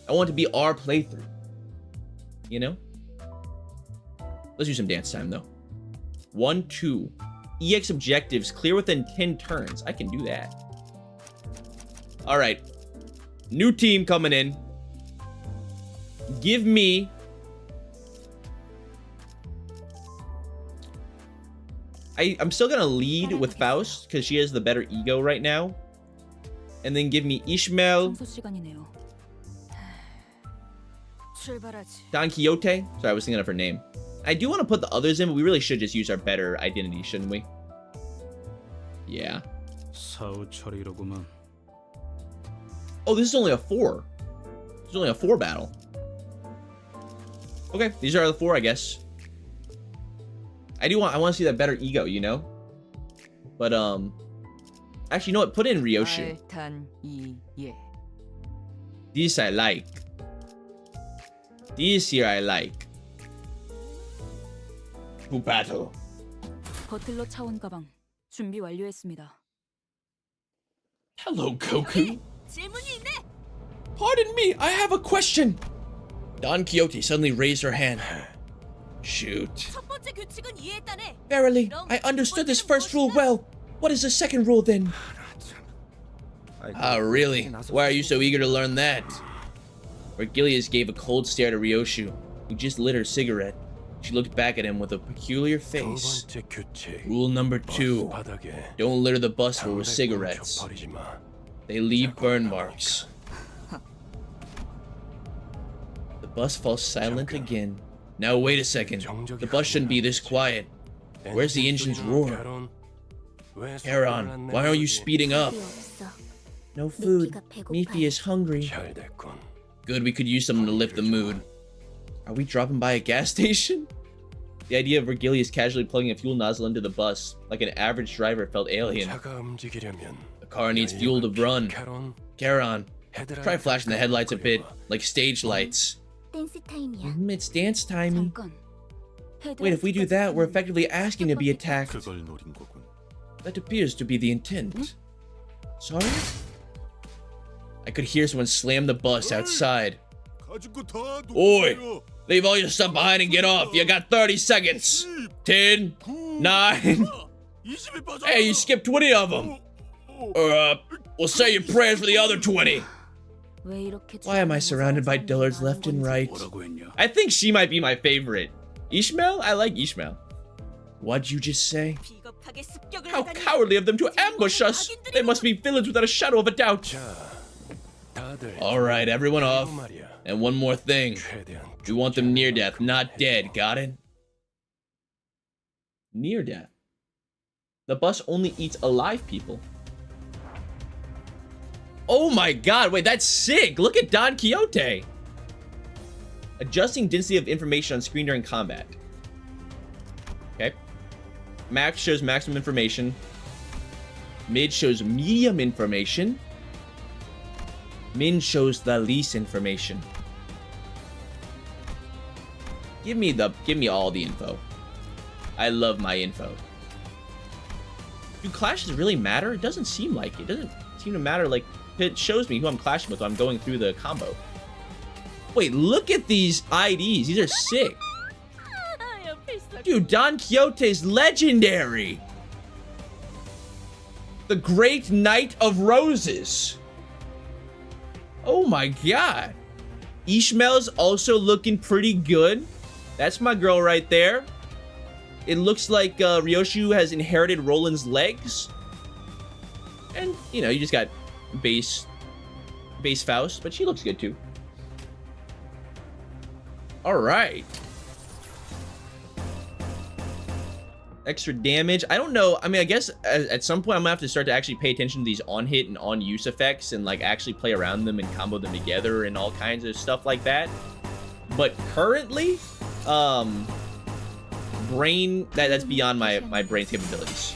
I want it to be our playthrough. You know? Let's do some dance time, though. 1, 2... EX objectives clear within 10 turns. I can do that. Alright. New team coming in. Give me... I'm still gonna lead with Faust, because she has the better ego right now. And then give me Ishmael. Don Quixote. Sorry, I was thinking of her name. I do want to put the others in, but we really should just use our better identity, shouldn't we? Yeah. Oh, this is only a 4. It's only a 4 battle. Okay, these are the 4, I guess. I want to see that better ego, you know? But, actually, you know what? Put in Ryoshu. This I like. This here I like. To battle. 버틀러 차원 가방 준비 완료했습니다. Hello, Goku. 질문이 있네. Pardon me, I have a question. Don Quixote suddenly raised her hand. Shoot. 첫 번째 규칙은 이해했다네. Verily, I understood this first rule well. What is the second rule then? Ah, really? Why are you so eager to learn that? Vergilius gave a cold stare to Ryoshu, who just lit her cigarette. She looked back at him with a peculiar face. Rule number 2. Don't litter the bus full with cigarettes. They leave burn marks. The bus falls silent again. Now wait a second. The bus shouldn't be this quiet. Where's the engine's roar? Heron, why aren't you speeding up? No food. Miffy is hungry. Good, we could use something to lift the mood. Are we dropping by a gas station? The idea of Vergilius casually plugging a fuel nozzle into the bus, like an average driver, felt alien. The car needs fuel to run. Charon, try flashing the headlights a bit, like stage lights. 댄스 타임이야. It's dance timey. 잠깐. Wait, if we do that, we're effectively asking to be attacked. 그걸 노린 거군. That appears to be the intent. Sorry? I could hear someone slam the bus outside. Oi! Leave all your stuff behind and get off. You got 30 seconds. 10, 9. Hey, you skipped 20 of them. We'll say your prayers for the other 20. Why am I surrounded by dullards left and right? I think she might be my favorite. Ishmael? I like Ishmael. What'd you just say? How cowardly of them to ambush us! They must be villains without a shadow of a doubt. Alright, everyone off. And one more thing. We want them near death, not dead, got it? Near death. The bus only eats alive people. Oh my god, wait, that's sick! Look at Don Quixote! Adjusting density of information on screen during combat. Okay. Max shows maximum information. Mid shows medium information. Min shows the least information. Give me all the info. I love my info. Do clashes really matter? It doesn't seem like it. It doesn't seem to matter. Like, it shows me who I'm clashing with when I'm going through the combo. Wait, look at these IDs. These are sick. Dude, Don Quixote's legendary. The Great Knight of Roses. Oh my god. Ishmael's also looking pretty good. That's my girl right there. It looks like Ryoshu has inherited Roland's legs. And, you know, you just got base Faust, but she looks good too. Alright. Extra damage. I don't know. I mean, I guess at some point I'm gonna have to start to actually pay attention to these on-hit and on-use effects and like actually play around them and combo them together and all kinds of stuff like that. But currently, brain, that's beyond my brain's capabilities.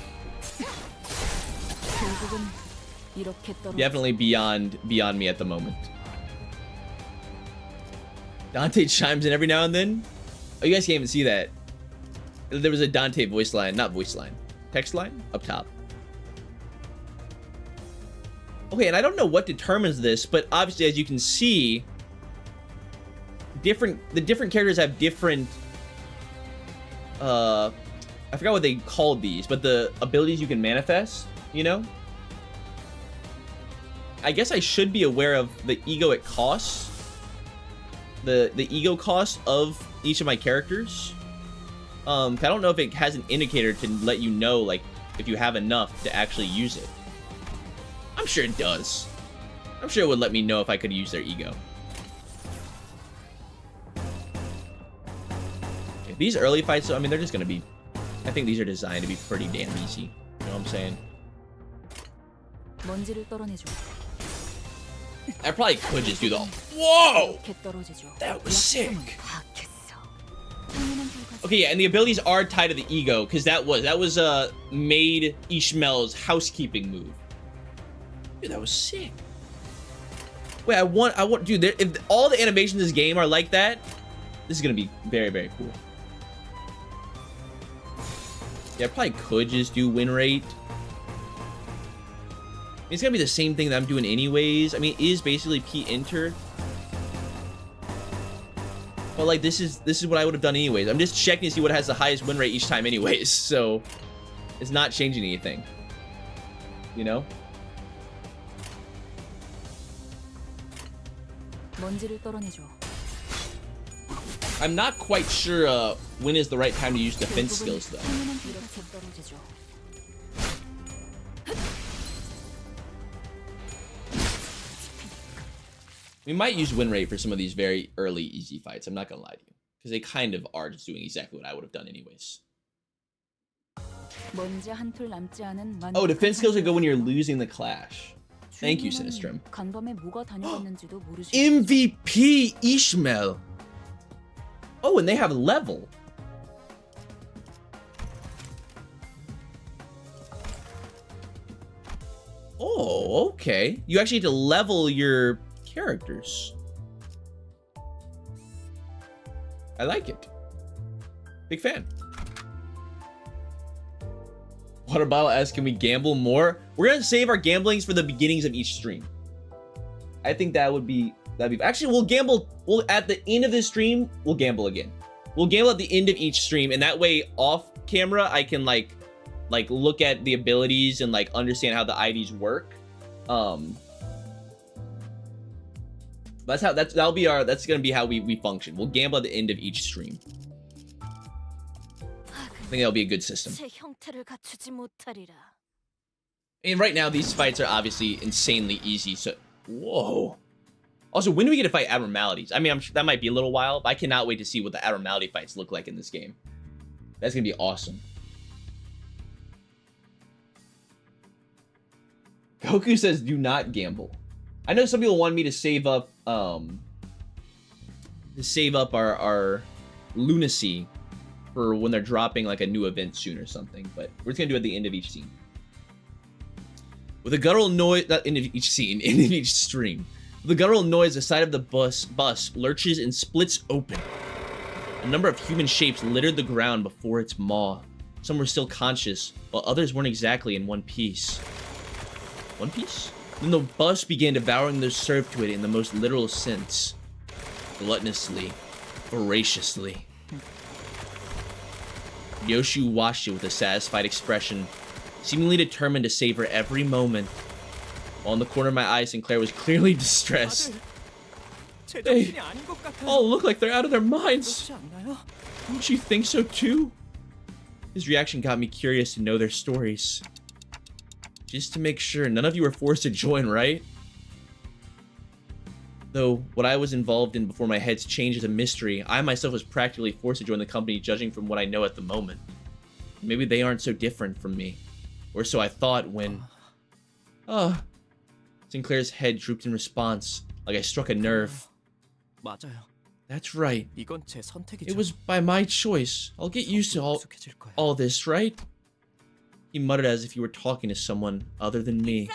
Definitely beyond me at the moment. Dante chimes in every now and then. Oh, you guys can't even see that. There was a Dante voice line, not voice line, text line up top. Okay, and I don't know what determines this, but obviously, as you can see, the different characters have different. I forgot what they called these, but the abilities you can manifest. You know. I guess I should be aware of the ego it costs. The ego cost of each of my characters. I don't know if it has an indicator to let you know, like, if you have enough to actually use it. I'm sure it does. I'm sure it would let me know if I could use their ego. Okay, these early fights, I mean, they're just gonna be... I think these are designed to be pretty damn easy. You know what I'm saying? I probably could just do the. Whoa! 이렇게 떨어지죠. That was sick. 약점은 파악했어. 당연한 결과지. Okay, yeah, and the abilities are tied to the ego because that was made Ishmael's housekeeping move. Dude, that was sick. Wait, I want, dude. If all the animations in this game are like that, this is gonna be very, very cool. Yeah, I probably could just do win rate. It's gonna be the same thing that I'm doing anyways. I mean, it is basically P-enter. But like, this is what I would have done anyways. I'm just checking to see what has the highest win rate each time anyways. So it's not changing anything. You know? 먼지를 떨어내줘. I'm not quite sure when is the right time to use defense skills though. 당연한 이렇게 결과지. 떨어지죠. We might use win rate for some of these very early easy fights. I'm not gonna lie to you. Because they kind of are just doing exactly what I would have done anyways. 먼지 한 톨 남지 않은 Oh, defense skills would go when you're losing the clash. Thank you, 주인공은 Sinistrim. 간밤에 뭐가 다녀갔는지도 모르시죠. MVP Ishmael. Oh, and they have level. Oh, okay. You actually need to level your characters. I like it. Big fan. Water Bottle asks, can we gamble more? We're gonna save our gamblings for the beginnings of each stream. I think that'd be actually, we'll gamble. We'll at the end of this stream, we'll gamble again. We'll gamble at the end of each stream, and that way off camera I can like look at the abilities and like understand how the IDs work. That's gonna be how we function. We'll gamble at the end of each stream. I think that'll be a good system. 새 형태를 갖추지 못하리라. And right now these fights are obviously insanely easy. So whoa. Also, when do we get to fight abnormalities? I mean, I'm sure that might be a little while, but I cannot wait to see what the abnormality fights look like in this game. That's gonna be awesome. Goku says, "Do not gamble." I know some people want me to save up, our lunacy for when they're dropping like a new event soon or something. But we're just gonna do it at the end of each scene. With a guttural noise, not end of each scene, end of each stream. With a guttural noise, the side of the bus lurches and splits open. A number of human shapes littered the ground before its maw. Some were still conscious, while others weren't exactly in one piece. One Piece? Then the bus began devouring those served to it in the most literal sense. Gluttonously. Voraciously. Yoshu watched it with a satisfied expression, seemingly determined to savor every moment. While in the corner of my eye, Sinclair was clearly distressed. They all look like they're out of their minds. Don't you think so too? His reaction got me curious to know their stories. Just to make sure, none of you were forced to join, right? Though, what I was involved in before my head's changed is a mystery, I myself was practically forced to join the company judging from what I know at the moment. Maybe they aren't so different from me. Or so I thought when... Sinclair's head drooped in response, like I struck a nerve. 맞아요. That's right. 이건 제 선택이죠. It was by my choice. I'll get used to all this, right? He muttered as if he were talking to someone other than me.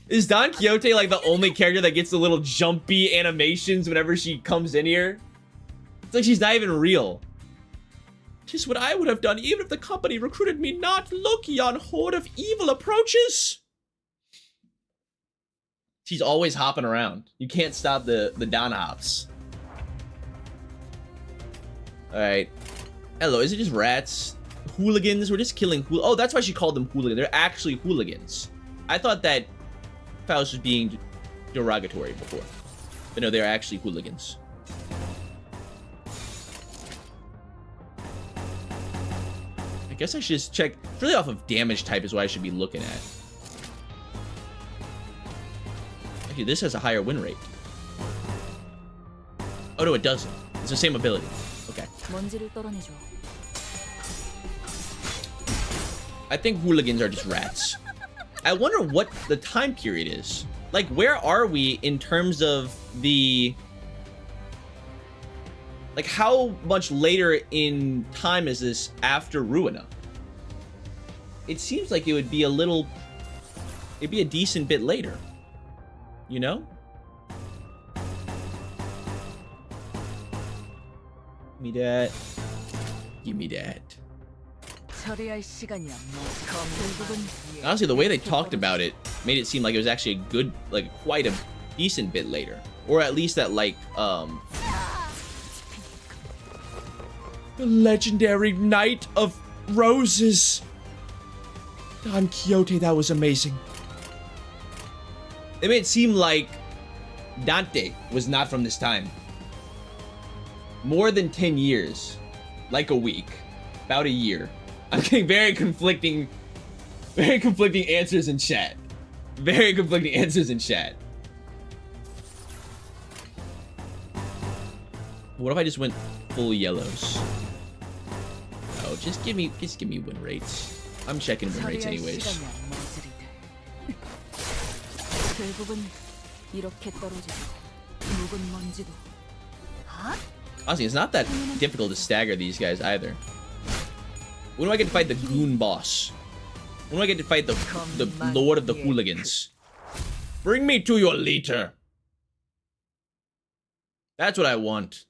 Is Don Quixote like the only character that gets the little jumpy animations whenever she comes in here? It's like she's not even real. Just what I would have done even if the company recruited me not. Look, yon horde of evil approaches. She's always hopping around. You can't stop the Don hops. Alright. Hello, is it just rats? Hooligans? We're just killing oh, that's why she called them hooligans. They're actually hooligans. I thought that Faust was being derogatory before. But no, they're actually hooligans. I guess I should just check. It's really off of damage type is what I should be looking at. Actually, this has a higher win rate. Oh no, it doesn't. It's the same ability. Okay. I think hooligans are just rats. I wonder what the time period is. Like, where are we in terms of the... Like, how much later in time is this after Ruina? It seems like it would be a little... It'd be a decent bit later. You know? Give me that. Give me that. Honestly, the way they talked about it made it seem like it was actually a good, like, quite a decent bit later. Or at least that, like, the legendary Knight of Roses. Don Quixote, that was amazing. It made it seem like Dante was not from this time. More than 10 years. Like a week. About a year. I'm getting very conflicting answers in chat. Very conflicting answers in chat. What if I just went full yellows? Oh, just give me win rates. I'm checking win rates anyways. Honestly, it's not that difficult to stagger these guys either. When do I get to fight the Goon Boss? When do I get to fight the Lord of the Hooligans? Bring me to your leader. That's what I want.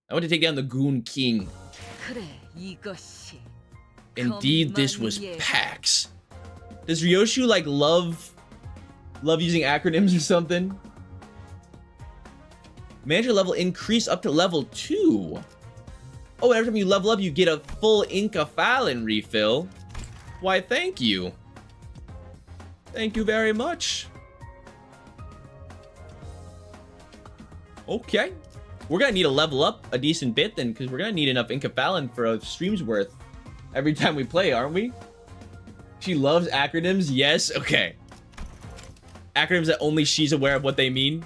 I want to take down the Goon King. Indeed, this was PAX. Does Ryoshu like love using acronyms or something? Manager level increase up to level 2. Oh, every time you level up, you get a full Inca Fallon refill. Why, thank you. Thank you very much. Okay. We're gonna need to level up a decent bit then, because we're gonna need enough Inca Fallon for a stream's worth every time we play, aren't we? She loves acronyms? Yes? Okay. Acronyms that only she's aware of what they mean.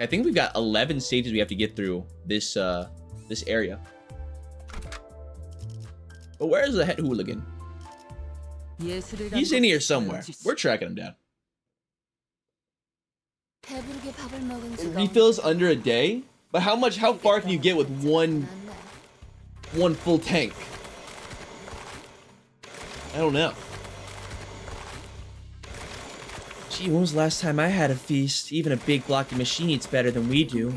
I think we've got 11 stages we have to get through this this area. But where is the head hooligan? He's in here somewhere. We're tracking him down. Refills under a day? But how far can you get with one full tank? I don't know. Gee, when was the last time I had a feast? Even a big blocky machine eats better than we do.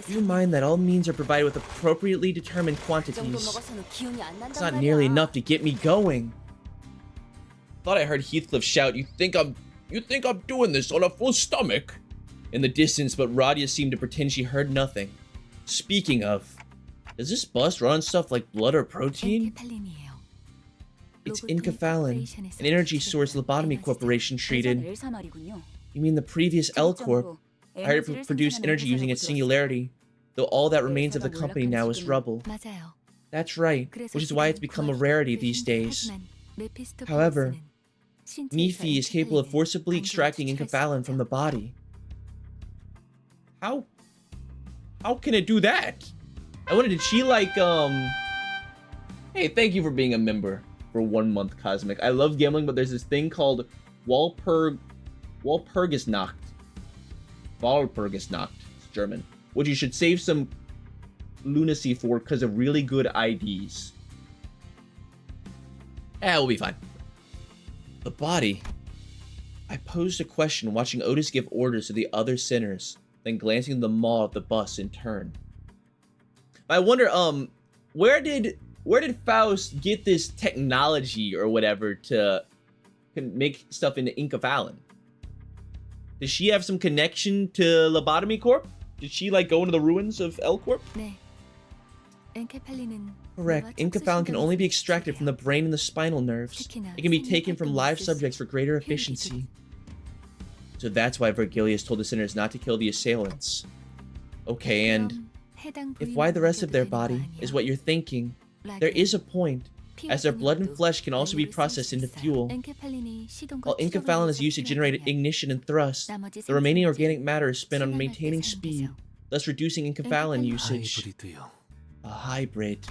You mind that all means are provided with appropriately determined quantities. It's not nearly enough to get me going. Thought I heard Heathcliff shout, You think I'm doing this on a full stomach? In the distance, but Radia seemed to pretend she heard nothing. Speaking of, does this bus run on stuff like blood or protein? It's Inca Fallon, an energy source Lobotomy Corporation treated. You mean the previous L Corp? I heard it produced energy using its singularity, though all that remains of the company now is rubble. That's right, which is why it's become a rarity these days. However, Nephi is capable of forcibly extracting Inca Fallon from the body. How can it do that? I wonder, did she like, Hey, thank you for being a member for 1 month, Cosmic. I love gambling, but there's this thing called Walpurgisnacht. Walpurgisnacht. It's German. Which you should save some lunacy for because of really good IDs. We'll be fine. The body. I posed a question watching Otis give orders to the other sinners, then glancing at the maw of the bus in turn. I wonder, where did Faust get this technology or whatever to make stuff into Inca Fallon? Does she have some connection to Lobotomy Corp? Did she like go into the ruins of L Corp? Correct. Inca Fallon can only be extracted from the brain and the spinal nerves. It can be taken from live subjects for greater efficiency. So that's why Vergilius told the sinners not to kill the assailants. Okay, and if why the rest of their body is what you're thinking, there is a point, as their blood and flesh can also be processed into fuel. While Inca Fallon is used to generate ignition and thrust, the remaining organic matter is spent on maintaining speed, thus reducing Inca Fallon usage. A hybrid.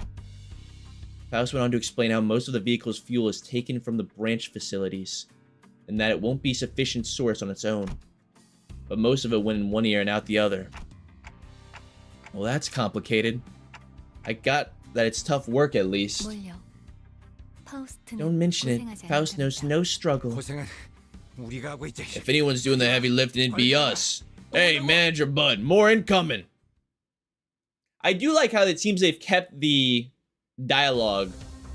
Faust went on to explain how most of the vehicle's fuel is taken from the branch facilities, and that it won't be sufficient source on its own. But most of it went in one ear and out the other. Well, that's complicated. I got that it's tough work at least. 뭘요? 파우스트는 Don't mention it. 고생하지 Faust knows 않답니다. no struggle. 고생은 우리가 하고 있지. If anyone's doing the heavy lifting, it'd be us. Hey, manager bud, more incoming. I do like how it seems they've kept the dialogue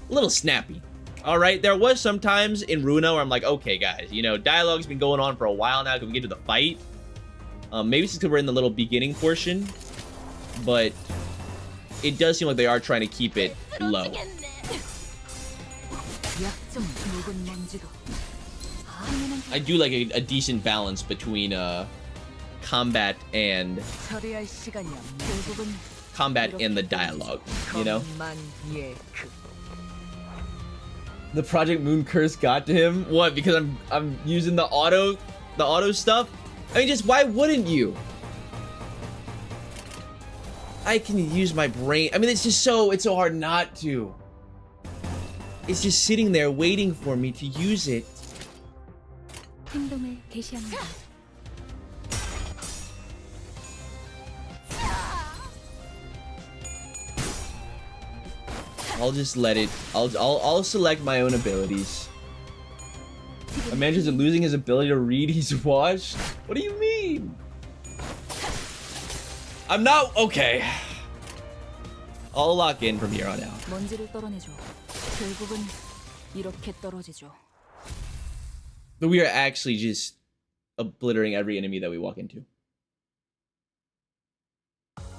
a little snappy. All right, there was some times in Runa where I'm like, okay, guys, you know, dialogue's been going on for a while now. Can we get to the fight? Maybe it's because we're in the little beginning portion, but it does seem like they are trying to keep it low. 약점 묵은 먼지도. I do like a decent balance between combat and 처리할 시간이야. 결국은 the dialogue, you know? 것만 예크. The Project Moon curse got to him? What? Because I'm using the auto stuff? I mean, just why wouldn't you? I can use my brain. I mean, it's so hard not to. It's just sitting there waiting for me to use it. 행동을 개시합니다. I'll just let it. I'll select my own abilities. A manager's losing his ability to read his watch? What do you mean? I'm not okay. I'll lock in from here on out. 먼지를 떨어내줘. 결국은 이렇게 떨어지죠. But we are actually just obliterating every enemy that we walk into.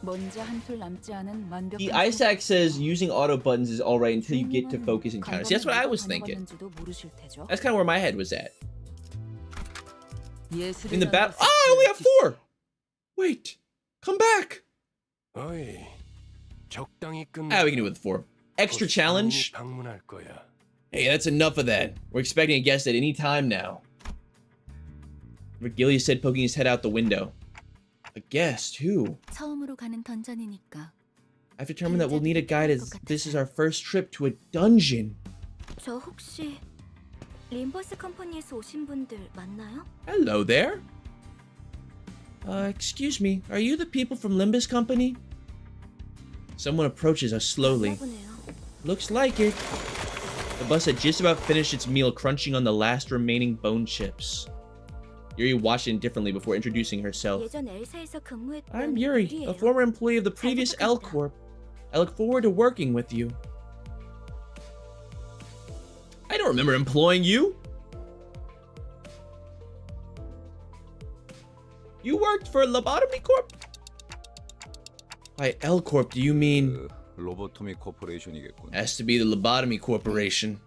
먼지 한톨 남지 않은 완벽한 The Isaac says using auto buttons is alright until you get to focus encounters. See, that's what I was thinking. That's kind of where my head was at. In the bat. Oh, I only have 4! Wait. Come back! 어이, 적당히 끝. Ah, we can do it with 4. Extra challenge? 방문할 거야. Hey, that's enough of that. We're expecting a guest at any time now. Virgilia said, poking his head out the window. A guest? Who? 처음으로 가는 던전이니까. I've determined that we'll need a guide as this is our first trip to a dungeon. 저 혹시 림버스 컴퍼니에서 오신 분들 맞나요? Hello there. Excuse me, are you the people from Limbus Company? Someone approaches us slowly. 보네요. Looks like it. The bus had just about finished its meal, crunching on the last remaining bone chips. Yuri watched indifferently before introducing herself. 예전 엘사에서 근무했던 I'm Yuri, a 유리예요. former employee of the previous L Corp. I look forward to working with you. I don't remember employing you. You worked for Lobotomy Corp? By L Corp, do you mean... 로보토미 코퍼레이션이겠군. Has to be the Lobotomy Corporation.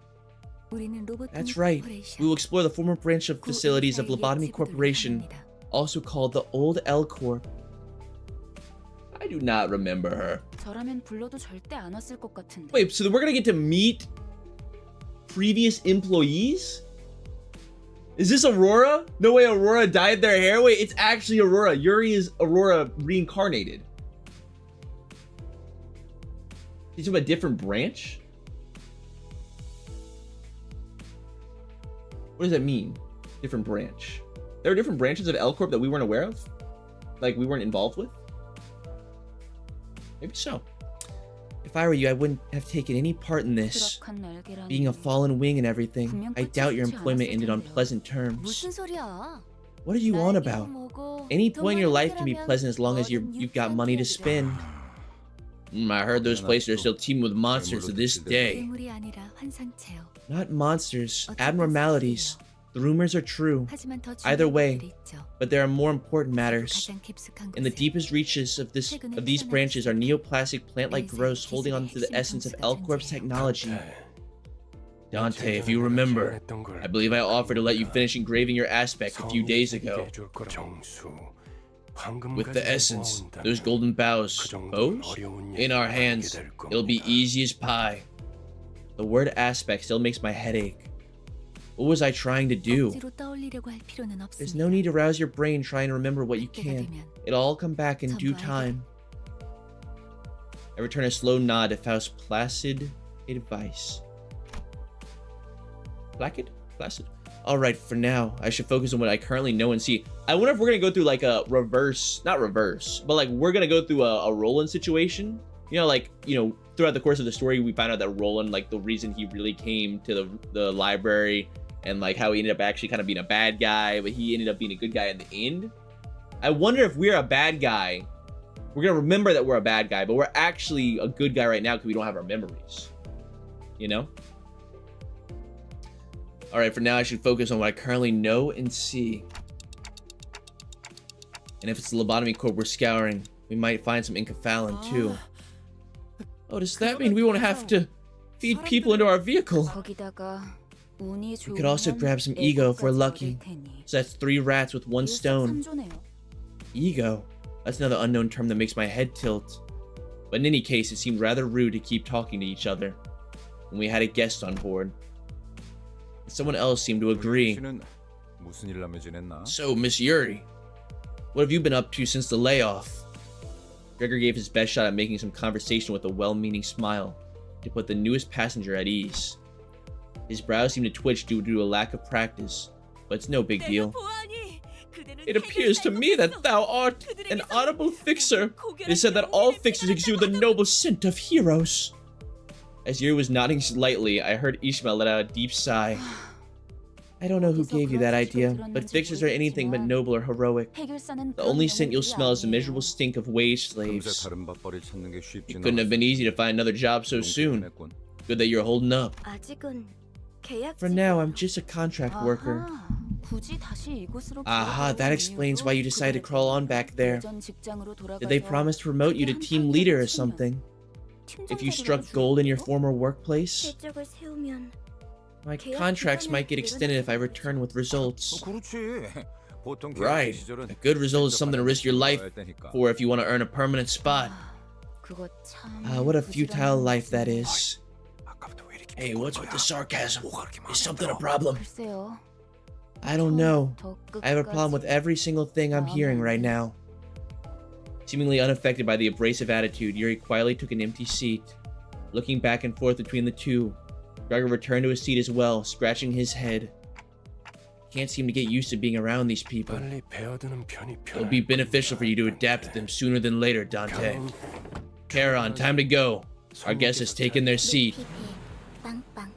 우리는 로보토미 That's right. 코퍼레이션. We will explore the former branch of facilities of Lobotomy Corporation, also called the Old L Corp. I do not remember her. 저라면 불러도 절대 안 왔을 것 같은데. Wait, so we're gonna get to meet previous employees? Is this Aurora? No way Aurora dyed their hair? Wait, it's actually Aurora. Yuri is Aurora reincarnated. He's from a different branch? What does that mean? Different branch. There are different branches of L Corp that we weren't aware of? Like we weren't involved with? Maybe so. If I were you, I wouldn't have taken any part in this. Being a fallen wing and everything, I doubt your employment ended on pleasant terms. 무슨 소리야? What are you on about? Any point in your life can be pleasant as long as you've got money to spend. I heard those places are still teeming with monsters to this day. 괴물이 아니라 환상체요. Not monsters, abnormalities. The rumors are true. 하지만 더 Either 중요한 way, 것들이 있죠. but there are more important matters. 가장 깊숙한 In the 곳에 deepest reaches of these branches are neoplastic plant-like growths holding on to the essence of L Corp's technology. Dante, if you remember, I believe I offered to let you finish engraving your aspect a few days ago. With the essence, those golden boughs, in our hands, it'll be easy as pie. The word aspect still makes my head ache. What was I trying to do? 억지로 떠올리려고 할 필요는 There's 없습니다. no need to rouse your brain trying to remember what you 그때가 can. 되면 It'll all come back in due time. I return a slow nod to Faust's placid advice. Placid? All right, for now, I should focus on what I currently know and see. I wonder if we're gonna go through like a reverse, not reverse, but like we're gonna go through a Roland situation. You know, like, you know, throughout the course of the story, we find out that Roland, like the reason he really came to the library and like how he ended up actually kind of being a bad guy, but he ended up being a good guy in the end. I wonder if we're a bad guy. We're gonna remember that we're a bad guy, but we're actually a good guy right now because we don't have our memories. You know? All right, for now, I should focus on what I currently know and see. And if it's the Lobotomy Corp we're scouring, we might find some enkephalin too. Oh, does that mean we won't have to feed people into our vehicle? We could also grab some ego if we're lucky. So that's 3 rats with 1 stone. Ego? That's another unknown term that makes my head tilt. But in any case, it seemed rather rude to keep talking to each other when we had a guest on board. Someone else seemed to agree. So, Miss Yuri, what have you been up to since the layoff? Gregor gave his best shot at making some conversation with a well-meaning smile to put the newest passenger at ease. His brows seemed to twitch due to a lack of practice, but it's no big deal. It appears to me that thou art an honorable fixer. It is said that all fixers exude the noble scent of heroes. As Yuri was nodding slightly, I heard Ishmael let out a deep sigh. I don't know who gave you that idea, but fixers are anything but noble or heroic. The only scent you'll smell is the miserable stink of wage slaves. It couldn't have been easy to find another job so soon. Good that you're holding up. For now, I'm just a contract worker. Aha, that explains why you decided to crawl on back there. Did they promise to promote you to team leader or something? If you struck gold in your former workplace? My contracts might get extended if I return with results. Right. A good result is something to risk your life for if you want to earn a permanent spot. What a futile life that is. Hey, what's with the sarcasm? Is something a problem? I don't know. I have a problem with every single thing I'm hearing right now. Seemingly unaffected by the abrasive attitude, Yuri quietly took an empty seat. Looking back and forth between the two, Gregor returned to his seat as well, scratching his head. Can't seem to get used to being around these people. It'll be beneficial for you to adapt to them sooner than later, Dante. Charon, time to go. Our guest has taken their seat.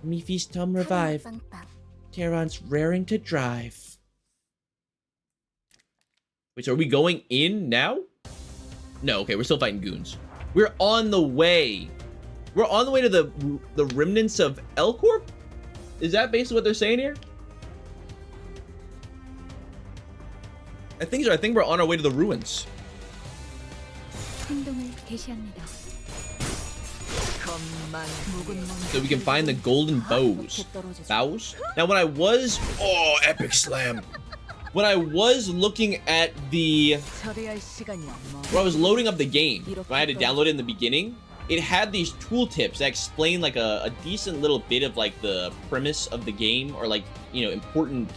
Mifi's tum revive. Charon's raring to drive. Wait, so are we going in now? No, okay, we're still fighting goons. We're on the way. We're on the way to the remnants of L-Corp? Is that basically what they're saying here? I think so. I think we're on our way to the ruins. So we can find the Golden Boughs. Boughs? Now when I was... Oh, epic slam. When I was looking at the... When I was loading up the game, when I had to download it in the beginning, it had these tooltips that explain like a decent little bit of like the premise of the game, or like, you know, important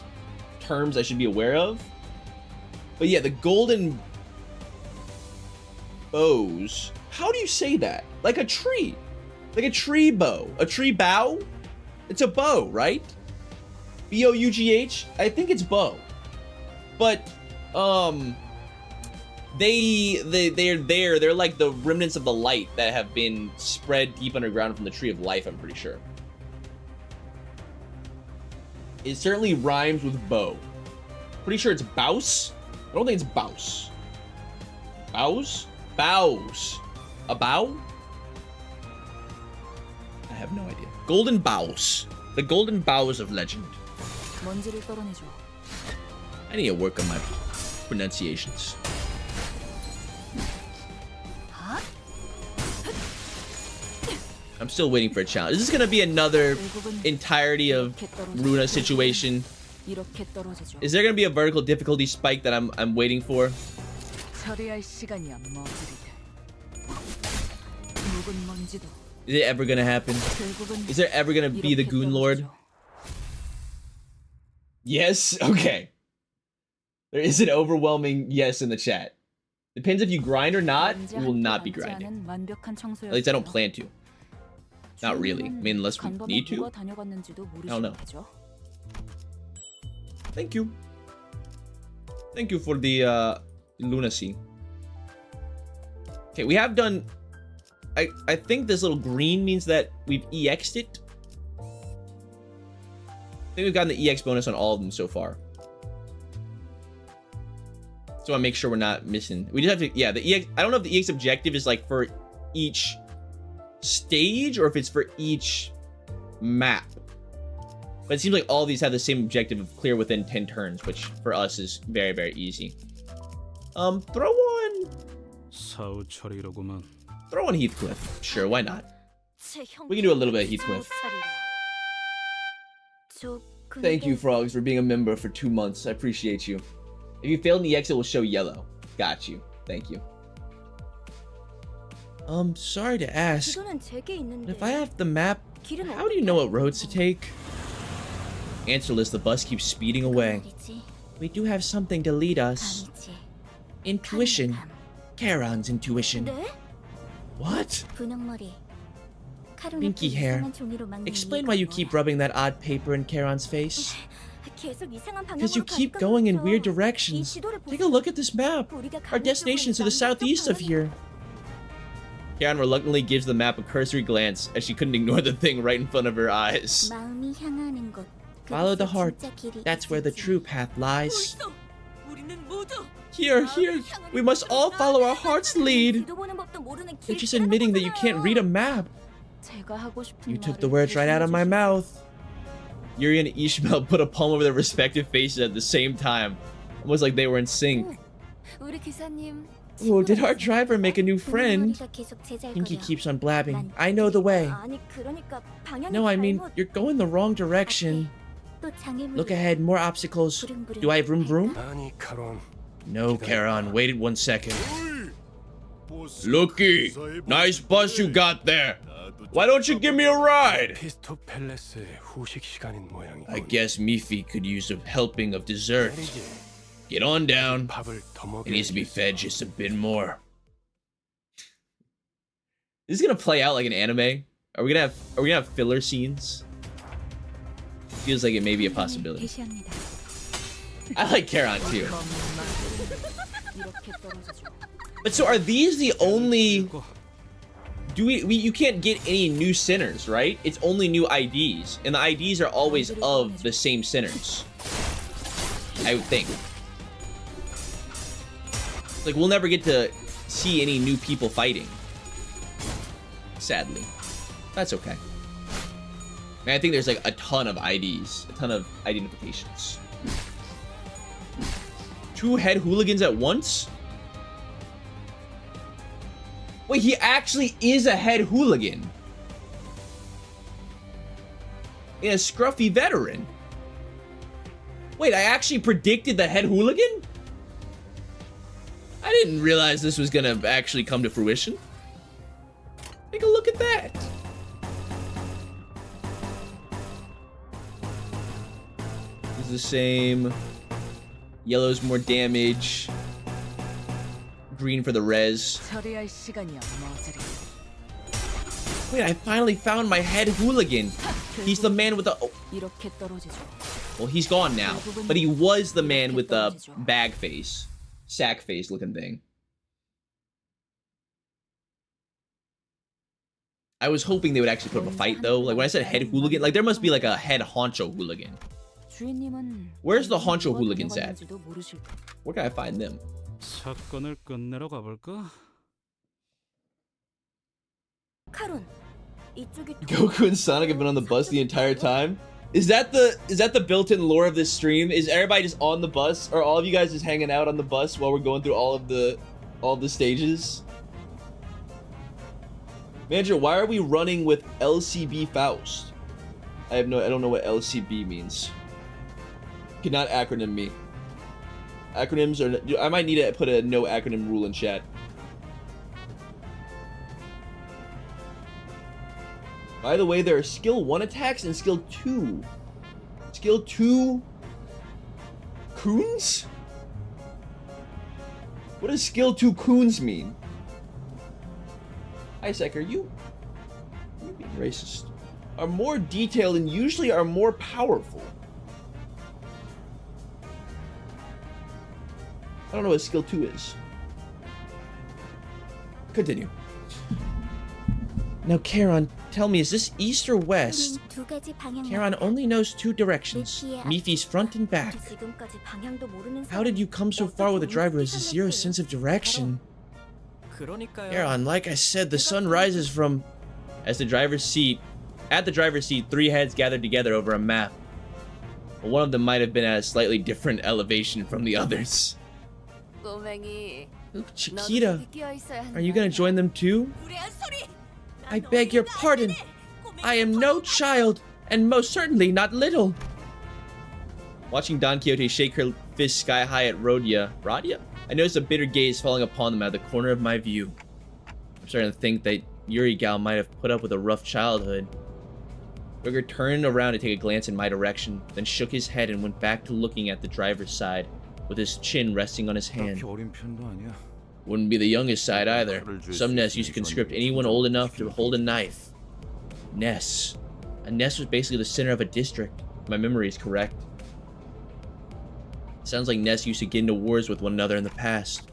terms I should be aware of. But yeah, the Golden Boughs. How do you say that? Like a tree. Like a tree bow. A tree bow? It's a bow, right? B-O-U-G-H? I think it's bow. But, they're there. They're like the remnants of the light that have been spread deep underground from the Tree of Life, I'm pretty sure. It certainly rhymes with bow. Pretty sure it's bouse? I don't think it's bouse. Bows? Bows. A bow? I have no idea. Golden Boughs. The Golden Boughs of legend. I need to work on my pronunciations. I'm still waiting for a challenge. Is this gonna be another entirety of Runa situation? Is there gonna be a vertical difficulty spike that I'm waiting for? Is it ever gonna happen? Is there ever gonna be the Goon Lord? Yes? Okay. There is an overwhelming yes in the chat. Depends if you grind or not. We will not be grinding. At least I don't plan to. Not really. I mean, unless we need to. I don't know. Thank you. Thank you for the lunacy. Okay, we have done... I think this little green means that we've EX'd it. I think we've gotten the EX bonus on all of them so far. So I make sure we're not missing. We just have to... Yeah, the EX... I don't know if the EX objective is like for each stage or if it's for each map. But it seems like all of these have the same objective of clear within 10 turns, which for us is very, very easy. Throw on... 사후 처리로구만. Throw on Heathcliff. Sure, why not? We can do a little bit of Heathcliff. Thank you, Frogs, for being a member for 2 months. I appreciate you. If you failed in the exit, it will show yellow. Got you. Thank you. Sorry to ask, but if I have the map, how do you know what roads to take? Answerless, the bus keeps speeding away. We do have something to lead us. Intuition. Charon's intuition. What? Pinky hair. Explain why you keep rubbing that odd paper in Charon's face. Because you keep going in weird directions. Take a look at this map. Our destination is to the southeast of here. Charon reluctantly gives the map a cursory glance as she couldn't ignore the thing right in front of her eyes. Follow the heart. That's where the true path lies. Here, we must all follow our heart's lead. You're just admitting that you can't read a map. You took the words right out of my mouth. Yuri and Ishmael put a palm over their respective faces at the same time. Almost like they were in sync. Oh, did our driver make a new friend? Pinky keeps on blabbing. I know the way. No, I mean, you're going the wrong direction. Look ahead, more obstacles. Do I have room? 아니, 카론. No, Charon, waited 1 second. Looky, nice bus you got there. Why don't you give me a ride? 피스토 팰레스의 후식 시간인 모양이군. I guess Mifi could use a helping of dessert. Get on down. 밥을 더 먹여. It needs to be fed just a bit more. This is gonna play out like an anime. Are we gonna have filler scenes? Feels like it may be a possibility. I like Charon too. But so are these the only... Do we you can't get any new sinners, right? It's only new IDs. And the IDs are always of the same sinners. I would think. Like, we'll never get to see any new people fighting. Sadly. That's okay. Man, I think there's like a ton of IDs. A ton of identifications. 2 head hooligans at once? Wait, he actually is a head hooligan. And a scruffy veteran. Wait, I actually predicted the head hooligan? I didn't realize this was gonna actually come to fruition. Take a look at that. It's the same. Yellow's more damage. Green for the res. Wait, I finally found my head hooligan. He's the man with the... Oh. Well, he's gone now. But he was the man with the bag face. Sack face looking thing. I was hoping they would actually put up a fight though. Like when I said head hooligan, like there must be like a head honcho hooligan. Where's the honcho hooligans at? Where can I find them? 사건을 끝내러 가볼까? Goku and Sonic have been on the bus the entire time? Is that the built-in lore of this stream? Is everybody just on the bus? Or all of you guys just hanging out on the bus while we're going through all the stages? Manager, why are we running with LCB Faust? I don't know what LCB means. Cannot acronym me. Acronyms are... I might need to put a no acronym rule in chat. By the way, there are skill 1 attacks and skill 2. Skill 2... Coons? What does skill 2 coons mean? Isaac, are you Being racist. Are more detailed and usually are more powerful. I don't know what skill 2 is. Continue. Now, Charon, tell me, is this east or west? 우린 두 가지 방향만 Charon only knows 2 directions. Mifi's front and back. 우리 지금까지 방향도 모르는 How did you come so far with a driver who has zero sense of direction? 그러니까요. Charon, like I said, the sun rises from... At the driver's seat, 3 heads gathered together over a map. One of them might have been at a slightly different elevation from the others. 꼬맹이, Ooh, 너도 Chiquita, 저기 끼어 있어야 한다. are you gonna join them too? I beg your pardon. I am no child, and most certainly not little. Watching Don Quixote shake her fist sky high at Rodia, I noticed a bitter gaze falling upon them out of the corner of my view. I'm starting to think that Yuri Gal might have put up with a rough childhood. Rugger turned around to take a glance in my direction, then shook his head and went back to looking at the driver's side, with his chin resting on his hand. 그렇게 어린 편도 아니야. Wouldn't be the youngest side either. Some Ness used to conscript anyone old enough to hold a knife. Ness. A Ness was basically the center of a district, if my memory is correct. Sounds like Ness used to get into wars with one another in the past.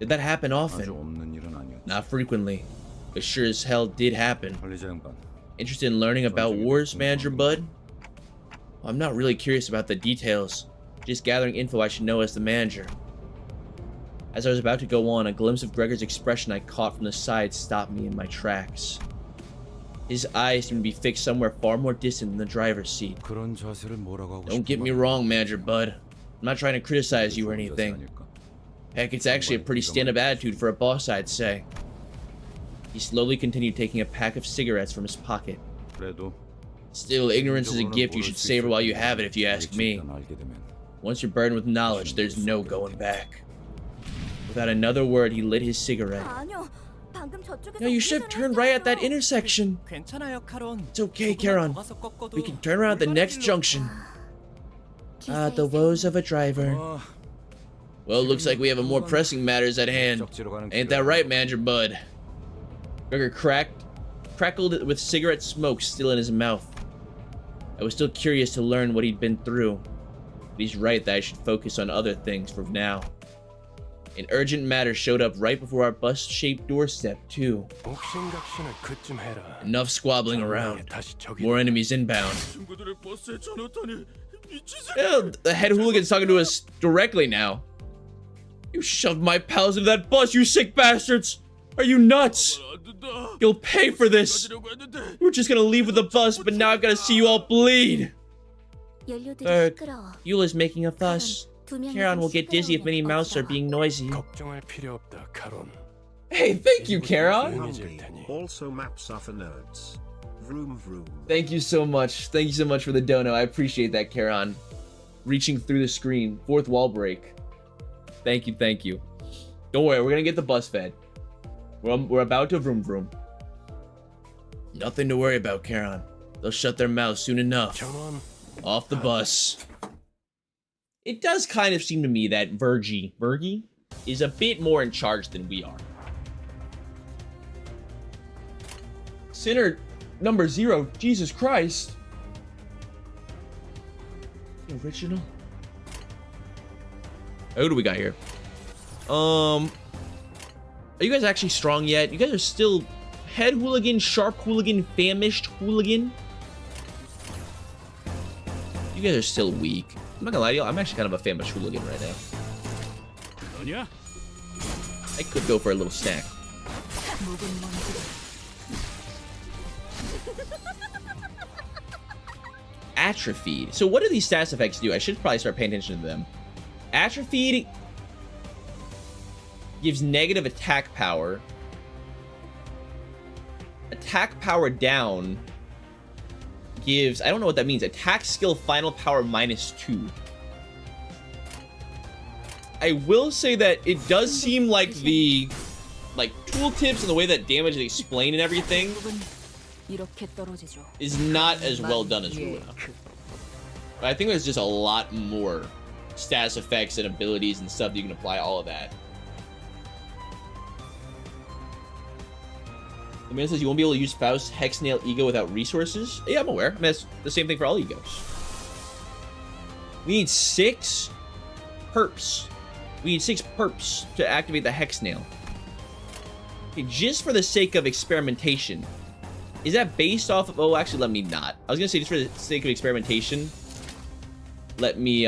Did that happen 아주 often? 없는 일은 아니었지. Not frequently, but sure as hell did happen. 관리자 양반. Interested in learning about wars, Manager Bud? Well, I'm not really curious about the details. Just gathering info I should know as the manager. As I was about to go on, a glimpse of Gregor's expression I caught from the side stopped me in my tracks. His eyes seemed to be fixed somewhere far more distant than the driver's seat. 그런 자세를 뭐라고 하고 Don't get me wrong, Manager Bud. I'm not trying to criticize you or anything. Heck, it's actually a pretty stand-up attitude for a boss, I'd say. He slowly continued taking a pack of cigarettes from his pocket. 그래도 Still, ignorance is a gift you should savor while you have it, if you ask me. Once you're burdened with knowledge, there's no going back. Without another word, he lit his cigarette. 아니요, 방금 저쪽에서 No, you should have turned right at that intersection. 괜찮아요, 카론. It's okay, 조금만 Charon. 더 가서 꺾어도 We can turn around at the next junction. Ah, the woes of a driver. 어, Well, it looks like we have a more pressing matters at hand. 쪽지로 가는 Ain't 길에 that right, Manager Bud? Gregor crackled with cigarette smoke still in his mouth. I was still curious to learn what he'd been through. But he's right that I should focus on other things for now. An urgent matter showed up right before our bus-shaped doorstep, too. 옥신각신을 그쯤 해라. Enough squabbling around. 다시 저기 More enemies inbound. Ew, the head hooligan's talking to us directly now. You shoved my pals into that bus, you sick bastards! Are you nuts? You'll pay for this! We were just gonna leave with the bus, but now I've gotta see you all bleed! 연료들이 Third, 시끄러워. Eula's making a fuss. 두 명이서 Charon will get dizzy if many mouths are 시끄러우면 being noisy. 걱정할 필요 없다, 카론. Hey, thank you, Charon! Humvee also maps are for nerds. Vroom vroom. Thank you so much. Thank you so much for the dono. I appreciate that, Charon. Reaching through the screen. Fourth wall break. Thank you, thank you. Don't worry, we're gonna get the bus fed. We're about to vroom vroom. Nothing to worry about, Charon. They'll shut their mouths soon enough. 전원. Off the bus. It does kind of seem to me that Virgie is a bit more in charge than we are. Sinner number 0, Jesus Christ. The original? Who do we got here? Are you guys actually strong yet? You guys are still head hooligan, sharp hooligan, famished hooligan. You guys are still weak. I'm not gonna lie to you, I'm actually kind of a famished hooligan right now. 너냐? I could go for a little snack. 묵은 먼지. Atrophied. So what do these stats effects do? I should probably start paying attention to them. Atrophied gives negative attack power. Attack power down gives, I don't know what that means. Attack skill final power -2. I will say that it does seem like the tooltips and the way that damage is explained and everything 이렇게 떨어지죠. is not as well done as Runa. But I think there's just a lot more status effects and abilities and stuff that you can apply all of that. The man says you won't be able to use Faust's Hex Nail Ego without resources. Yeah, I'm aware. I mean, that's the same thing for all egos. We need 6 perps. We need 6 perps to activate the Hex Nail. Okay, just for the sake of experimentation. Is that based off of... Oh, actually, let me not. I was going to say just for the sake of experimentation. Let me,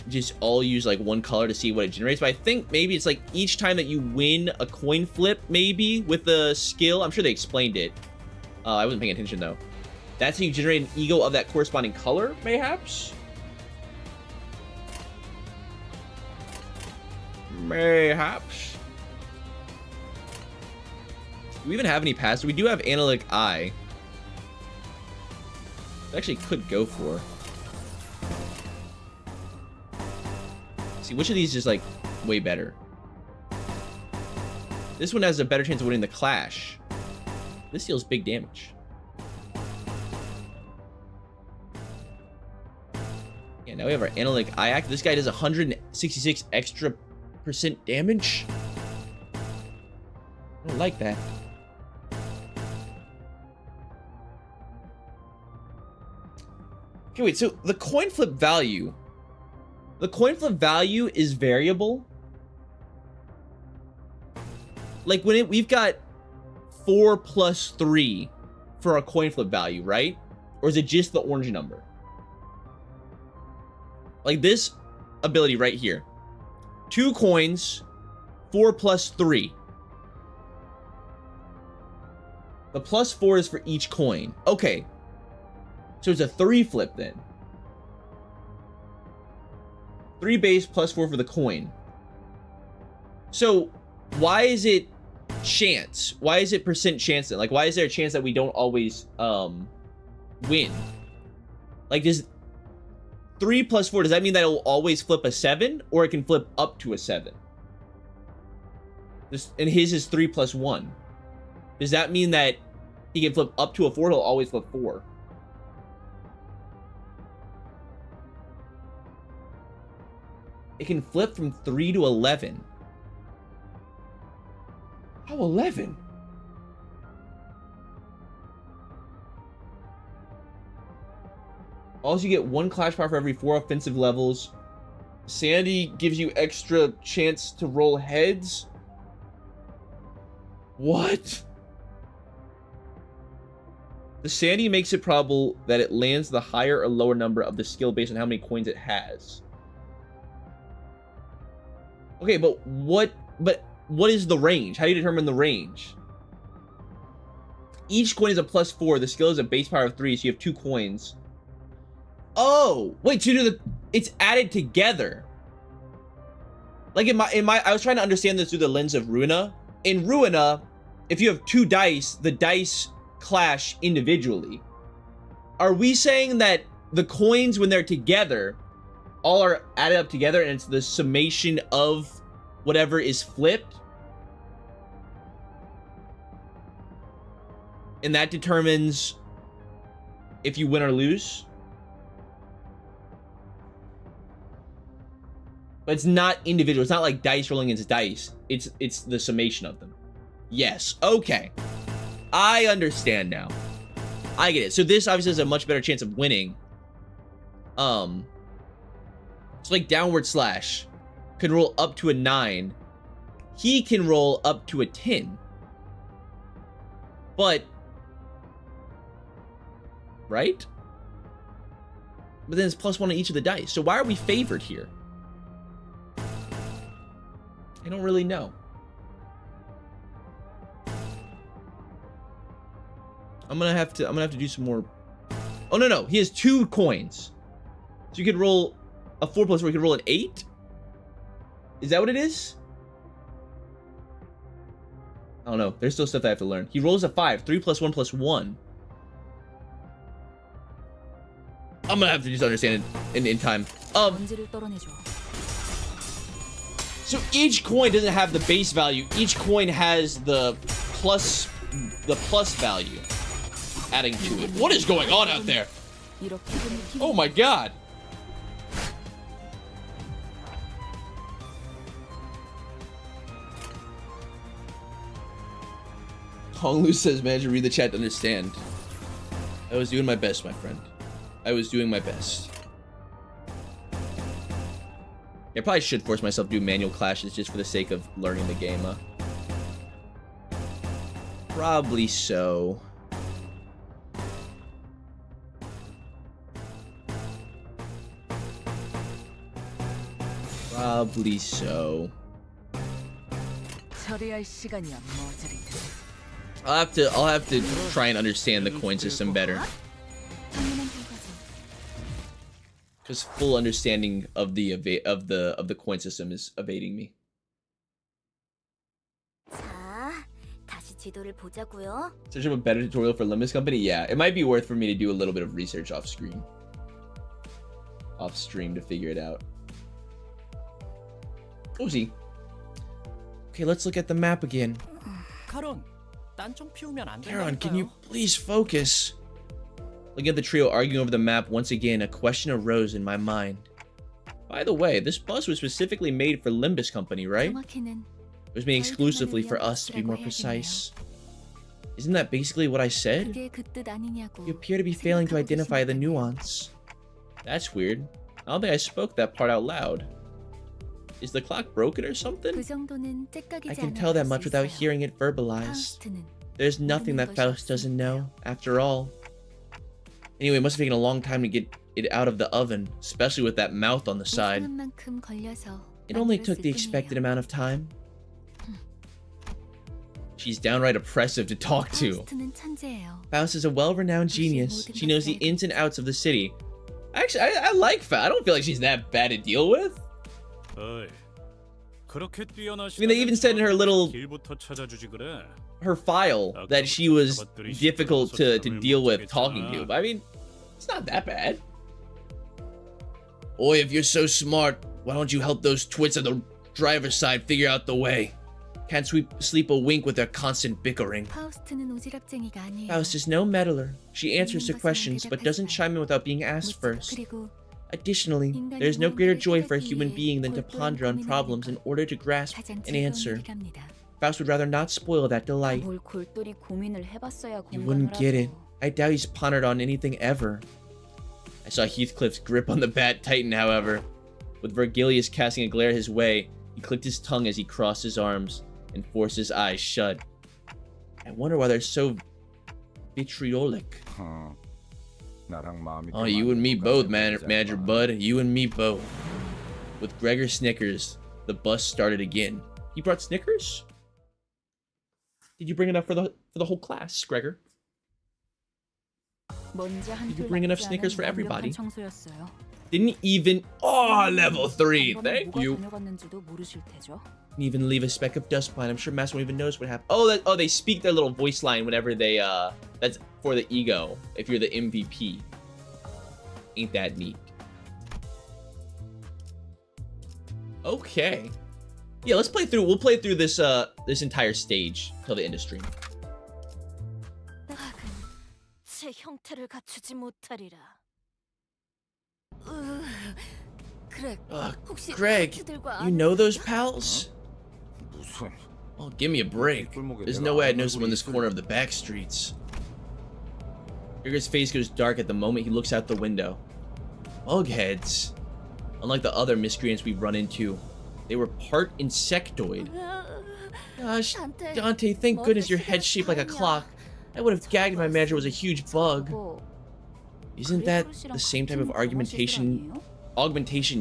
just all use, like, one color to see what it generates. But I think maybe it's, like, each time that you win a coin flip, maybe, with the skill. I'm sure they explained it. I wasn't paying attention, though. That's how you generate an ego of that corresponding color, mayhaps? Mayhaps. Do we even have any passes? We do have Analytic Eye. Actually could go for. See, which of these is like way better? This one has a better chance of winning the clash. This deals big damage. Yeah, now we have our Analytic Eye act. This guy does 166 extra % damage. I don't like that. Okay, wait, so the coin flip value. The coin flip value is variable. Like when we've got 4 plus 3 for our coin flip value, right? Or is it just the orange number? Like this ability right here. 2 coins, 4 plus 3. The plus 4 is for each coin. Okay. So it's a 3 flip then. 3 base plus 4 for the coin. So why is it chance? Why is it % chance then? Like, why is there a chance that we don't always win? Like, does 3 plus 4, does that mean that it'll always flip a 7? Or it can flip up to a 7? And his is 3 plus 1. Does that mean that he can flip up to a 4? He'll always flip 4. It can flip from 3 to 11. How 11? Also, you get 1 clash power for every 4 offensive levels. Sandy gives you extra chance to roll heads. What? The Sandy makes it probable that it lands the higher or lower number of the skill based on how many coins it has. Okay, but what is the range? How do you determine the range? Each coin is a plus 4. The skill is a base power of 3, so you have 2 coins. Oh, wait, so it's added together. Like I was trying to understand this through the lens of Ruina. In Ruina, if you have 2 dice, the dice clash individually. Are we saying that the coins, when they're together, all are added up together and it's the summation of whatever is flipped? And that determines if you win or lose? But it's not individual. It's not like dice rolling against dice. It's the summation of them. Yes. Okay. I understand now. I get it. So this obviously has a much better chance of winning. It's like Downward Slash can roll up to a 9. He can roll up to a 10. But, right? But then it's plus 1 on each of the dice. So why are we favored here? I don't really know. I'm gonna have to do some more. Oh no, he has 2 coins. So you could roll a 4 plus 4, you could roll an 8? Is that what it is? I don't know. There's still stuff that I have to learn. He rolls a 5. 3 plus 1 plus 1. I'm gonna have to just understand it in time. So each coin doesn't have the base value. Each coin has the plus value adding to it. What is going on out there? Oh my god. Honglu says, manager, read the chat to understand. I was doing my best, my friend. I was doing my best. I probably should force myself to do manual clashes just for the sake of learning the game, huh? Probably so. Probably so. 처리할 시간이야, 머저리. I'll have to try and understand the coin system better. 당연한 결과죠. Because full understanding of the coin system is evading me. 자, 다시 지도를 보자고요. Search up a better tutorial for Limbus Company? Yeah, it might be worth for me to do a little bit of research off stream to figure it out. Cozy. Okay, let's look at the map again. 카론, 딴청 피우면 안 Karen, can you 된다니까요. please focus? Looking at the trio arguing over the map once again, a question arose in my mind. By the way, this bus was specifically made for Limbus Company, right? 정확히는 It was made exclusively for us, to be more precise. Isn't that basically what I said? 그게 그 뜻 아니냐고. You appear to be failing to 생각하고 identify the 계신다고요. nuance. That's weird. I don't think I spoke that part out loud. Is the clock broken or something? 그 정도는 째깍이지 I can 않아 tell that 볼수 much without 있어요. hearing it verbalized. 파우스트는 There's nothing that Faust doesn't know, after all. Anyway, it must have taken a long time to get it out of the oven, especially with that mouth on the side. 예상한 만큼 걸려서 It only 만들었을 took the expected 뿐이에요. amount of time. She's downright oppressive to talk to. 파우스트는 천재예요. Faust is a well-renowned genius. She knows the ins and outs of the city. Actually, I like Faust. I don't feel like she's that bad to deal with. 어이, 그렇게 뛰어나시. I mean, they even said in her little 길부터 찾아주지 그래. her file that she was difficult to deal with talking to. But I mean, it's not that bad. Oi, if you're so smart, why don't you help those twits on the driver's side figure out the way? Can't sleep a wink with their constant bickering. 파우스트는 오지랖쟁이가 아니에요. Faust is no meddler. She answers to questions, but doesn't chime in without being asked first. 그리고 Additionally, there is no greater joy for a human being than to ponder on problems in order to grasp 가장 an 즐거운 answer. 일이 갑니다. Faust would rather not spoil that delight. 뭘 골똘히 고민을 해봤어야 You 공감을 wouldn't get it. 하죠. I doubt he's pondered on anything ever. I saw Heathcliff's grip on the bat tighten, however. With Vergilius casting a glare his way, he clicked his tongue as he crossed his arms and forced his eyes shut. I wonder why they're so vitriolic. Oh, you and me both, Manager Bud. You and me both. With Gregor Snickers, the bus started again. He brought Snickers? Did you bring enough for the whole class, Gregor? Did you bring enough Snickers for everybody? 청소였어요. Didn't even... Oh, level 3. Thank you. 다녀갔는지도 모르실 테죠. Didn't even leave a speck of dust behind. I'm sure Master won't even notice what happened. Oh, they speak their little voice line whenever they, that's for the ego, if you're the MVP. Ain't that neat. Okay. Yeah, let's play through. We'll play through this, this entire stage till the end of stream. 제 형태를 갖추지 못하리라. 그래. 혹시 Greg, 그들과 you know those pals? 무슨 Oh, give me a break. There's no way I'd know someone in this corner of the back streets. Gregor's face goes dark at the moment he looks out the window. Bugheads. Unlike the other miscreants we've run into, they were part insectoid. Gosh, Dante, thank goodness your head's shaped like a clock. I would have gagged if my manager was a huge bug. Isn't that the same type of augmentation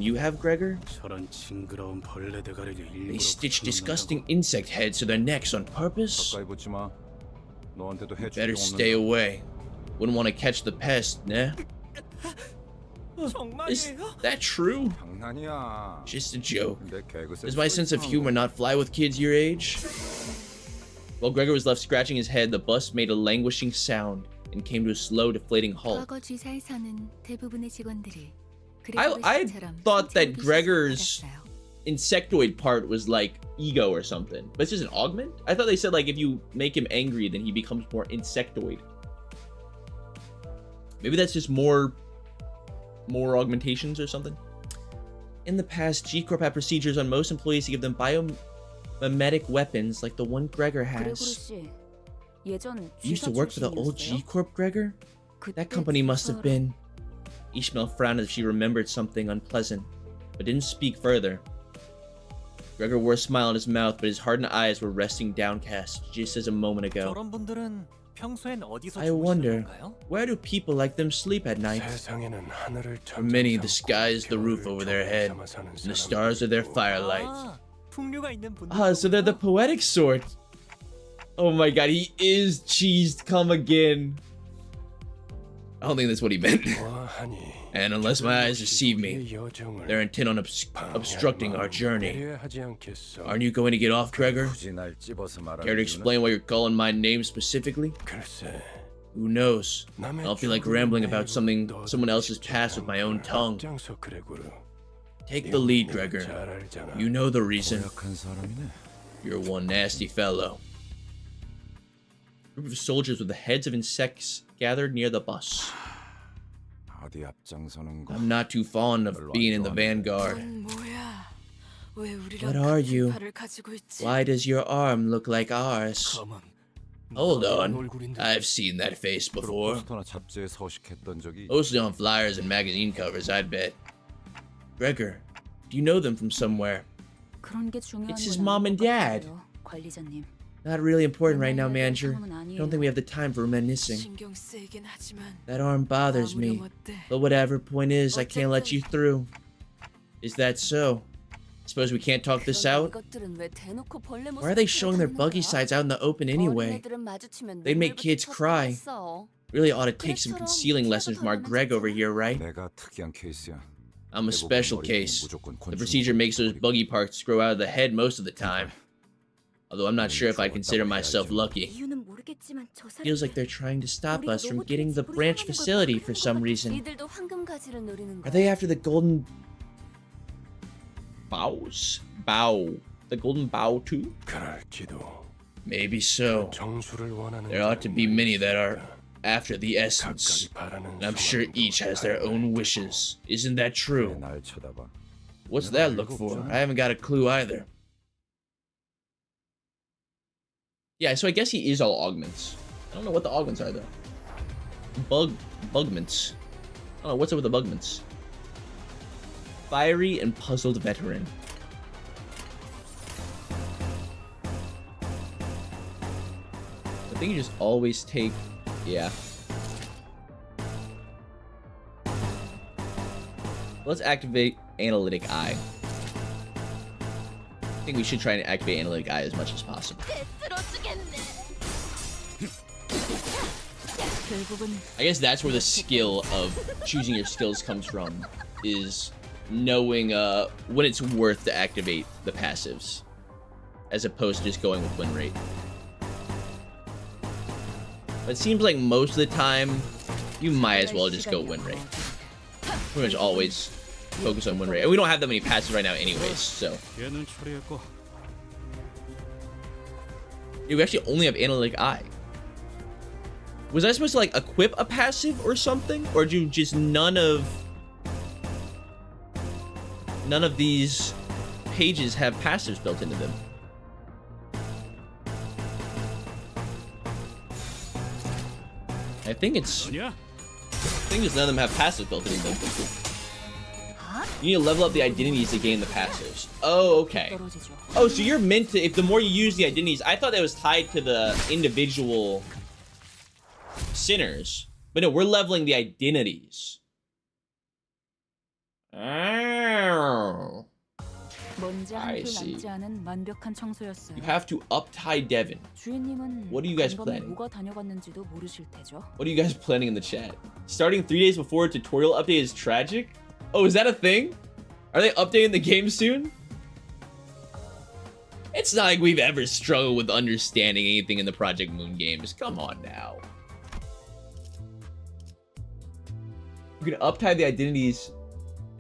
you have, Gregor? 저런 징그러운 벌레 대가리를 They 일부러 stitch 붙여놓는다고? disgusting insect heads to their necks on purpose? 가까이 붙지 마. 너한테도 해줄 Better 게 stay 없는. away. Wouldn't want to catch the pest, nah? Is 정말이에요? that true? 장난이야. Just a joke. 내 개그 Does my sense of humor not fly with kids your age? While Gregor was left scratching his head, the bus made a languishing sound and came to a slow, deflating halt. 과거 G사에서는 대부분의 직원들이 I thought that Gregor's insectoid part was like ego or something, but it's just an augment? I thought they said like if you make him angry, then he becomes more insectoid. Maybe that's just more augmentations or something. In the past, G Corp had procedures on most employees to give them biomimetic weapons like the one Gregor 그레고르 has. 씨, 예전 You used to work for the old G 출신이었어요? Corp, Gregor? That company must have been. Ishmael frowned as if she remembered something unpleasant, but didn't speak further. Gregor wore a smile on his mouth, but his hardened eyes were resting downcast, just as a moment ago. 저런 분들은 평소엔 어디서 I 주무시는 wonder, 건가요? where do people like them sleep at night? 세상에는 하늘을 For many, the 점점 sky is the roof 겨울을 over their head, 삼아 사는 and the stars are their 사람들이 있고. firelight. 아, 풍류가 있는 분들. Ah, so they're the poetic sort. Oh my god, he is cheesed come again. I don't think that's what he meant. 보아하니 And unless my eyes deceive me, 우리의 여정을 they're intent on obstructing our journey. 배려하지 않겠어. Aren't you going to get off, Gregor? 굳이 날 찝어서 말하는 Care to 이유는 explain why you're calling my name specifically? 글쎄, Who knows? I 남의 don't feel like 죽음을 rambling about 내고 someone else's 너도 past with my own tongue. 앞장서 그레고르. Take the lead, Gregor. 잘 알잖아. You know the reason. 고약한 사람이네. You're one nasty fellow. A group of soldiers with the heads of insects gathered near the bus. 어디 앞장서는 거. I'm not too fond of being in the vanguard. 뭐야? 왜 우리랑 What are 같은 you? 팔을 가지고 있지? Why does your arm look like ours? 가만. Hold 너는 on. 얼굴인데 I've seen that face before. 포스터나 잡지에 서식했던 적이 Mostly on flyers and magazine covers, I'd bet. Gregor, do you know them from somewhere? 그런 게 중요한 It's his 건 mom 아닌 and 것 dad. 같아요, 관리자님. Not really important right now, manager. I don't think we have the time for reminiscing. 신경 쓰이긴 하지만 That arm bothers me. 아무렴 어때? But whatever, point is, I can't let you through. Is that so? Suppose we can't talk this out? 이것들은 왜 대놓고 벌레 Why are they 모습을 showing their 드러내는 buggy 거야? sides out in the open anyway? 어린애들은 마주치면 They'd make 눈물부터 kids cry. 터져나왔어. Really ought to take some concealing lessons from our Greg over here, right? 내가 특이한 케이스야. I'm a special case. The procedure makes those buggy parts grow out of the head most of the time. Although I'm not sure if I consider myself lucky. 이유는 모르겠지만 저 Feels like they're trying to stop us from getting the branch facility for some reason. 이들도 황금가지를 노리는 Are 거야. they after the Golden Boughs? Bow. The Golden Bough too? 그럴지도. Maybe so. 정수를 원하는 There ought to be many that are after the essence. 각각이 바라는 And I'm sure each has their own wishes. Isn't that true? 날 쳐다봐. What's that look for? I haven't got a clue either. Yeah, so I guess he is all augments. I don't know what the augments are though. Bugments. I don't know, what's up with the bugments? Fiery and puzzled veteran. I think you just always take, yeah. Let's activate Analytic Eye. I think we should try and activate Analytic Eye as much as possible. I guess that's where the skill of choosing your skills comes from, is knowing when it's worth to activate the passives, as opposed to just going with win rate. But it seems like most of the time, you might as well just go win rate. Pretty much always focus on win rate. And we don't have that many passives right now anyways, so. 얘는 처리했고 Yeah, we actually only have Analytic Eye. Was I supposed to like equip a passive or something? Or do just none of these pages have passives built into them? I think it's 아니야? just none of them have passives built into them. You need to level up the identities to gain the passives. Oh, okay. 떨어지죠. Oh, so you're meant to, if the more you use the identities, I thought that was tied to the individual sinners. But no, we're leveling the identities. Oh. 먼지 I 한톨 see. 남지 않은 완벽한 청소였어요. You have to up-tie Devin. 주인님은 What are you guys 이번에 planning? 뭐가 다녀갔는지도 모르실 테죠. What are you guys planning in the chat? Starting 3 days before a tutorial update is tragic? Oh, is that a thing? Are they updating the game soon? It's not like we've ever struggled with understanding anything in the Project Moon games. Come on now. You can up-tie the identities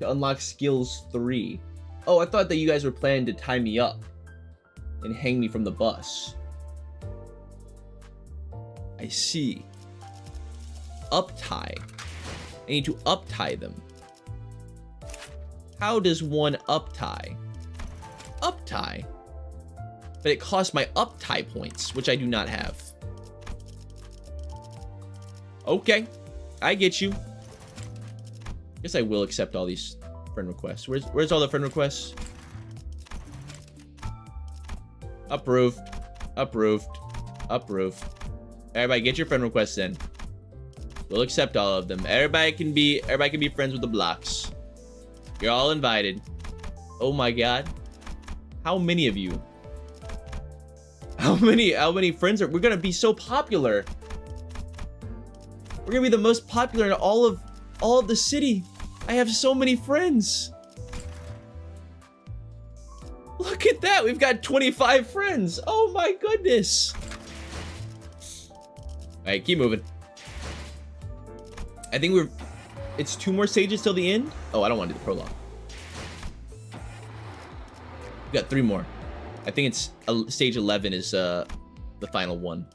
to unlock skills 3. Oh, I thought that you guys were planning to tie me up and hang me from the bus. I see. Up-tie. I need to up-tie them. How does one up-tie? Up-tie? But it costs my up-tie points, which I do not have. Okay, I get you. Guess I will accept all these friend requests. Where's all the friend requests? Approved. Approved. Approved. Everybody get your friend requests in. We'll accept all of them. Everybody can be friends with the blocks. You're all invited. Oh my god. How many of you? How many friends are we're gonna be so popular? We're gonna be the most popular in all of the city. I have so many friends. Look at that. We've got 25 friends. Oh my goodness. Alright, keep moving. I think it's 2 more stages till the end. Oh, I don't want to do the prologue. We got 3 more. I think it's stage 11 is the final one.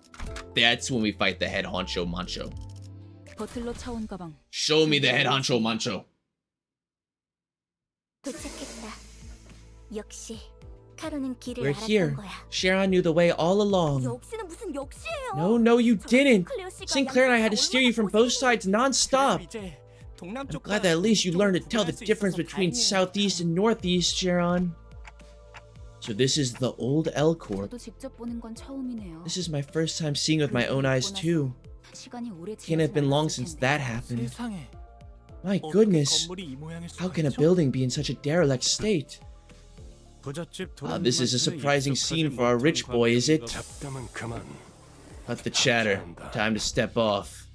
That's when we fight the head honcho mancho. 버틀러 차원 가방. Show me the head honcho mancho. 도착했다. 역시 카로는 길을 We're 알았던 here. 거야. Sharon knew the way all along. 역시는 무슨 역시예요. No, you didn't. 클레어 씨가 Sinclair and I had to 양쪽에서 steer you from both sides non-stop. 이제 I'm 동남쪽 glad that at least you learned to tell the difference between southeast and northeast, Sharon. So this is the old L Corp. 저도 직접 보는 건 처음이네요. This is my first time seeing with my own eyes too. 시간이 오래 Can't have been long since that 텐데. happened. 세상에. My 어떻게 goodness. 건물이 이 모양일 수가 How can a 있죠? building be in such a derelict state? This is a surprising scene for our rich boy, is it? 잡담은 그만. Cut the chatter. Time to step off.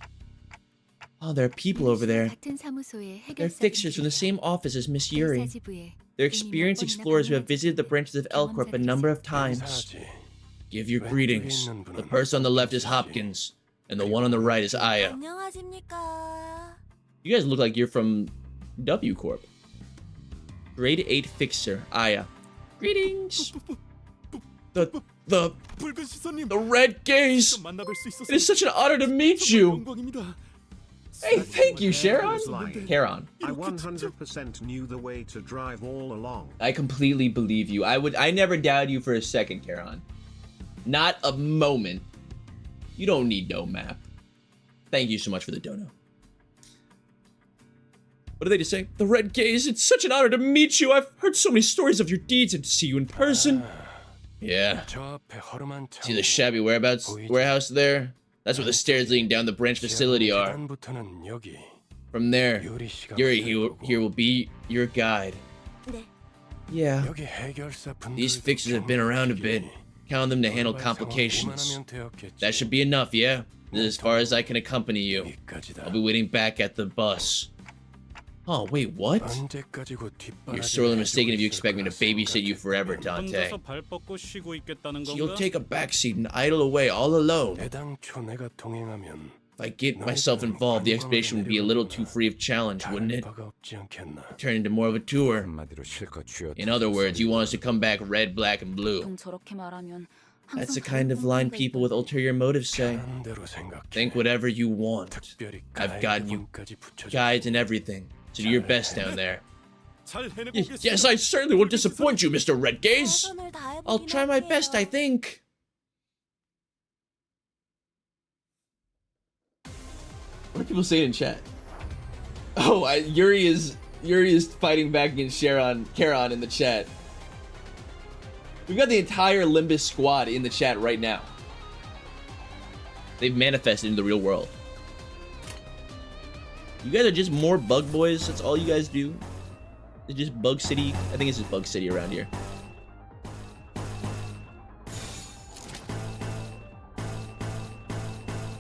Oh, there are people over there. 같은 사무소의 They're 해결사 fixers from the same office as Miss Yuri. 사지부에 They're experienced explorers who have visited the branches of L Corp a number of times. 인사하지. Give your greetings. The person on the left is Hopkins, and the one on the right is Aya. 안녕하십니까. You guys look like you're from W Corp. Grade 8 fixer, Aya. Greetings. The 붉은 시선님. red gaze. 만나뵐 수 있어서 It is such an honor to meet you. 영광입니다. Hey, thank you, Sharon. Was lying. Charon. I 100% knew the way to drive all along. I completely believe you. I never doubted you for a second, Charon. Not a moment. You don't need no map. Thank you so much for the dono. What did they just say? The red gaze, it's such an honor to meet you. I've heard so many stories of your deeds and to see you in person. Yeah. 저 앞에 허름한 See the shabby warehouse there? That's where the stairs leading down the branch facility are. 계단부터는 여기. From there, 유리 씨가 Yuri 가는 here will be your guide. 네. Yeah. 여기 해결사 분들. These fixers have been around a bit. Count on them to handle complications. That should be enough, yeah? This is as far as I can accompany you. I'll be waiting back at the bus. Oh, wait, what? You're sorely mistaken if you expect me to babysit you forever, Dante. So you'll take a backseat and idle away all alone. If I get myself involved, the expedition would be a little too free of challenge, wouldn't it? Turn into more of a tour. 한마디로 실컷 쥐어. In other words, you want us to come back red, black, and blue. 보통 저렇게 말하면 That's 항상 the kind of line people with ulterior motives say. Think whatever you want. I've gotten you guides and everything. So do your best down there. Yes, I certainly won't disappoint you, Mr. Redgaze. 최선을 다해보긴 I'll try my best, I think. What are people saying in chat? Oh, Yuri is fighting back against Charon in the chat. We've got the entire Limbus squad in the chat right now. They've manifested into the real world. You guys are just more bug boys. That's all you guys do. It's just Bug City. I think it's just Bug City around here.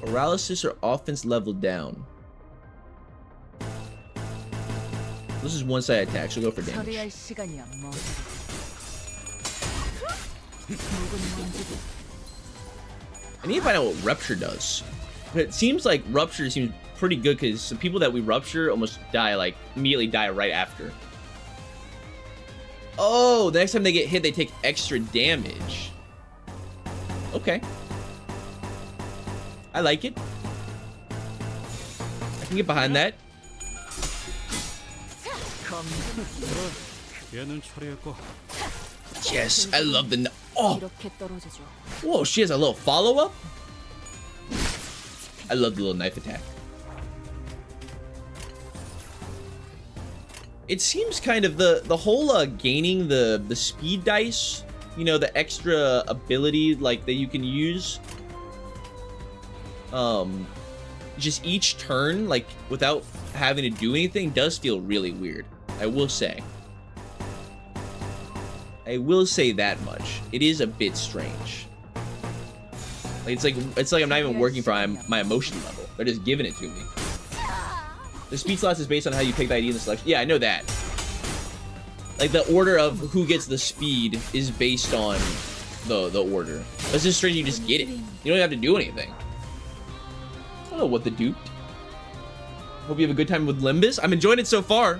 Paralysis or offense level down. This is one side attack, so go for damage. 처리할 시간이야 뭐. I need to find out what Rupture does. But it seems like Rupture seems pretty good because some people that we Rupture almost die, like, immediately die right after. Oh, the next time they get hit, they take extra damage. Okay. I like it. I can get behind that. Yes, I love the... Oh! 이렇게 떨어지죠. Whoa, she has a little follow-up? I love the little knife attack. It seems kind of the whole gaining the speed dice, you know, the extra ability like that you can use. Just each turn, like without having to do anything, does feel really weird. I will say. I will say that much. It is a bit strange. Like, it's like I'm not even working for my emotion level. They're just giving it to me. The speed slots is based on how you pick the ID in the selection. Yeah, I know that. Like the order of who gets the speed is based on the order. But it's just strange you just get it. You don't have to do anything. I don't know what to do. Hope you have a good time with Limbus. I'm enjoying it so far.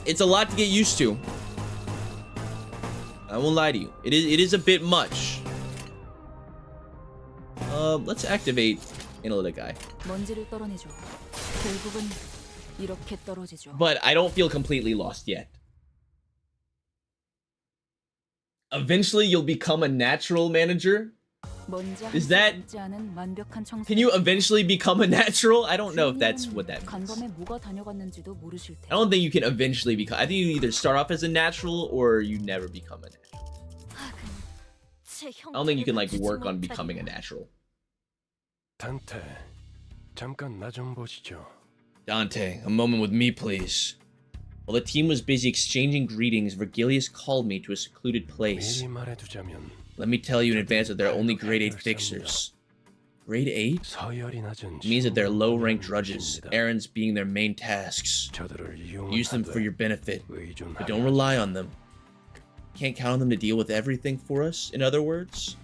It's a lot to get used to. I won't lie to you. It is a bit much. Let's activate Analytic Eye. But I don't feel completely lost yet. Eventually you'll become a natural manager. Is that... Can you eventually become a natural? I don't know if that's what that means. I don't think you can eventually become... I think you either start off as a natural or you never become a natural. I don't think you can like work on becoming a natural. 단테, 잠깐 나 좀 보시죠. Dante, a moment with me, please. While the team was busy exchanging greetings, Vergilius called me to a secluded place. 미리 말해두자면 Let me tell you in advance that there are only grade 8 fixers. Grade 8? 서열이 낮은 It means that they're low-ranked drudges, errands being their main tasks. 저들을 Use them for 이용하되 your benefit, but 의존하려 don't rely on them. Can't count on them to deal with everything for us, in other words?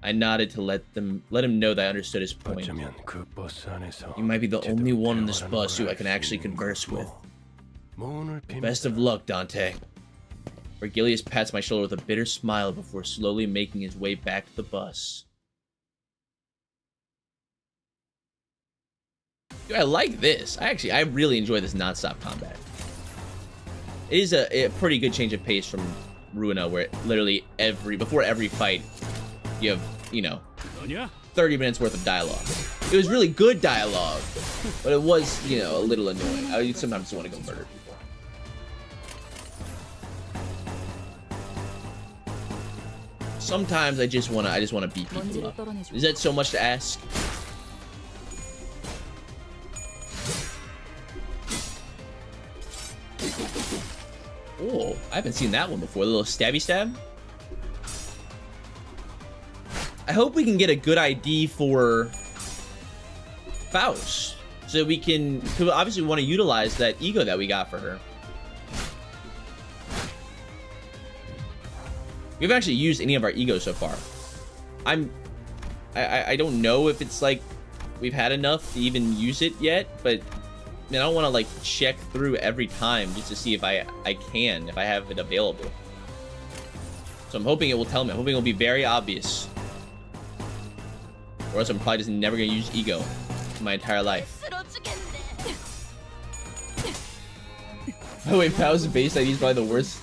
I nodded to let him know that I understood his point. 어쩌면 그 버스 안에서 You might be the only 제대로 one on this 대화하는 bus who 걸 I can 알 수 actually 있는 converse with. 모은을 Best of 빕니다. luck, Dante. Vergilius pats my shoulder with a bitter smile before slowly making his way back to the bus. Dude, I like this. I really enjoy this non-stop combat. It is a pretty good change of pace from Ruina, where literally before every fight, you have, you know, 30 minutes worth of dialogue. It was really good dialogue, but it was, you know, a little annoying. I sometimes just want to go murder people. Sometimes I just wanna beat people up. Is that so much to ask? Oh, I haven't seen that one before. A little stabby stab. I hope we can get a good ID for Faust, so we can. Cause obviously, we want to utilize that ego that we got for her. We haven't actually used any of our egos so far. I don't know if it's like we've had enough to even use it yet, but man, I don't want to like check through every time just to see if I have it available. So I'm hoping it will tell me. I'm hoping it will be very obvious. Or else I'm probably just never gonna use ego in my entire life. By the way, Pow's base ID is probably the worst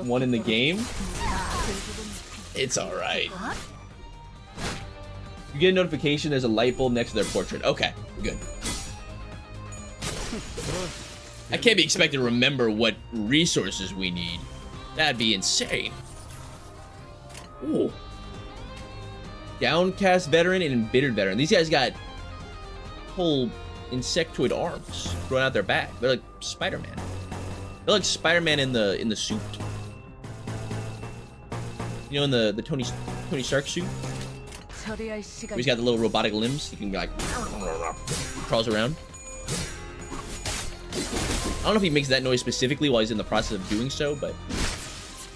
one in the game. It's alright. You get a notification there's a light bulb next to their portrait. Okay, good. I can't be expected to remember what resources we need. That'd be insane. Ooh. Downcast veteran and embittered veteran. These guys got whole insectoid arms growing out their back. They're like Spider-Man. They're like Spider-Man in the suit. You know, in the Tony Stark suit? He's got the little robotic limbs. He can like crawls around. I don't know if he makes that noise specifically while he's in the process of doing so, but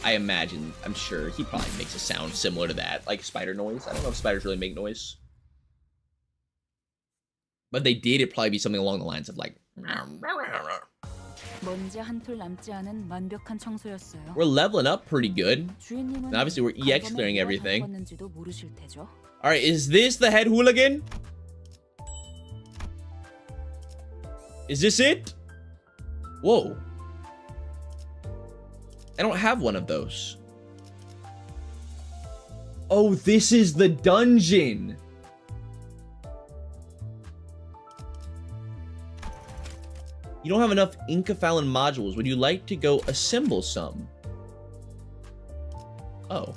I'm sure he probably makes a sound similar to that, like spider noise. I don't know if spiders really make noise. But they did, it'd probably be something along the lines of like... We're leveling up pretty good. And obviously we're EX clearing everything. Alright, is this the head hooligan? Is this it? Whoa. I don't have one of those. Oh, this is the dungeon. You don't have enough Inkafalon modules. Would you like to go assemble some? Oh.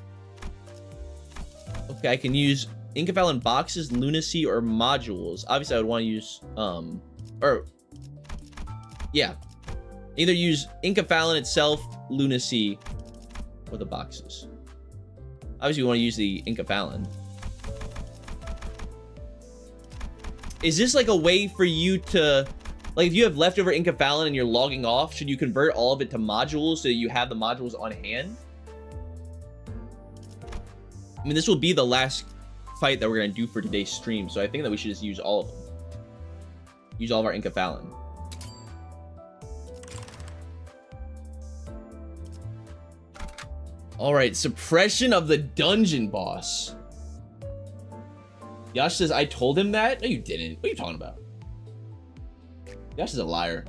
Okay, I can use Inkafalon boxes, lunacy, or modules. Obviously, I would want to use, yeah. Either use Inkafalon itself, lunacy, or the boxes. Obviously, we want to use the Inkafalon. Is this like a way for you to, like, if you have leftover Inkafalon and you're logging off, should you convert all of it to modules so that you have the modules on hand? I mean, this will be the last fight that we're going to do for today's stream, so I think that we should just use all of them. Use all of our Inkafalon. Alright, suppression of the dungeon boss. Yash says, I told him that? No, you didn't. What are you talking about? Yash is a liar.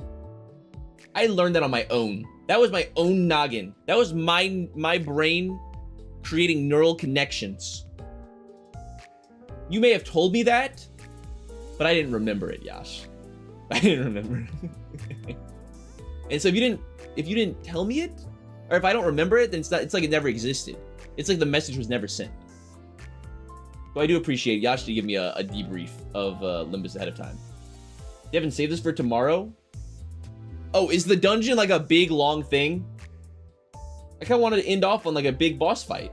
I learned that on my own. That was my own noggin. That was my brain creating neural connections. You may have told me that, but I didn't remember it, Yash. I didn't remember it. And so if you didn't tell me it, or if I don't remember it, then it's like it never existed. It's like the message was never sent. So I do appreciate Yash to give me a debrief of Limbus ahead of time. Devin, save this for tomorrow. Oh, is the dungeon like a big long thing? I kind of wanted to end off on like a big boss fight.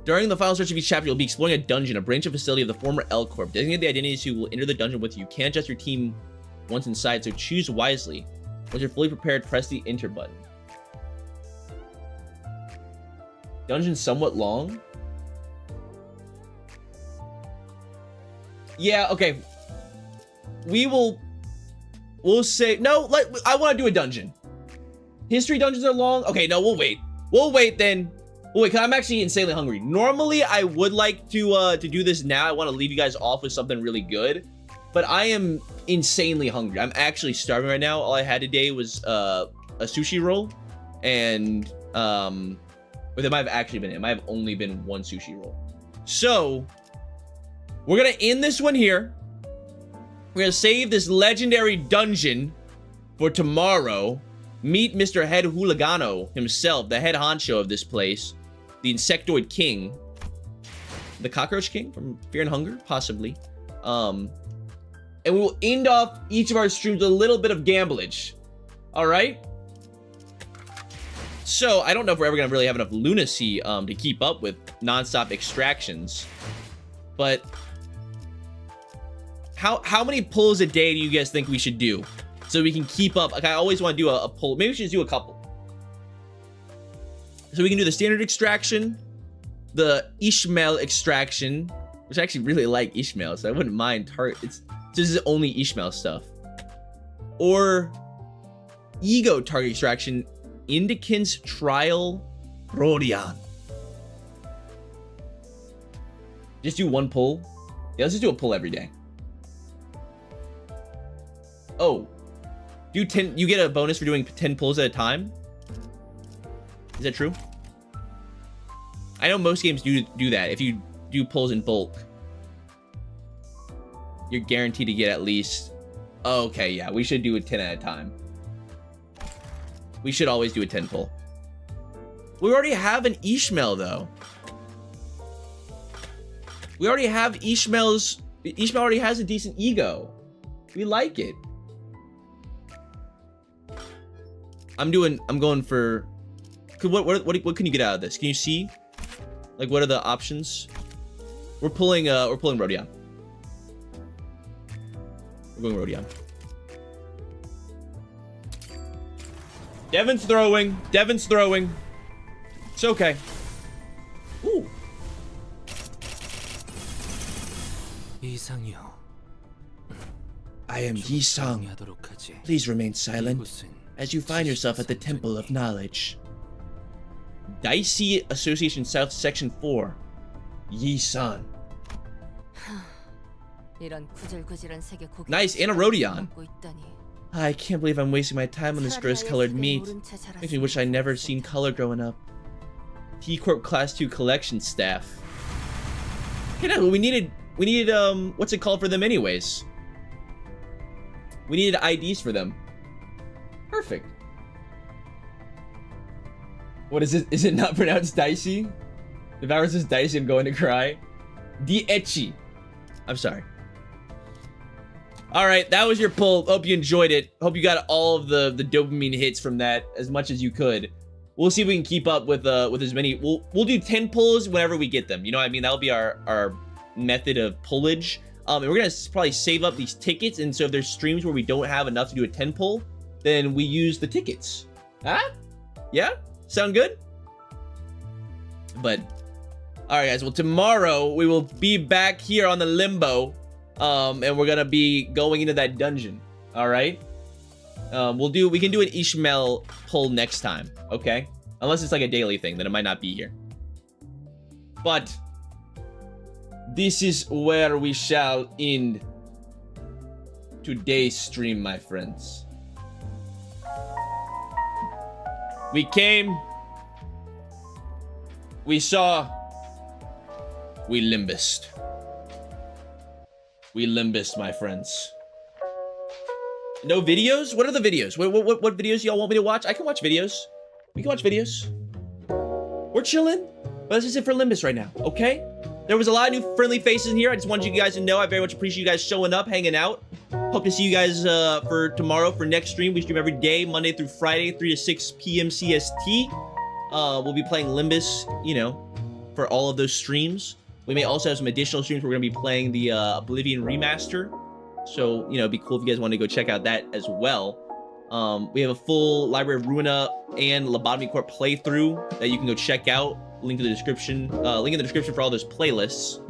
During the final stretch of each chapter, you'll be exploring a dungeon, a branch of facility of the former L Corp. Designate the identities who will enter the dungeon with you. You can't adjust your team once inside, so choose wisely. Once you're fully prepared, press the enter button. Dungeon somewhat long. Yeah, okay. We'll say no. I want to do a dungeon. History dungeons are long. Okay, no, we'll wait. We'll wait then. We'll wait, 'cause I'm actually insanely hungry. Normally, I would like to do this now. I want to leave you guys off with something really good, but I am insanely hungry. I'm actually starving right now. All I had today was a sushi roll, and but there might have actually been it might have only been one sushi roll. So we're gonna end this one here. We're gonna save this legendary dungeon for tomorrow. Meet Mr. Head Hooligano himself, the head honcho of this place, the Insectoid King, the Cockroach King from Fear and Hunger, possibly. And we will end off each of our streams with a little bit of gamblage. All right. So I don't know if we're ever gonna really have enough lunacy to keep up with nonstop extractions, but how many pulls a day do you guys think we should do so we can keep up? Like, I always want to do a pull. Maybe we should just do a couple. So we can do the standard extraction, the Ishmael extraction, which I actually really like Ishmael, so I wouldn't mind. This is only Ishmael stuff, or ego target extraction, Indikin's Trial Rodion. Just do one pull. Yeah, let's just do a pull every day. Oh, do 10. You get a bonus for doing 10 pulls at a time. Is that true? I know most games do that. If you do pulls in bulk, you're guaranteed to get at least. Oh, okay, yeah, we should do a 10 at a time. We should always do a 10 pull. We already have an Ishmael though. We already have Ishmael's. Ishmael already has a decent ego. We like it. I'm going for. What can you get out of this? Can you see? Like, what are the options? We're pulling Rodion. We're going Rodion. Devin's throwing. It's okay. Ooh. I am Yi-Sung. Please remain silent as you find yourself at the Temple of Knowledge. Dicey Association South Section 4. Yi-Sun. Nice, and a Rodion. I can't believe I'm wasting my time on this gross-colored meat. Makes me wish I'd never seen color growing up. T-Corp Class 2 collection staff. Okay, no, we needed what's it called for them anyways? We needed IDs for them. Perfect. What is it? Is it not pronounced dicey? If I was just dicey, I'm going to cry. Dieci. I'm sorry. All right, that was your pull. Hope you enjoyed it. Hope you got all of the dopamine hits from that as much as you could. We'll see if we can keep up with as many. We'll do 10 pulls whenever we get them. You know what I mean? That'll be our method of pullage. And we're gonna probably save up these tickets. And so if there's streams where we don't have enough to do a 10 pull, then we use the tickets. Huh? Yeah? Sound good? But all right, guys. Well, tomorrow we will be back here on the Limbo, and we're gonna be going into that dungeon. All right. We can do an Ishmael pull next time, okay? Unless it's like a daily thing, then it might not be here. But this is where we shall end today's stream, my friends. We came, we saw, we limbused. We limbused, my friends. No videos? What are the videos? What videos y'all want me to watch? I can watch videos. We can watch videos. We're chilling. But that's just it for Limbus right now, okay? There was a lot of new friendly faces in here. I just wanted you guys to know I very much appreciate you guys showing up, hanging out. Hope to see you guys for tomorrow for next stream. We stream every day, Monday through Friday, 3 to 6 p.m. CST. We'll be playing Limbus, you know, for all of those streams. We may also have some additional streams. We're going to be playing the Oblivion Remaster. So, you know, it'd be cool if you guys want to go check out that as well. We have a full Library of Ruina and Lobotomy Corp playthrough that you can go check out. Link in the description. Link in the description for all those playlists.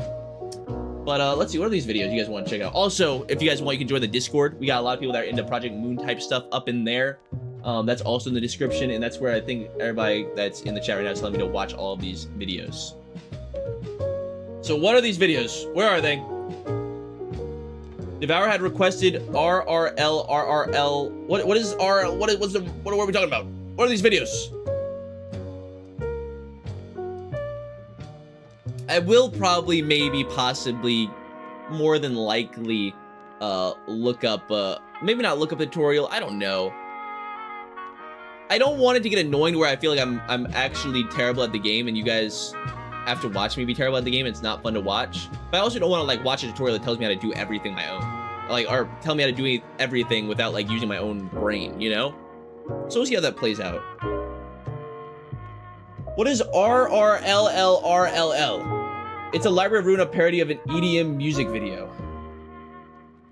But let's see, what are these videos you guys want to check out? Also, if you guys want, you can join the Discord. We got a lot of people that are into Project Moon type stuff up in there. That's also in the description, and that's where I think everybody that's in the chat right now is telling me to watch all of these videos. So what are these videos? Where are they? Devour had requested RRL. What is R? What are we talking about? What are these videos? I will probably, maybe, possibly, more than likely, look up, maybe not look up a tutorial. I don't know. I don't want it to get annoying where I feel like I'm actually terrible at the game and you guys have to watch me be terrible at the game. It's not fun to watch. But I also don't want to like watch a tutorial that tells me how to do everything my own. Like, or tell me how to do everything without like using my own brain, you know? So we'll see how that plays out. What is RRLLRLL? It's a Library of Ruina parody of an EDM music video.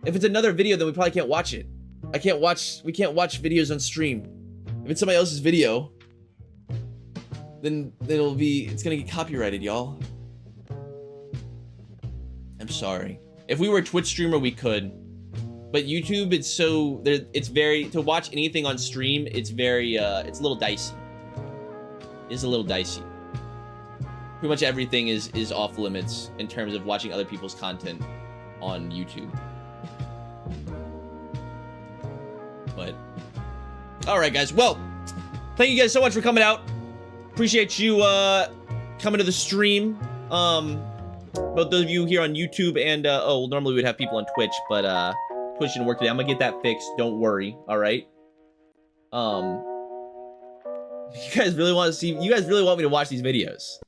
If it's another video, then we probably can't watch it. We can't watch videos on stream. If it's somebody else's video, then it's gonna get copyrighted, y'all. I'm sorry. If we were a Twitch streamer, we could. But YouTube, it's very, to watch anything on stream, it's very, it's a little dicey. It's a little dicey. Pretty much everything is off limits in terms of watching other people's content on YouTube. But, all right, guys. Well, thank you guys so much for coming out. Appreciate you coming to the stream. Both those of you here on YouTube and normally we'd have people on Twitch, but Twitch didn't work today. I'm gonna get that fixed. Don't worry. All right. You guys really want to see? You guys really want me to watch these videos?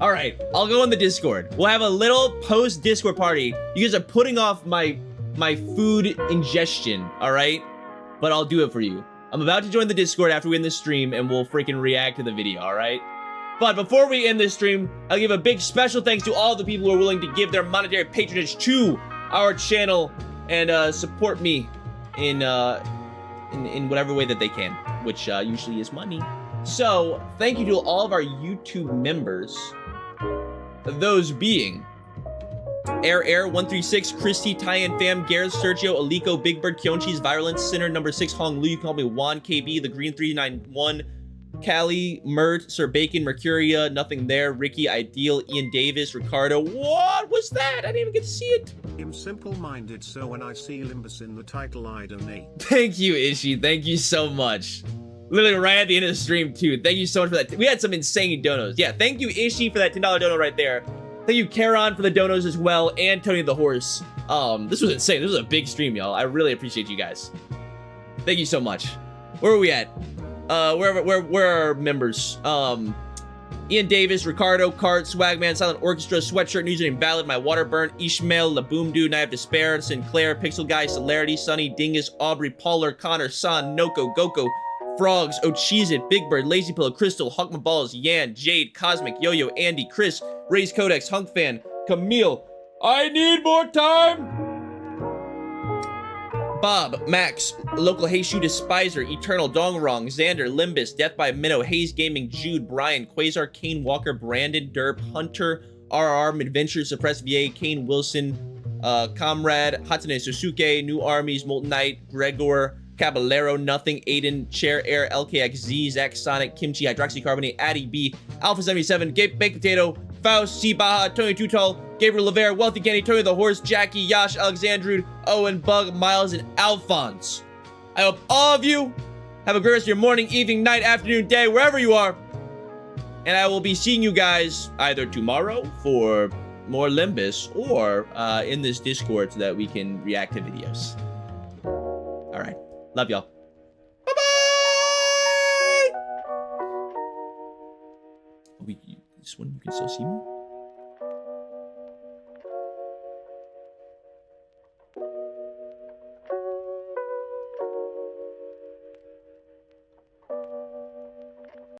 All right. I'll go in the Discord. We'll have a little post Discord party. You guys are putting off my food ingestion. All right. But I'll do it for you. I'm about to join the Discord after we end this stream, and we'll freaking react to the video. All right. But before we end this stream, I'll give a big special thanks to all the people who are willing to give their monetary patronage to our channel and support me in whatever way that they can, which usually is money. So thank you to all of our YouTube members, those being Air 136, Christy, Tyan Fam, Gareth, Sergio, Aliko, Big Bird, Kyonchi's, Virulence, Sinner, number 6, Hong Lu, you can call me Juan, KB, The Green 391, Callie, Mert, Sir Bacon, Mercuria, Nothing There, Ricky, Ideal, Ian Davis, Ricardo. What was that? I didn't even get to see it. I'm simple-minded, so when I see Limbus in the title, I donate. Thank you, Ishi. Thank you so much. Literally right at the end of the stream, too. Thank you so much for that. We had some insane donos. Yeah, thank you, Ishi, for that $10 dono right there. Thank you, Karon, for the donos as well, and Tony the Horse This was insane. This was a big stream, y'all. I really appreciate you guys. Thank you so much. Where are we at? Where are our members? Ian Davis, Ricardo, Cart, Swagman, Silent Orchestra, Sweatshirt, Username Ballad, My Waterburn, Ishmael, Laboom Dude, Night of Despair, Sinclair, Pixel Guy, Celerity, Sunny, Dingus, Aubrey, Pollard, Connor, San, Noko, Goko, Frogs, Ocheezit, Big Bird, Lazy Pillow, Crystal, Hawkma Balls, Yan, Jade, Cosmic, Yo-Yo, Andy, Chris, Raise Codex, Hunk Fan, Camille. I need more time! Bob, Max, Local Heishu Despiser, Eternal, Dongrong, Xander, Limbus, Death by Minnow, Hayes Gaming, Jude, Brian, Quasar, Kane Walker, Brandon, Derp, Hunter, RR, Adventure, Suppressed VA, Kane Wilson, Comrade, Hatsune Susuke, New Armies, Molten Knight, Gregor, Caballero, Nothing, Aiden, Chair Air, LKXZ, Zach Sonic, Kimchi, Hydroxycarbonate, Addy B, Alpha 77, Baked Potato, Faust, C. Baja, Tony Tutal, Gabriel Lavere, Wealthy Kenny, Tony the Horse, Jackie, Yash, Alexandrude, Owen, Bug, Miles, and Alphonse. I hope all of you have a great rest of your morning, evening, night, afternoon, day, wherever you are. And I will be seeing you guys either tomorrow for more Limbus or in this Discord so that we can react to videos. All right. Love y'all. Bye-bye! This one, you can still see me?